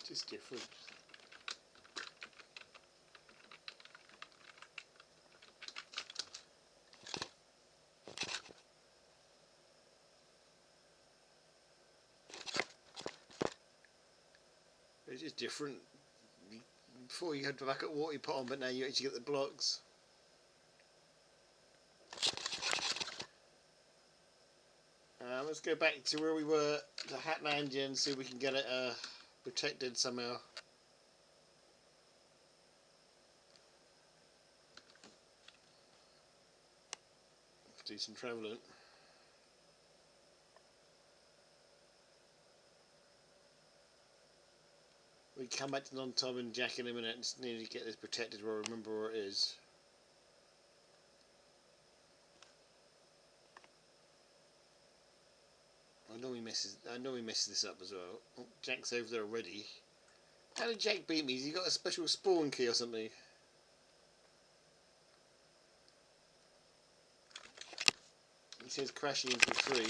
Just different. It's just different. Before you had to back at water you put on, but now you actually get the blocks. Let's go back to where we were, the Hatman engine, and see if we can get it protected somehow. Do some travelling. We come back to non-Tom and Jack in a minute and just need to get this protected where I remember where it is. I know he messes this up as well. Oh, Jack's over there already. How did Jack beat me? Has he got a special spawn key or something? He says crashing into the tree.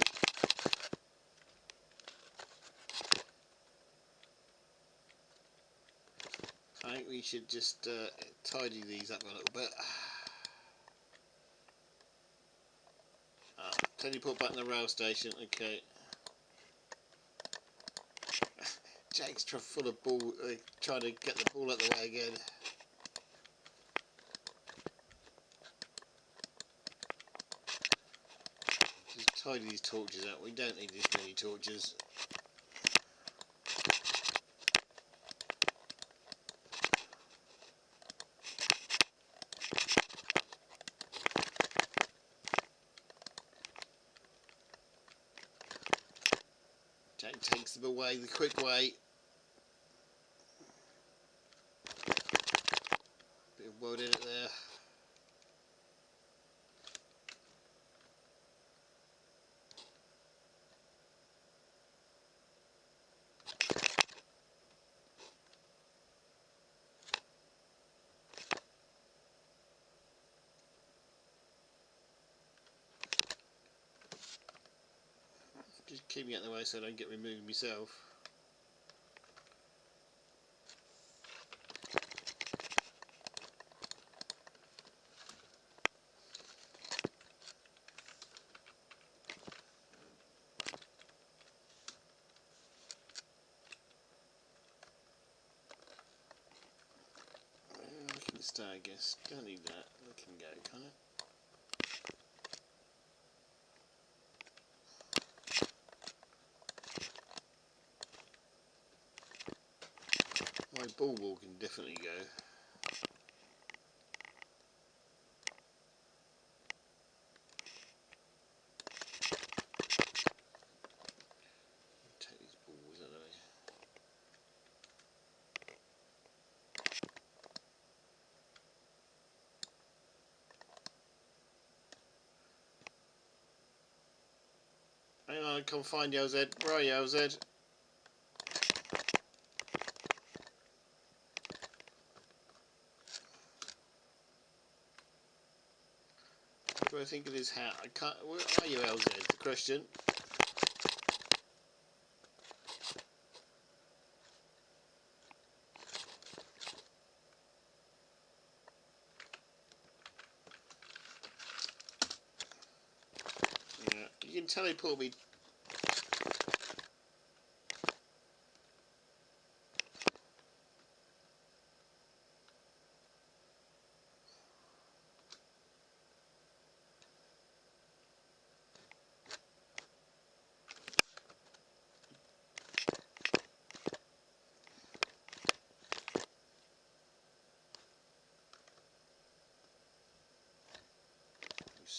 I think we should just tidy these up a little bit. Teleport back in the rail station, okay. Jake's full of ball, trying to get the ball out of the way again. Just tidy these torches out, we don't need this many torches. Jack takes them away the quick way. Bit of wood in it there. Just keep me out of the way so I don't get removed myself. We can stay, I guess. Don't need that. We can go, can't it? My ball wall can definitely go. Take these balls out of the way. Hang on, I can't find you, LZ. Where are you, LZ? What do I think of this hat? I can't. Where are you, LZ? The question. Yeah, you can teleport me.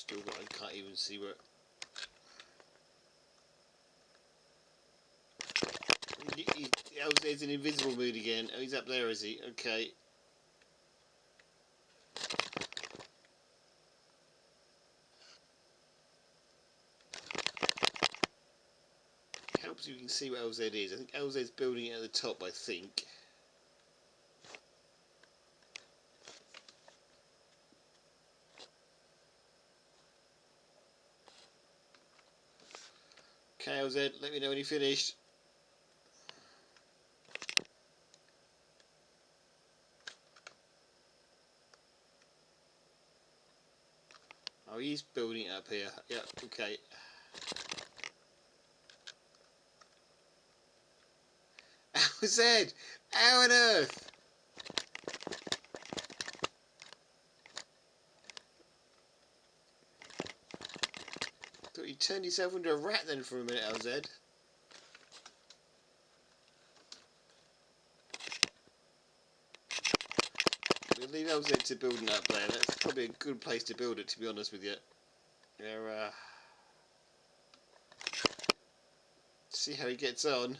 Still, I can't even see where. There's an invisible mood again. Oh, he's up there, is he? Okay. Helps you can see what LZ is. I think LZ's building it at the top, I think. Okay, LZ, let me know when you finished. Oh, he's building it up here. Yeah, okay. LZ! How on earth? Thought you turned yourself into a rat then for a minute, LZ. We'll leave LZ to building up there. That's probably a good place to build it, to be honest with you. There, see how he gets on.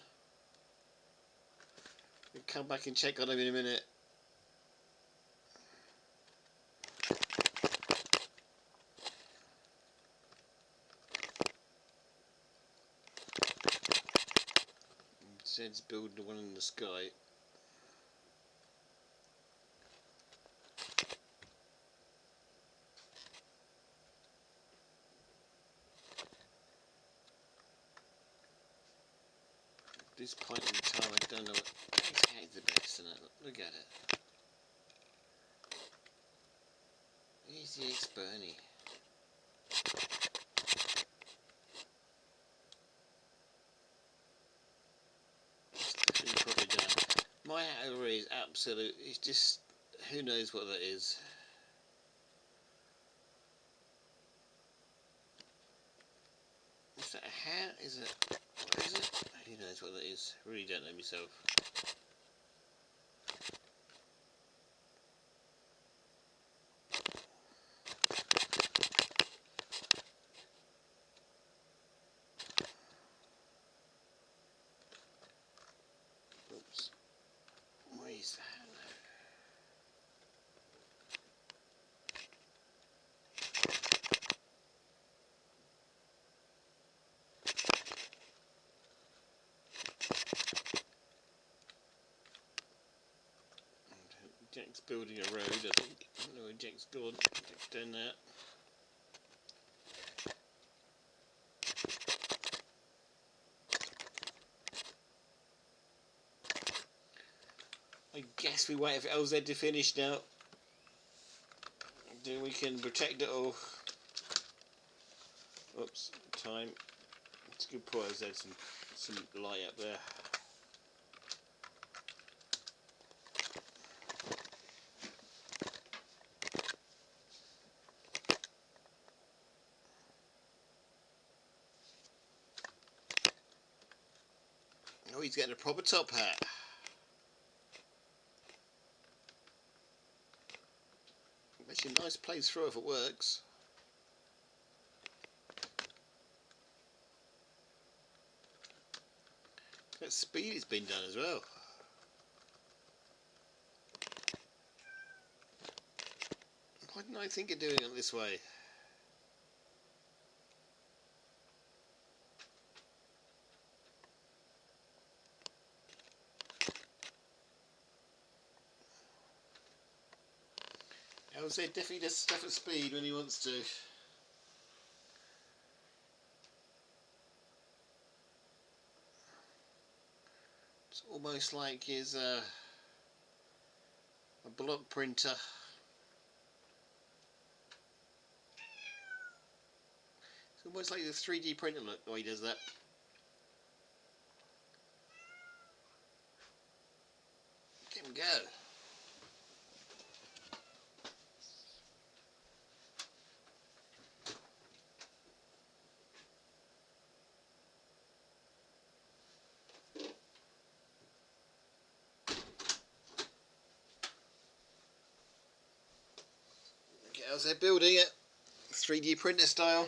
We'll come back and check on him in a minute. Zed's building the one in the sky. This point in time, I don't know what. He's the best in it. Look at it. He's the ex-Bernie. Probably done. My array is absolute. It's just who knows what that is. Is that a hat? Is it? What is it? Who knows what that is? I really don't know myself. Oops. What is that? Jack's building a road, I think. I don't know where Jack's gone. Jack's done that. I guess we wait for LZ to finish now. Then we can protect it all. Oops, time. It's a good point, LZ, some light up there. Oh, he's getting a proper top hat. Actually, a nice place through if it works. That speed it's been done as well. Why didn't I think of doing it this way? LZ definitely does stuff at speed when he wants to. It's almost like his a block printer. It's almost like the 3D printer look the way he does that. Get him go. Okay, LZ building it. 3D printer style.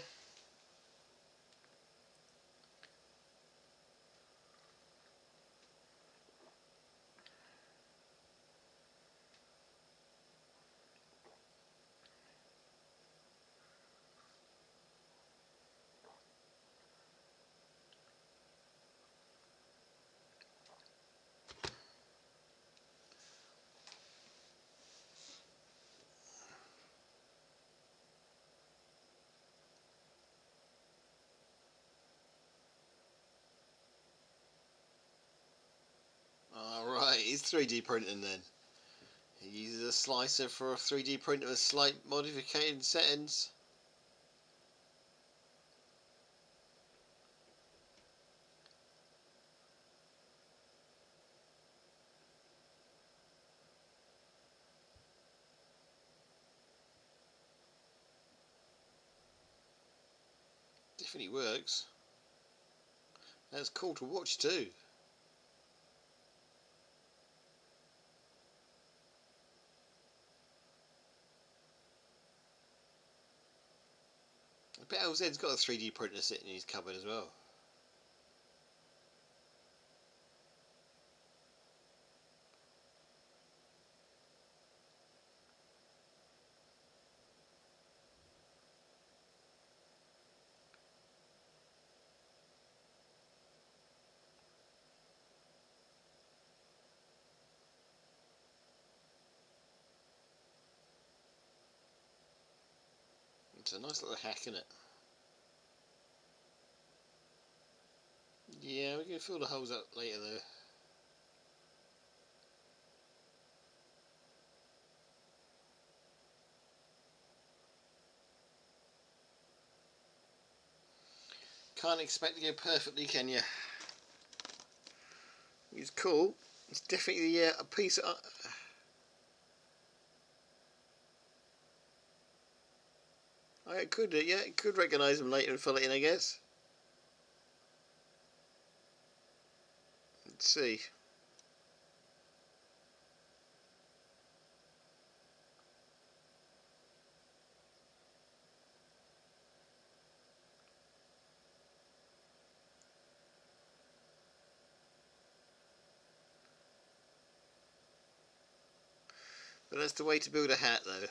Alright, it's 3D printing then. He uses a slicer for a 3D printer with slight modification settings. Definitely works. That's cool to watch too. I bet LZ's got a 3D printer sitting in his cupboard as well. It's a nice little hack, isn't it? Yeah, we're going to fill the holes up later though. Can't expect to go perfectly, can you? It's cool. It's definitely a piece of... It could, yeah, it could recognise them later and fill it in, I guess. Let's see. But that's the way to build a hat, though.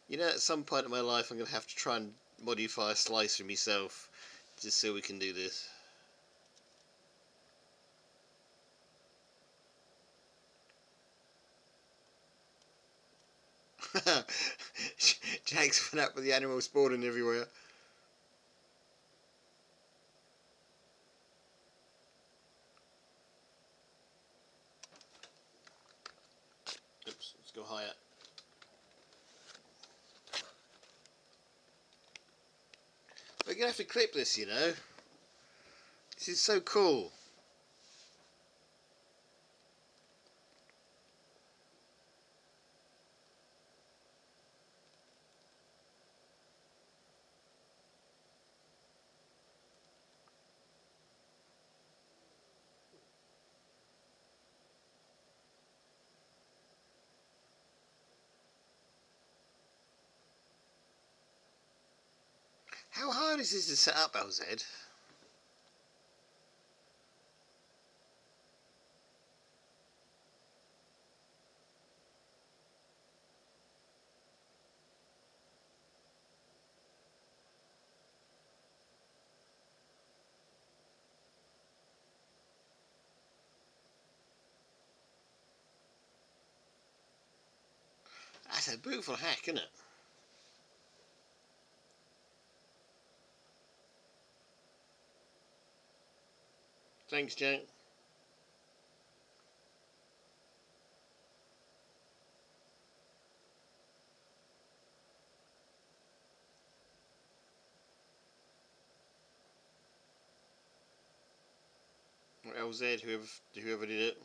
You know, at some point in my life, I'm going to have to try and modify a slicer myself, just so we can do this. Jack's fed up with the animals spawning everywhere. Oops, let's go higher. We're going to have to clip this, you know. This is so cool. How hard is this to set up, LZ? That's a beautiful hack, isn't it? Thanks, Jack. Or LZ, whoever did it.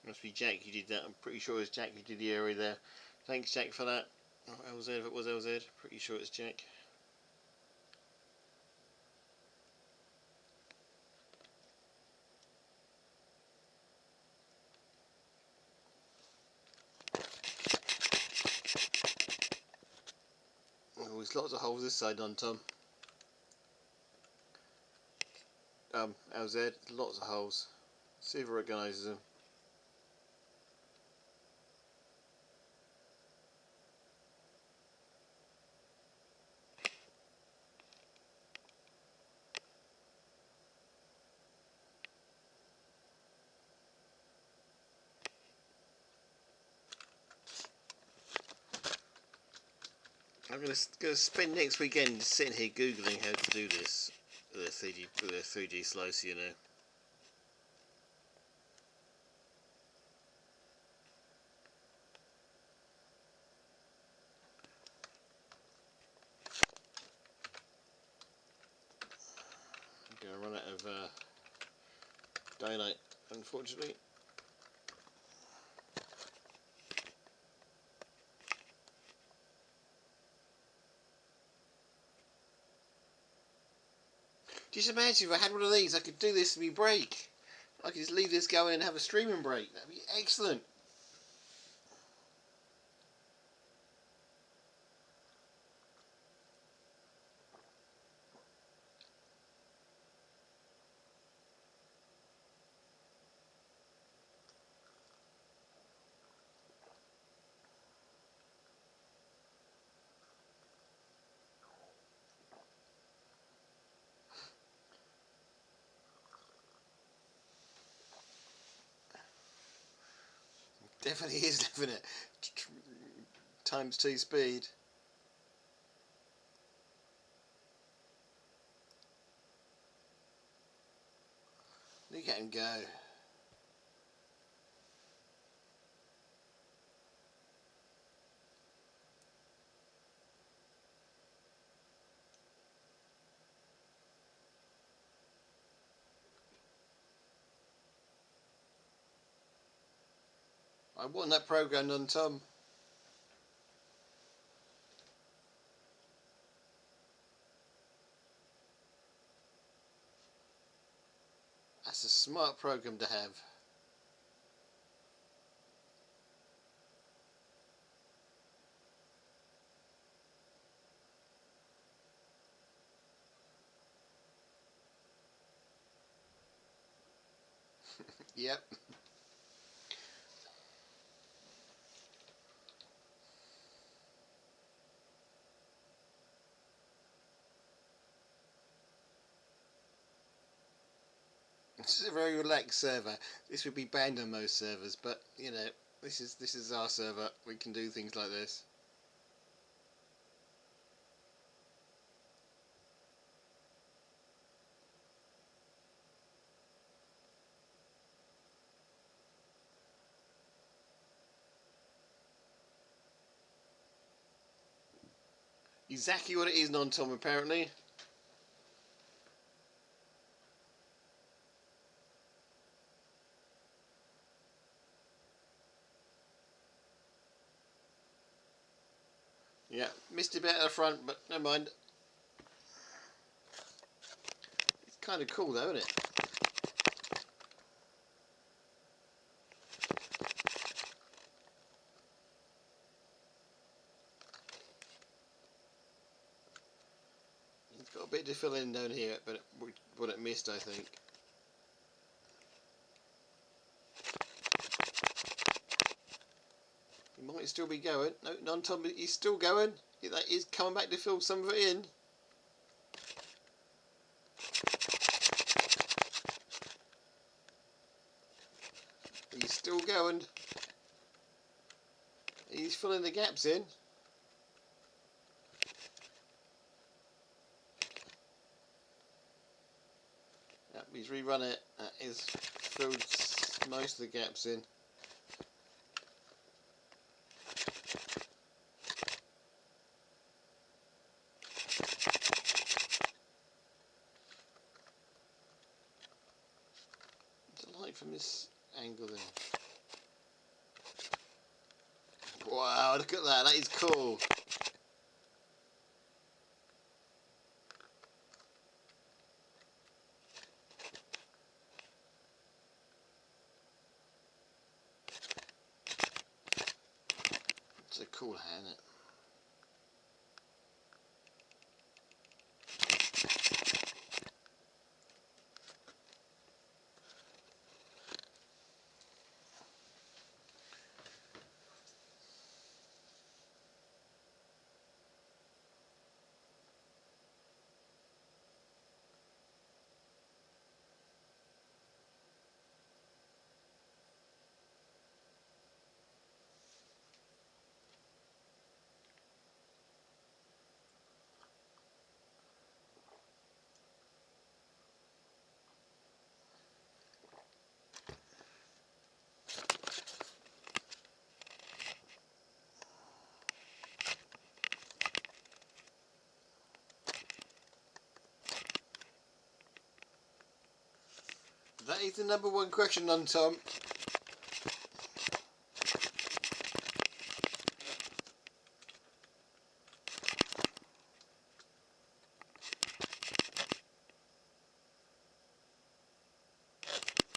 Must be Jack who did that. I'm pretty sure it's Jack who did the area there. Thanks, Jack, for that. Oh, LZ, if it was LZ, pretty sure it's Jack. There's lots of holes this side on Tom. LZ, lots of holes. See if it recognises them. I'm going to spend next weekend sitting here googling how to do this with a 3G slicer, you know. I'm going to run out of daylight, unfortunately. Just imagine if I had one of these, I could do this with my break. I could just leave this going and have a streaming break. That'd be excellent. Definitely is living it. Times 2 speed. Look at him go. I want that programmed on Tom. That's a smart program to have. Yep. This is a very relaxed server. This would be banned on most servers, but you know, this is our server. We can do things like this. Exactly what it is, non-Tom, apparently. Yeah, missed a bit at the front, but never mind. It's kind of cool though, isn't it? It's got a bit to fill in down here, but what it missed, I think. He might still be going. No, non-Tom, he's still going. That is coming back to fill some of it in. He's still going. He's filling the gaps in. Yep, he's rerun it. That is filled most of the gaps in. What's it like from this angle then? Wow, look at that. That is cool. It's a cool hat, isn't it? That is the number one question on Tom.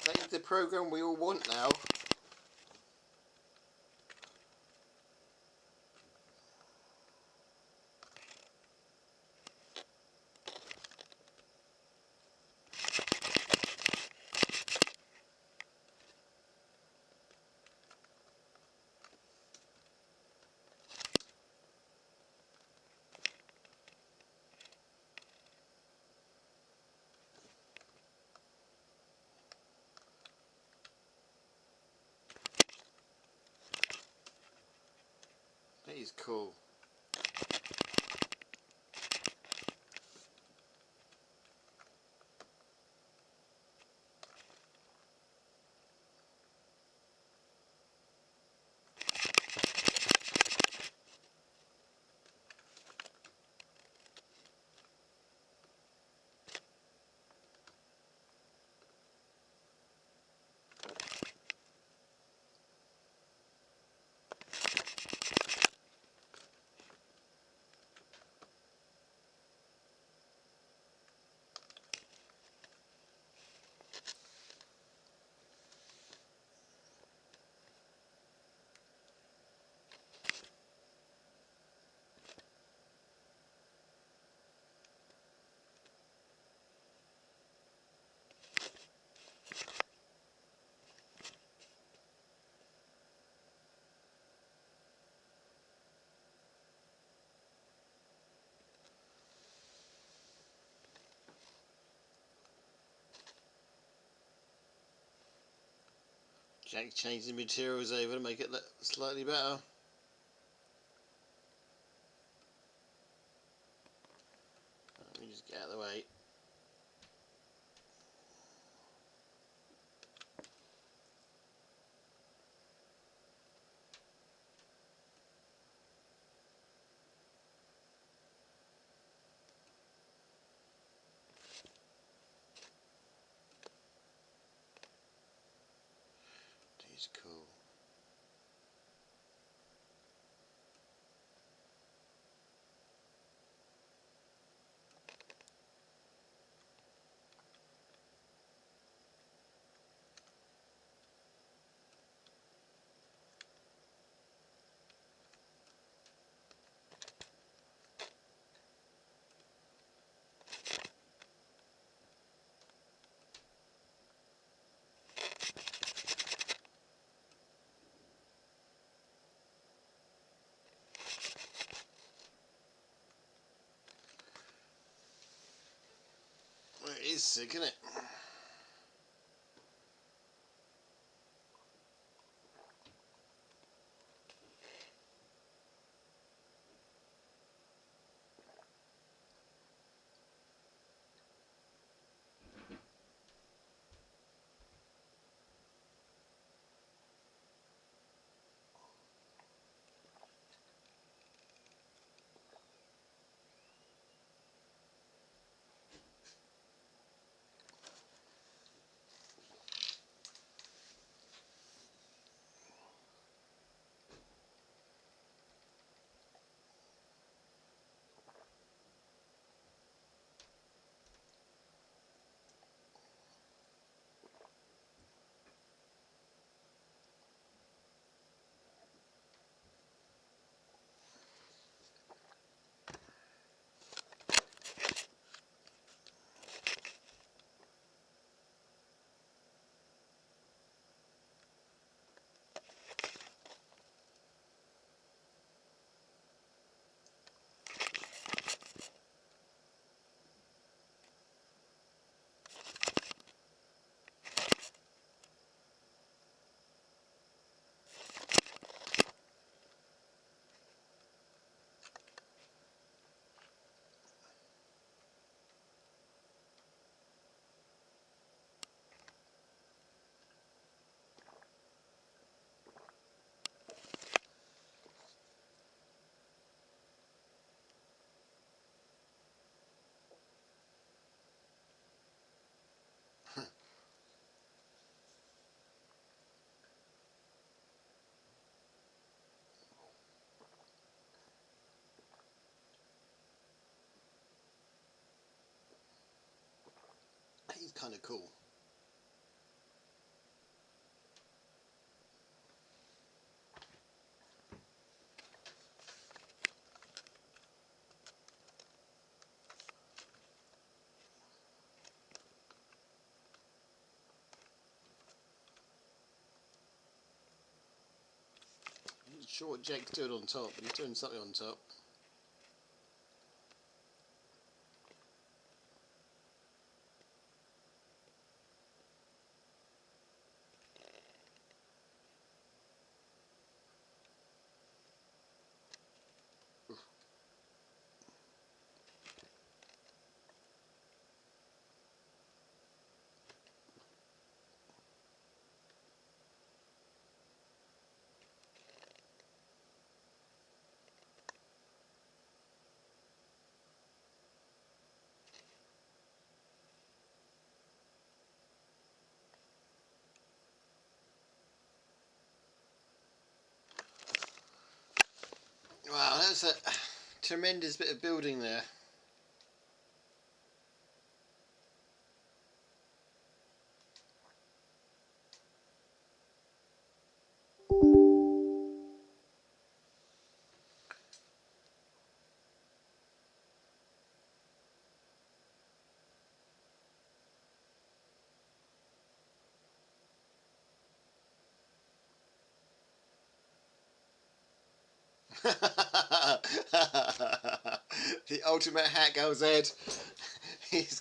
That is the program we all want now. That is cool. Jack changed the materials over to make it look slightly better. Let me just get out of the way. He's cool. Well, it is sick, isn't it? kind of cool. I'm not sure what Jake's doing on top, but he's doing something on top. Wow, that's a tremendous bit of building there. The ultimate hack, LZ. He's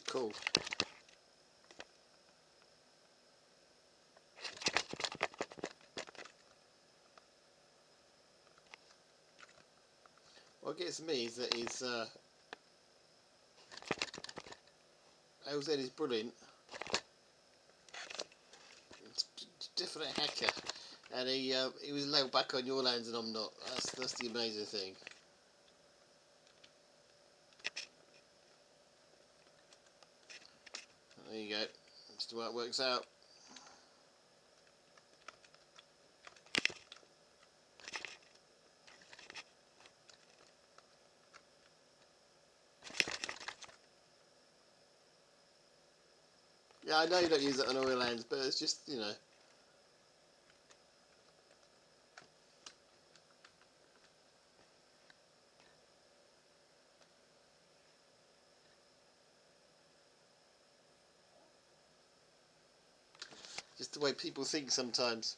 cool. What gets me is that his LZ is brilliant. It's definitely a hacker, and he was level back on your lands and I'm not. That's the amazing thing. There you go. That's the way it works out. Yeah, I know you don't use it on all your lands, but it's just, you know. Just the way people think sometimes.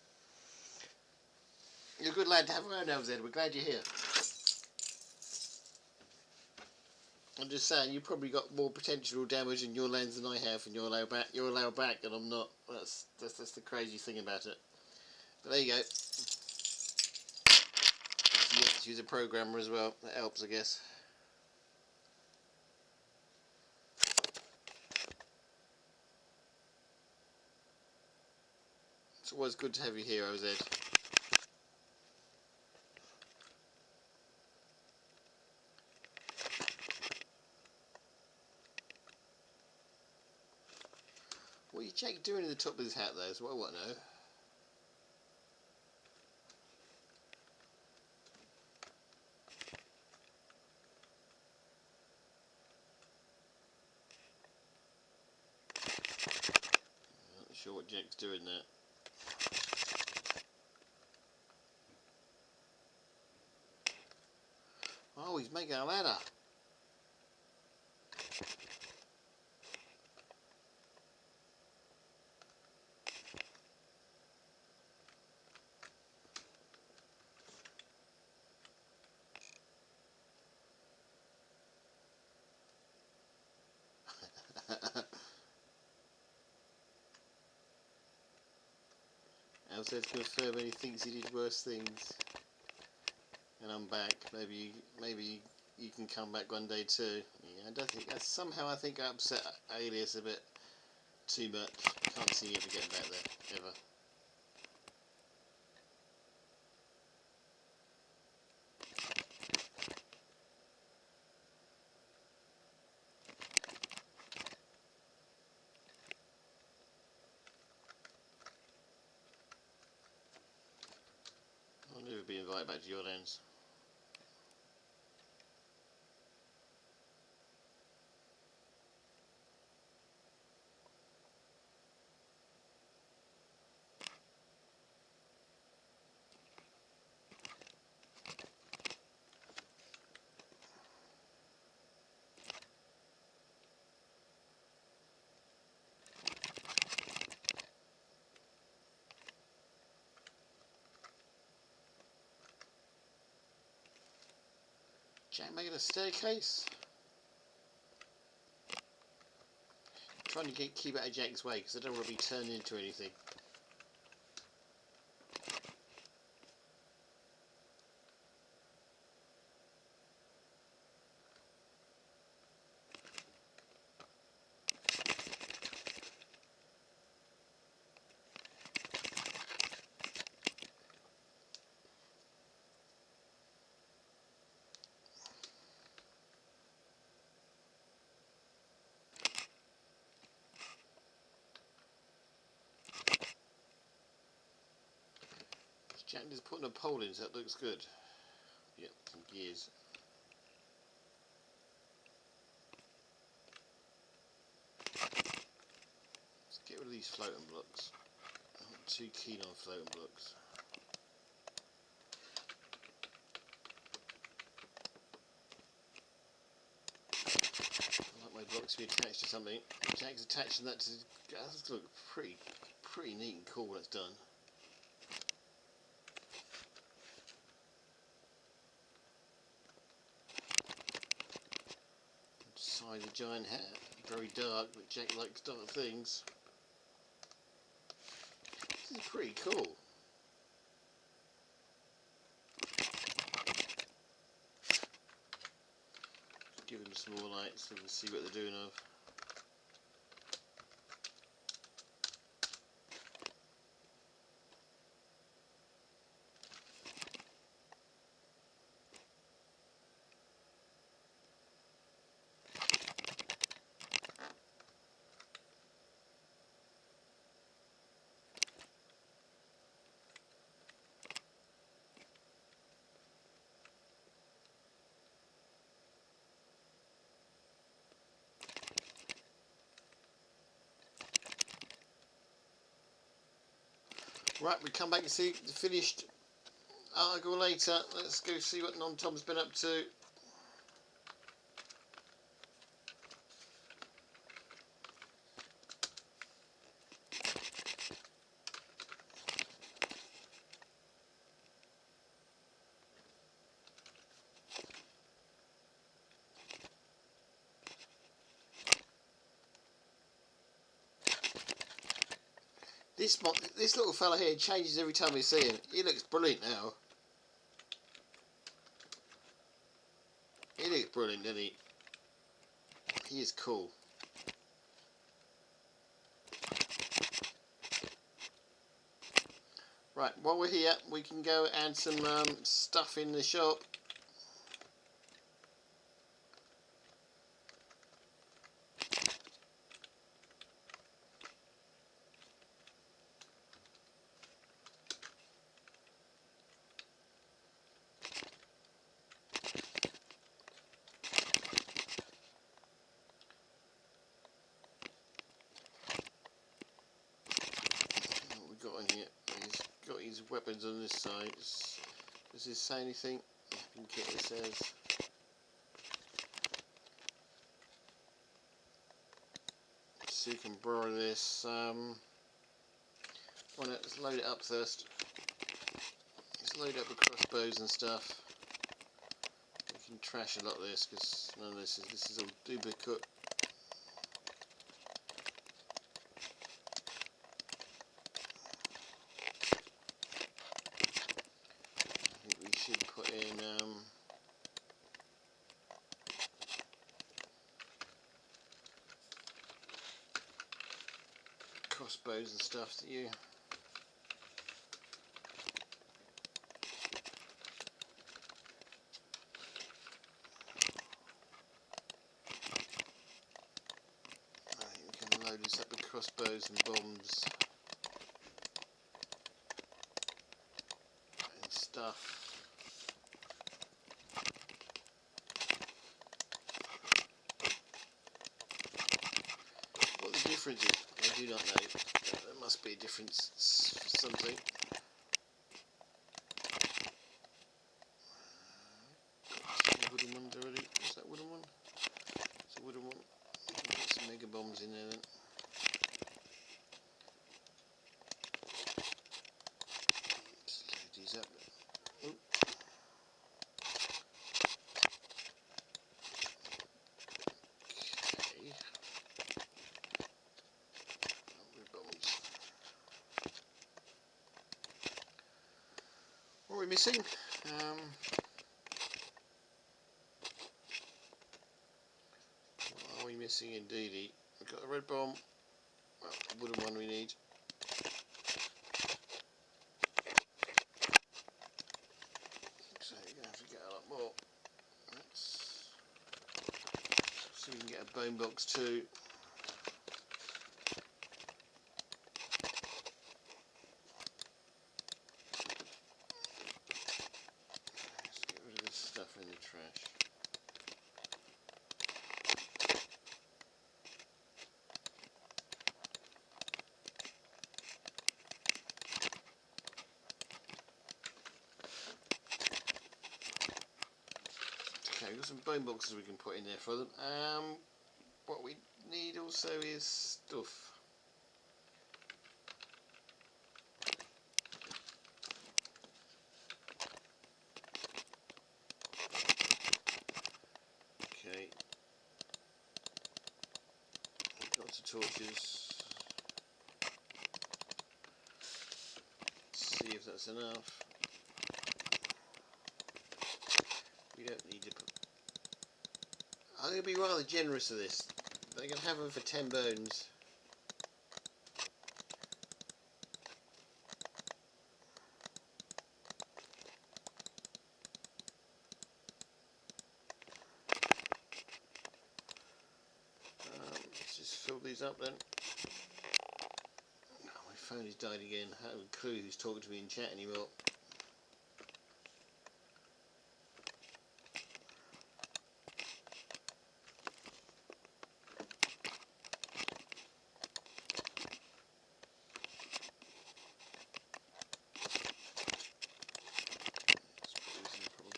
You're a good lad to have around, LZ. We're glad you're here. I'm just saying, you probably got more potential damage in your lands than I have, and you're allowed back, and I'm not. That's the crazy thing about it. But there you go. You have to use a programmer as well. That helps, I guess. It's always good to have you here, OZ. What are you Jake doing at the top of his hat, though? Is what I want to know. Not sure what Jake's doing there. Oh, he's making a ladder. else there to confirm he thinks he did worse things. And I'm back. Maybe you can come back one day too. Yeah, I don't think somehow I think I upset Alias a bit too much. Can't see you ever getting back there ever. I'll never be invited back to your ends. Jack making a staircase? I'm trying to keep out of Jack's way because I don't want to be turned into anything. Jack is putting a pole in, so that looks good. Yep, some gears. Let's get rid of these floating blocks. I'm not too keen on floating blocks. I like my blocks to be attached to something. Jack's attaching that to. That's look pretty neat and cool when it's done. Inside the giant hat, very dark, but Jack likes dark things. This is pretty cool. Give them some more lights so we can see what they're doing of. Right, we come back and see the finished article later. Let's go see what Non-Tom's been up to. This little fella here changes every time we see him. He looks brilliant now. He looks brilliant, doesn't he? He is cool. Right, while we're here, we can go add some stuff in the shop. What we got in here? He's got his weapons on this side. Does this say anything? I think it says. So you can borrow this. Well, let's load it up first. Let's load up the crossbows and stuff. We can trash a lot of this because none of this is all duplicate. crossbows and stuff that you can load this up with crossbows and bombs and stuff. What the difference is, I do not know. There must be a difference, something. Wooden ones already. Is that wooden one? It's a wooden one. Get some mega bombs in there then. Just load these up. Oh. Okay. Bombs. What are we missing? What are we missing indeedy? We've got a red bomb. Well, the wooden one we need. So you're going to have to get a lot more. So we can get a bone box too. Let's get rid of this stuff in the trash. Okay, we've got some bone boxes we can put in there for them. What we need also is stuff. Okay, lots of torches. Let's see if that's enough. We don't need to put... I'm going to be rather generous with this. They can have them for 10 bones. Let's just fill these up then. Oh, my phone has died again. I haven't a clue who's talking to me in chat anymore.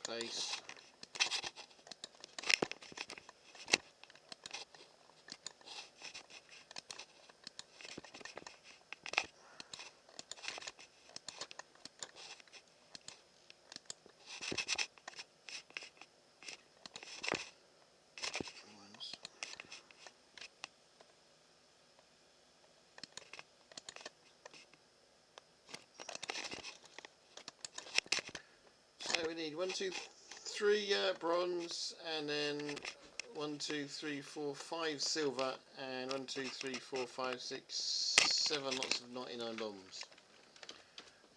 Place. So we need 1, 2, 3 bronze, and then 1, 2, 3, 4, 5 silver, and 1, 2, 3, 4, 5, 6, 7 lots of 99 bombs.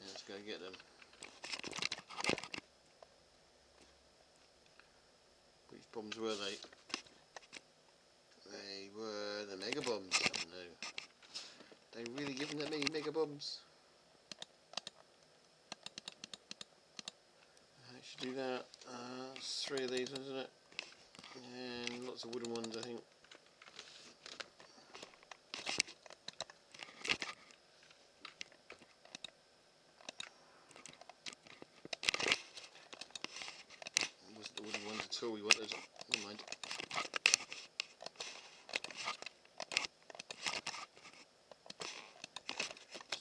Let's go get them. Which bombs were they? They were the mega bombs. Oh no. They really giving them many mega bombs? I should do that. It's 3 of these, isn't it? And lots of wooden ones, I think. It wasn't the wooden ones at all we wanted. Never mind.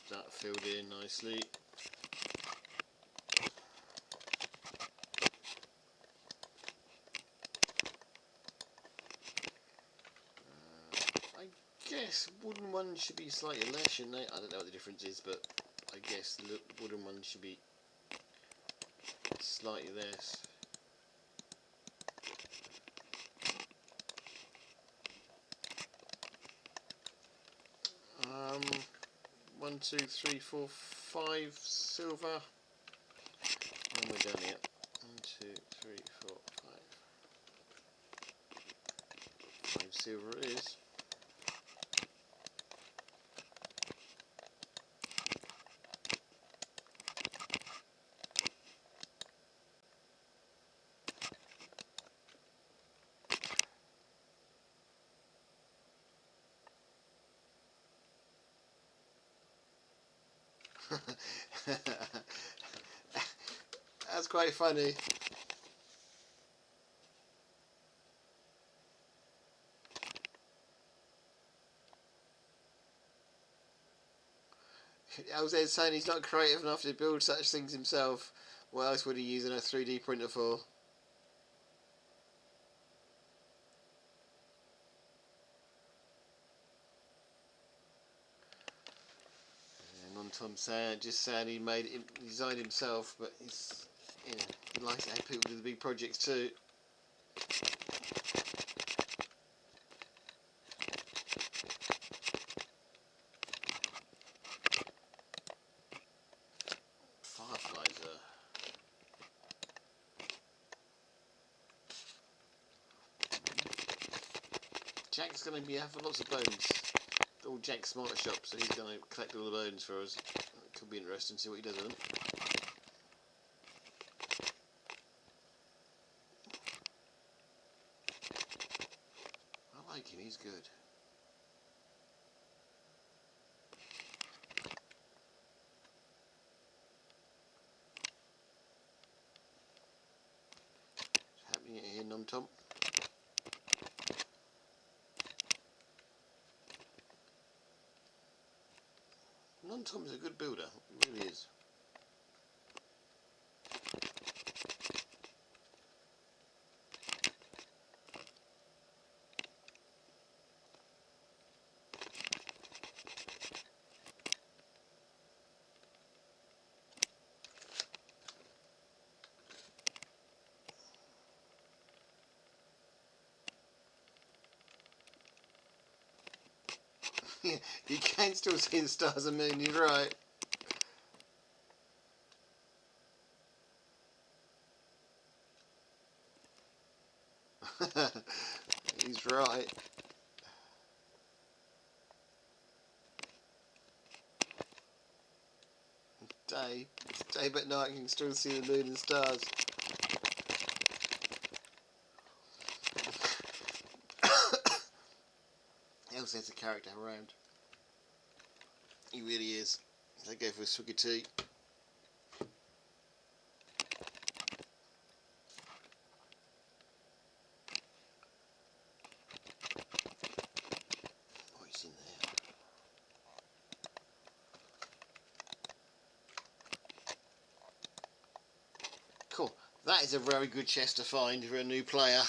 Start filled in nicely. I guess wooden ones should be slightly less, shouldn't they? I don't know what the difference is, but I guess the wooden ones should be slightly less. 1, 2, 3, 4, 5 silver. And we're done here. 1, 2, 3, 4, 5. 5 silver it is. That's quite funny. Jose is saying he's not creative enough to build such things himself. What else would he use a 3D printer for? And on Tom saying, just saying he designed himself, but he's, you know, he likes to have people do the big projects too. Fireflies are. Jack's going to be having lots of bones. All Jack's smarter shop, so he's going to collect all the bones for us. It could be interesting to see what he does with them. I like him, he's good. What's happening here, Nom Tom? Nom Tom's a good builder, he really is. You can still see the stars and moon, you're right. He's right. Day but night you can still see the moon and stars. Elsa's a character around. He really is. They go for a swig of tea. Oh, he's in there. Cool. That is a very good chest to find for a new player.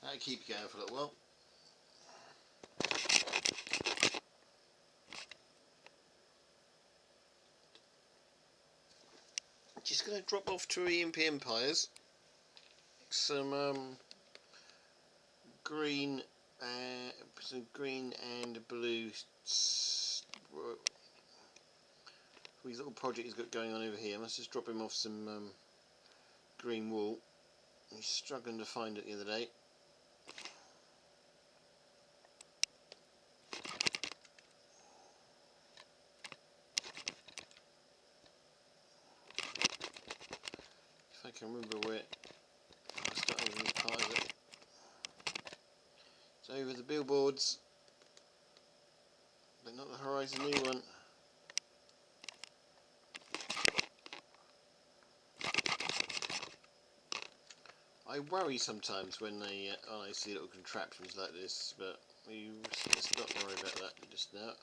That'll keep you going for a little while. Just going to drop off to EMP Empires. Some green and blue. His little project he's got going on over here. I must just drop him off some green wool. He's struggling to find it the other day. If I can remember where I'll start over this part of it. It's over the billboards, but not the Horizon New one. I worry sometimes when I see little contraptions like this, but let's not worry about that just now.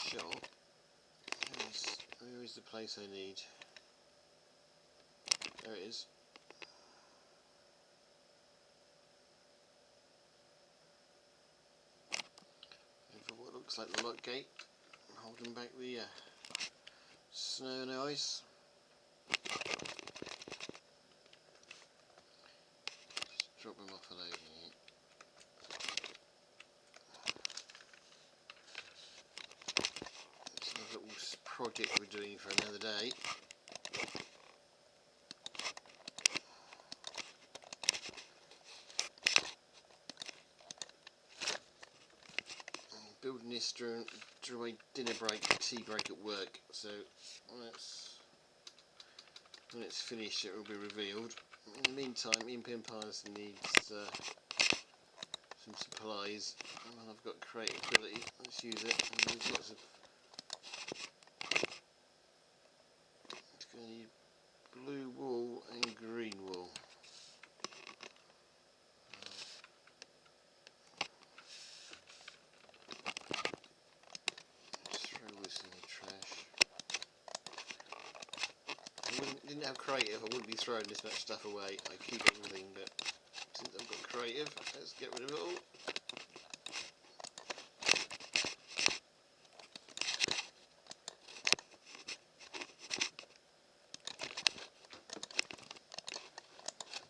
Sure. Where is the place I need? There it is. Over what looks like the lock gate, holding back the snow and ice. Just drop them off a load here. project we're doing for another day. I'm building this during my dinner break, tea break at work, so when it's finished it will be revealed. In the meantime, Imp Empires needs some supplies, and I've got creative ability. Let's use it. And there's lots of. It's going to need blue wool and green wool. Let's throw this in the trash. If I didn't have creative, I wouldn't be throwing this much stuff away. I keep everything, but since I've got creative, let's get rid of it all.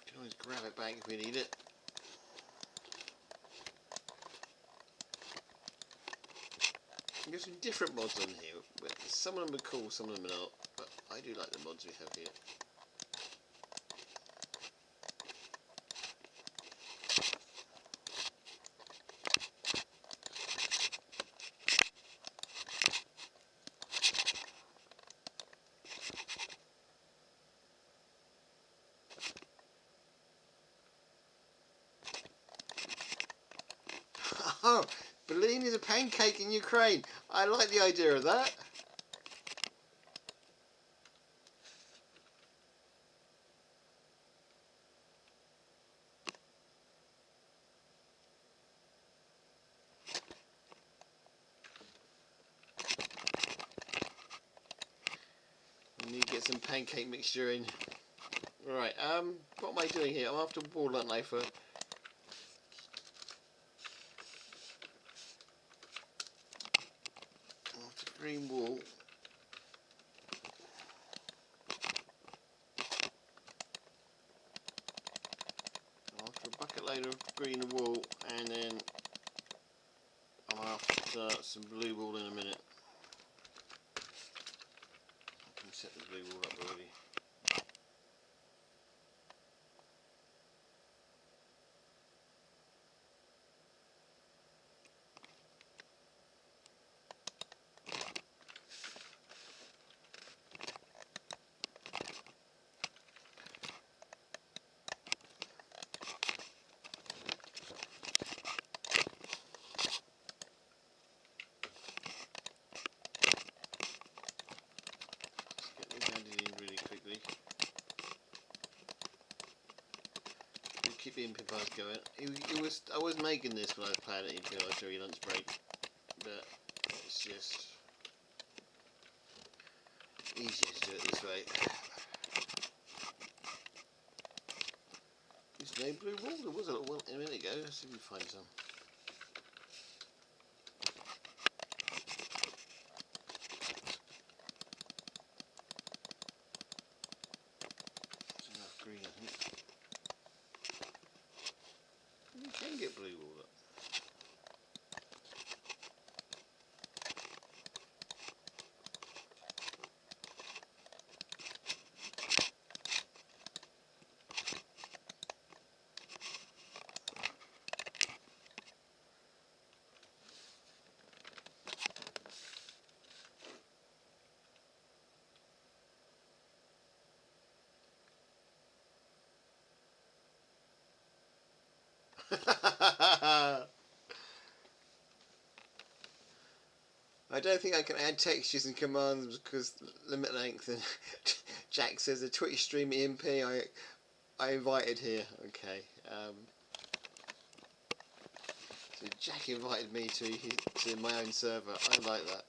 Can always grab it back if we need it. There's some different mods on here, but some of them are cool, some of them are not, but I do like the mods we have here. Oh, Berlin is a pancake in Ukraine. I like the idea of that. We need to get some pancake mixture in. Right, what am I doing here? I'm after wool, aren't I, for... After green wool. After a bucket load of green wool, and then I'm after some blue wool in a minute. I can set the blue wool up already. Keep the Imp Empires going. I was making this when I was playing at Imp Empires during lunch break, but it's just easier to do it this way. Is there no blue wool? There was a little one a minute ago. Let's see if we can find some. There's enough green, I think. You can get blue wool up. I don't think I can add textures and commands because limit length, and Jack says a Twitch stream EMP I invited here. Okay. So Jack invited me to my own server. I like that.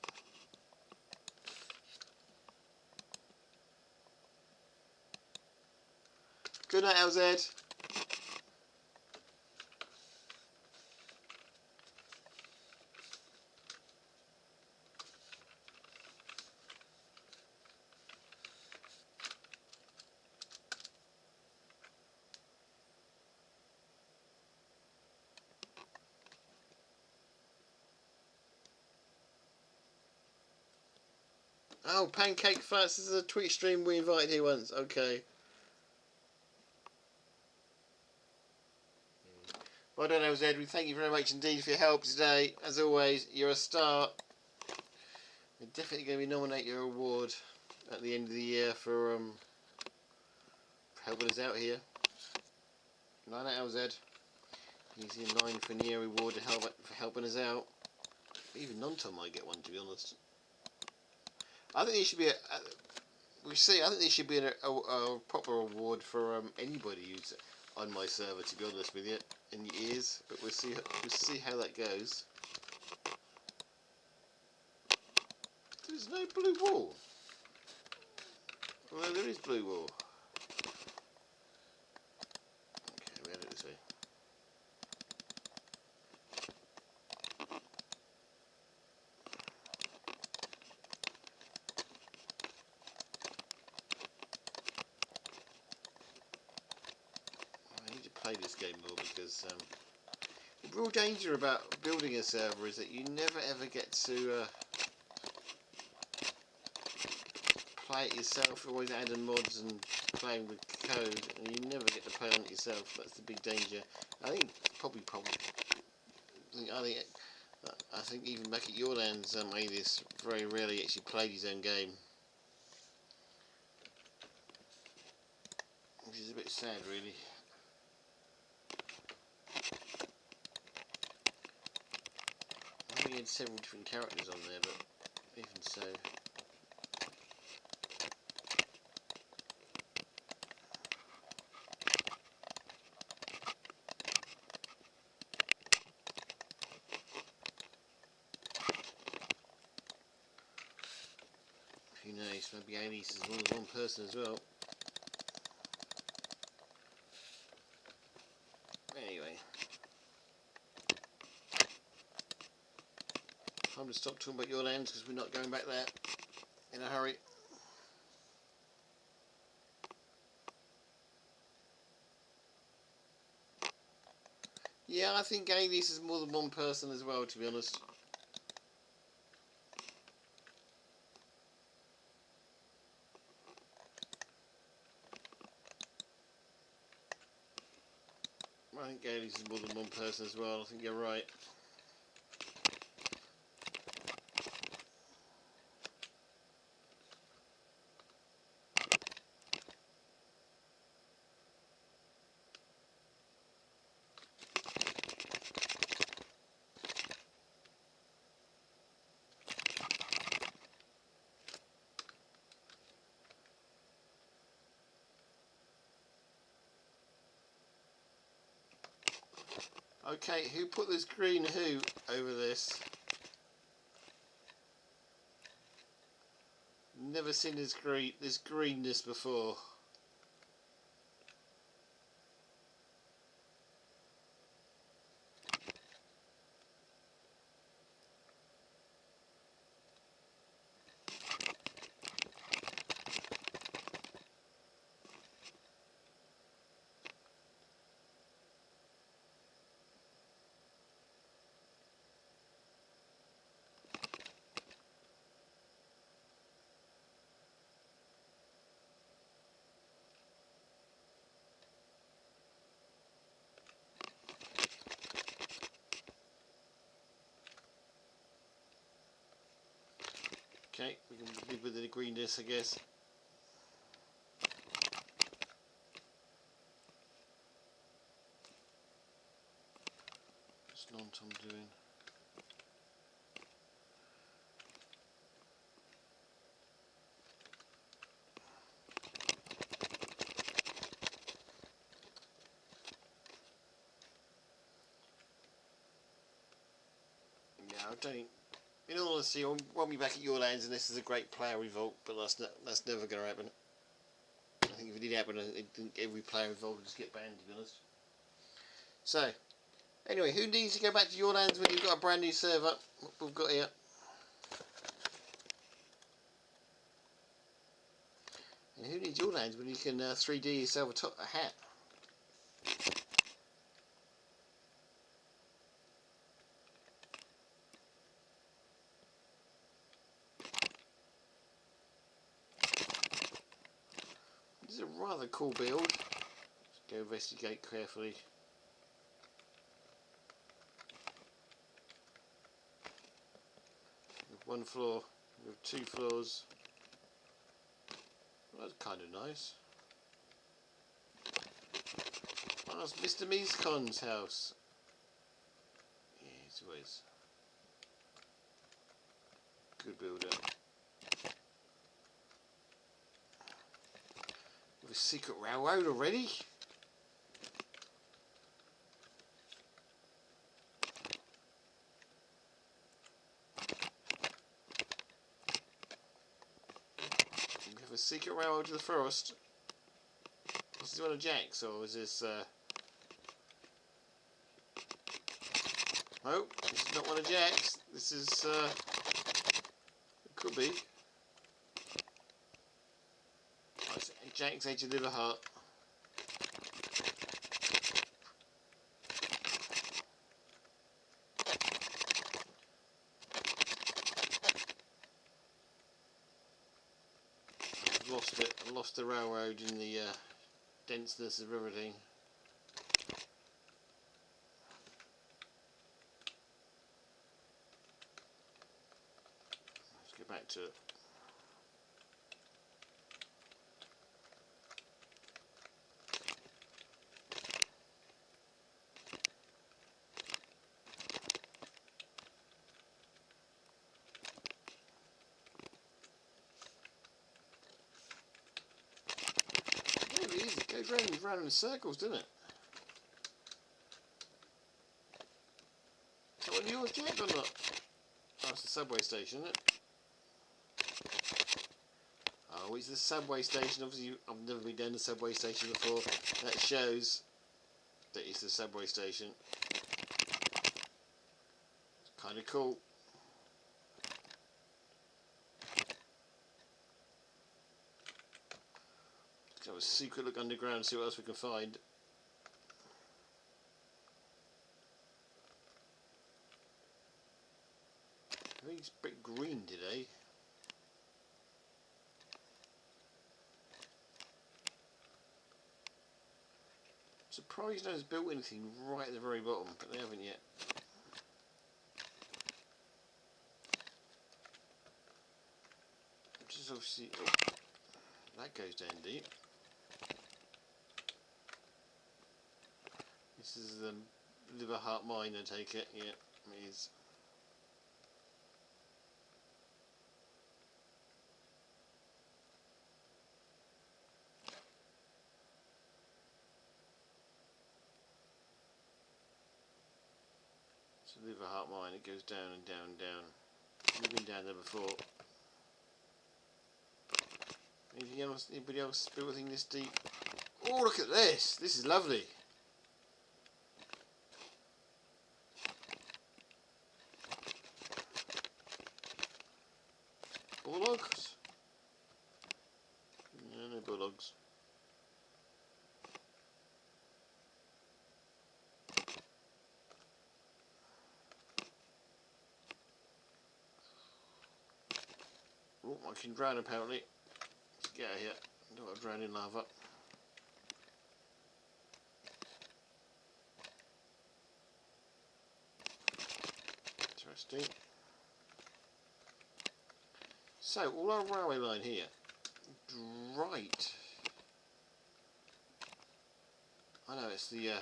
Good night, LZ. Oh, Pancake Flats is a Twitch stream we invited here once. Okay. Well done, Zed. We thank you very much indeed for your help today. As always, you're a star. We're definitely going to be nominate your award at the end of the year for helping us out here. 9 out LZ. He's in line for a year reward for helping us out. Even non-Tom might get one, to be honest. I think there should be I think there should be a proper award for anybody who's on my server, to be honest with you, in the ears. But we'll see how that goes. There's no blue wall. Well, there is blue wall. Okay, we had it this way. I need to play this game more because the real danger about building a server is that you never ever get to play it yourself. You're always adding mods and playing with code, and you never get to play on it yourself. That's the big danger. I think probably. I think even back at your lands, Alias very rarely actually played his own game, which is a bit sad, really. I know he had several different characters on there, but even so. Who knows, maybe Alias is more than one person as well. Anyway. Time to stop talking about your lands because we're not going back there in a hurry. Yeah, I think Alias is more than one person as well, to be honest. I think Alias is more than one person as well. I think you're right. Okay, who put this green who over this? Never seen this greenness before. Okay, we can live with the greenness, I guess. What's non-Tom doing? Yeah, I don't. In all honesty, I won't be back at your lands unless there's a great player revolt, but that's never going to happen. I think if it did happen, I think every player involved would just get banned, to be honest. So, anyway, who needs to go back to your lands when you've got a brand new server? What we've got here. And who needs your lands when you can 3D yourself a hat? a rather cool build. Let's go investigate carefully. With one floor, with 2 floors. Well, that's kind of nice. Oh, that's Mr. Meescon's house. Yeah, it's always good builder. With a secret railroad already? We have a secret railroad to the forest. Is this one of Jack's, or is this oh, this is not one of Jack's. This is it could be. Oh, it's Jack's Edge of Liver Heart. I've lost it. I lost the railroad in the denseness of everything. Let's get back to it. Yeah, it is. It goes round in circles, doesn't it? Is that one of yours, Jack, or not? Oh, it's the subway station, isn't it? Oh, it's the subway station. Obviously, I've never been down the subway station before. That shows that it's the subway station. It's kind of cool. Let's have a secret look underground, see what else we can find. I think it's a bit green today. Surprised no one's built anything right at the very bottom, but they haven't yet. Which is obviously... oh, that goes down deep. This is the Liver Heart mine, I take it. Yeah, it is. It's a Liver Heart mine. It goes down and down and down. We've been down there before. Anything else? Anybody else built anything this deep? Oh, look at this! This is lovely. Bulldogs? No, no bulldogs. Oh, I can drown apparently. Let's get out of here. I don't want to drown in lava. Interesting. So, all our railway line here. Right. I know it's the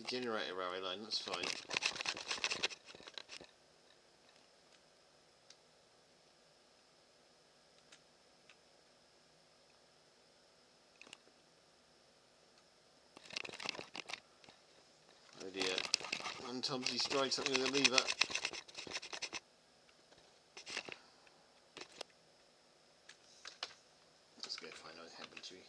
generator railway line. That's fine. Oh dear. And Tom's destroyed something with a lever. Let's go find out what happened to me.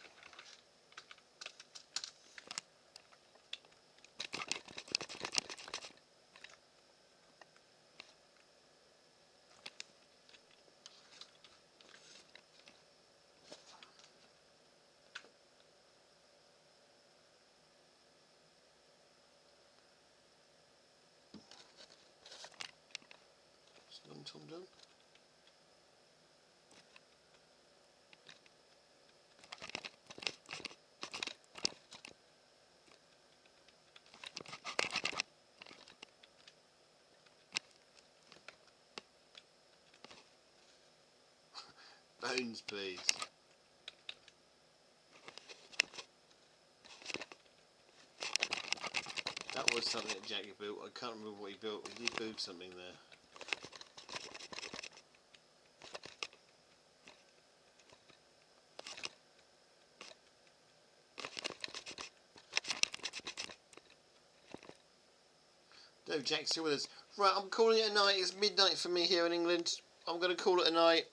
What's done, Tom done? bones, please. That was something that Jackie built. I can't remember what he built. He did build something there. No, Jack's still with us. Right, I'm calling it a night. It's midnight for me here in England. I'm going to call it a night.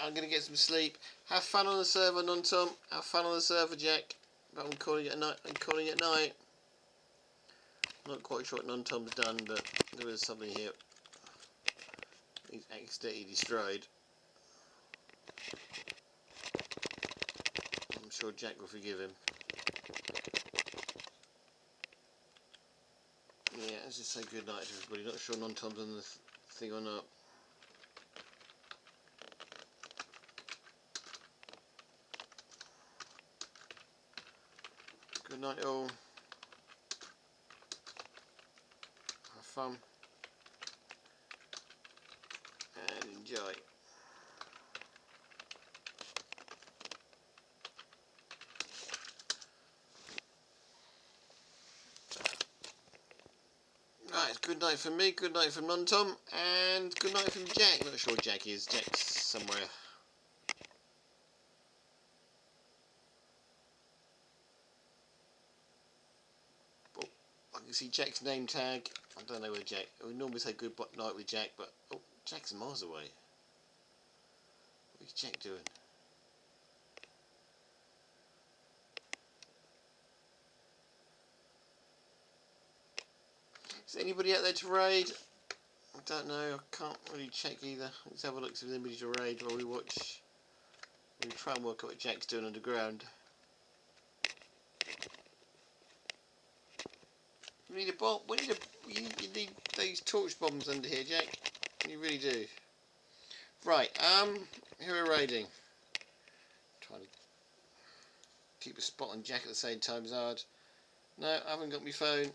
I'm going to get some sleep. Have fun on the server, Non-Tom. Have fun on the server, Jack. But I'm calling it a night. I'm calling it night. Not quite sure what Non-Tom's done, but there is something here. He's accidentally destroyed. I'm sure Jack will forgive him. Yeah, let's just say good night to everybody. Not sure Non-Tom's done the thing or not. Good night all. Have fun. And enjoy. Right, good night from me, good night from Non-Tom, and good night from Jack. Not sure Jack is. Jack's somewhere. Oh, I can see Jack's name tag. I don't know where Jack... We normally say good night with Jack, but... Oh, Jack's miles away. What's Jack doing? Is there anybody out there to raid? I don't know, I can't really check either. Let's have a look, see if there's anybody to raid while we watch. We try and work out what Jack's doing underground. We need a bomb. You need those torch bombs under here, Jack. You really do. Right, who are raiding? Trying to keep a spot on Jack at the same time is hard. No, I haven't got my phone.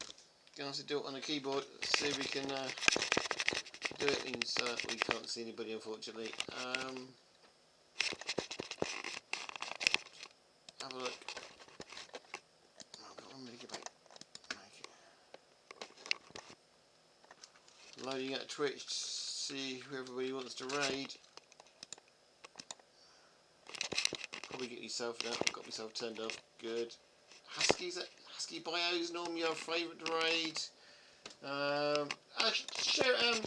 Gonna have to do it on a keyboard. Let's see if we can do it. Means we can't see anybody, unfortunately. Have a look. Oh, I've got 1 minute to get back. Loading at Twitch to see who everybody wants to raid. Probably get yourself now. I've got myself turned off. Good. Husky Bio's normally your favourite to raid.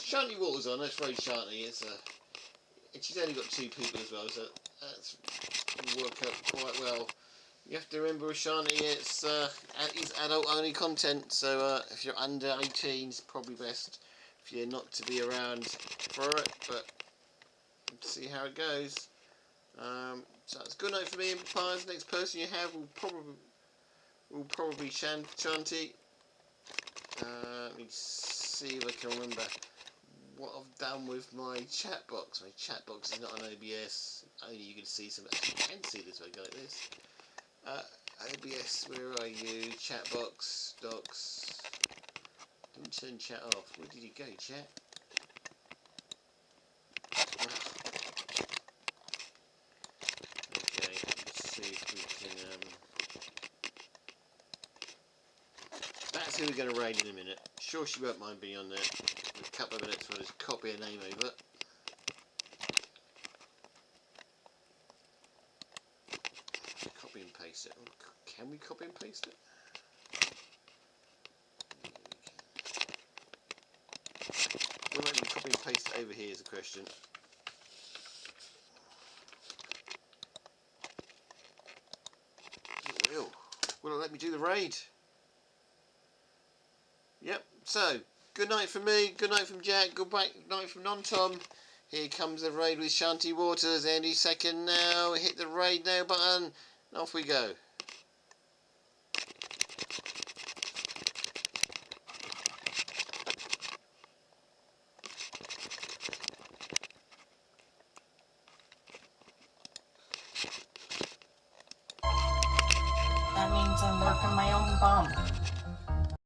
Shanty Water's on. Let's raid Shanty. And she's only got 2 people as well, so that's work out quite well. You have to remember with Shanty, it's adult only content, so if you're under 18, it's probably best if you're not to be around for it, but let's see how it goes. So it's good night for me and Papayas. Next person you have will probably Shanty. Let me see if I can remember what I've done with my chat box. My chat box is not on OBS. Only you can see some. You can see this if I go like this. OBS, where are you? Chat box, docs. Didn't turn chat off. Where did you go, chat? Okay, let's see if we can. That's who we're going to raid in a minute. Sure, she won't mind being on there. In a couple of minutes, we'll just copy her name over. Copy and paste it. Can we copy and paste it? Will it let me copy and paste it over here is the question. It will. Will it let me do the raid? Yep, so, good night from me, good night from Jack, good night from Non-Tom. Here comes the raid with Shanty Waters any second now. Hit the raid now button, and off we go.
That means I'm working my own bomb.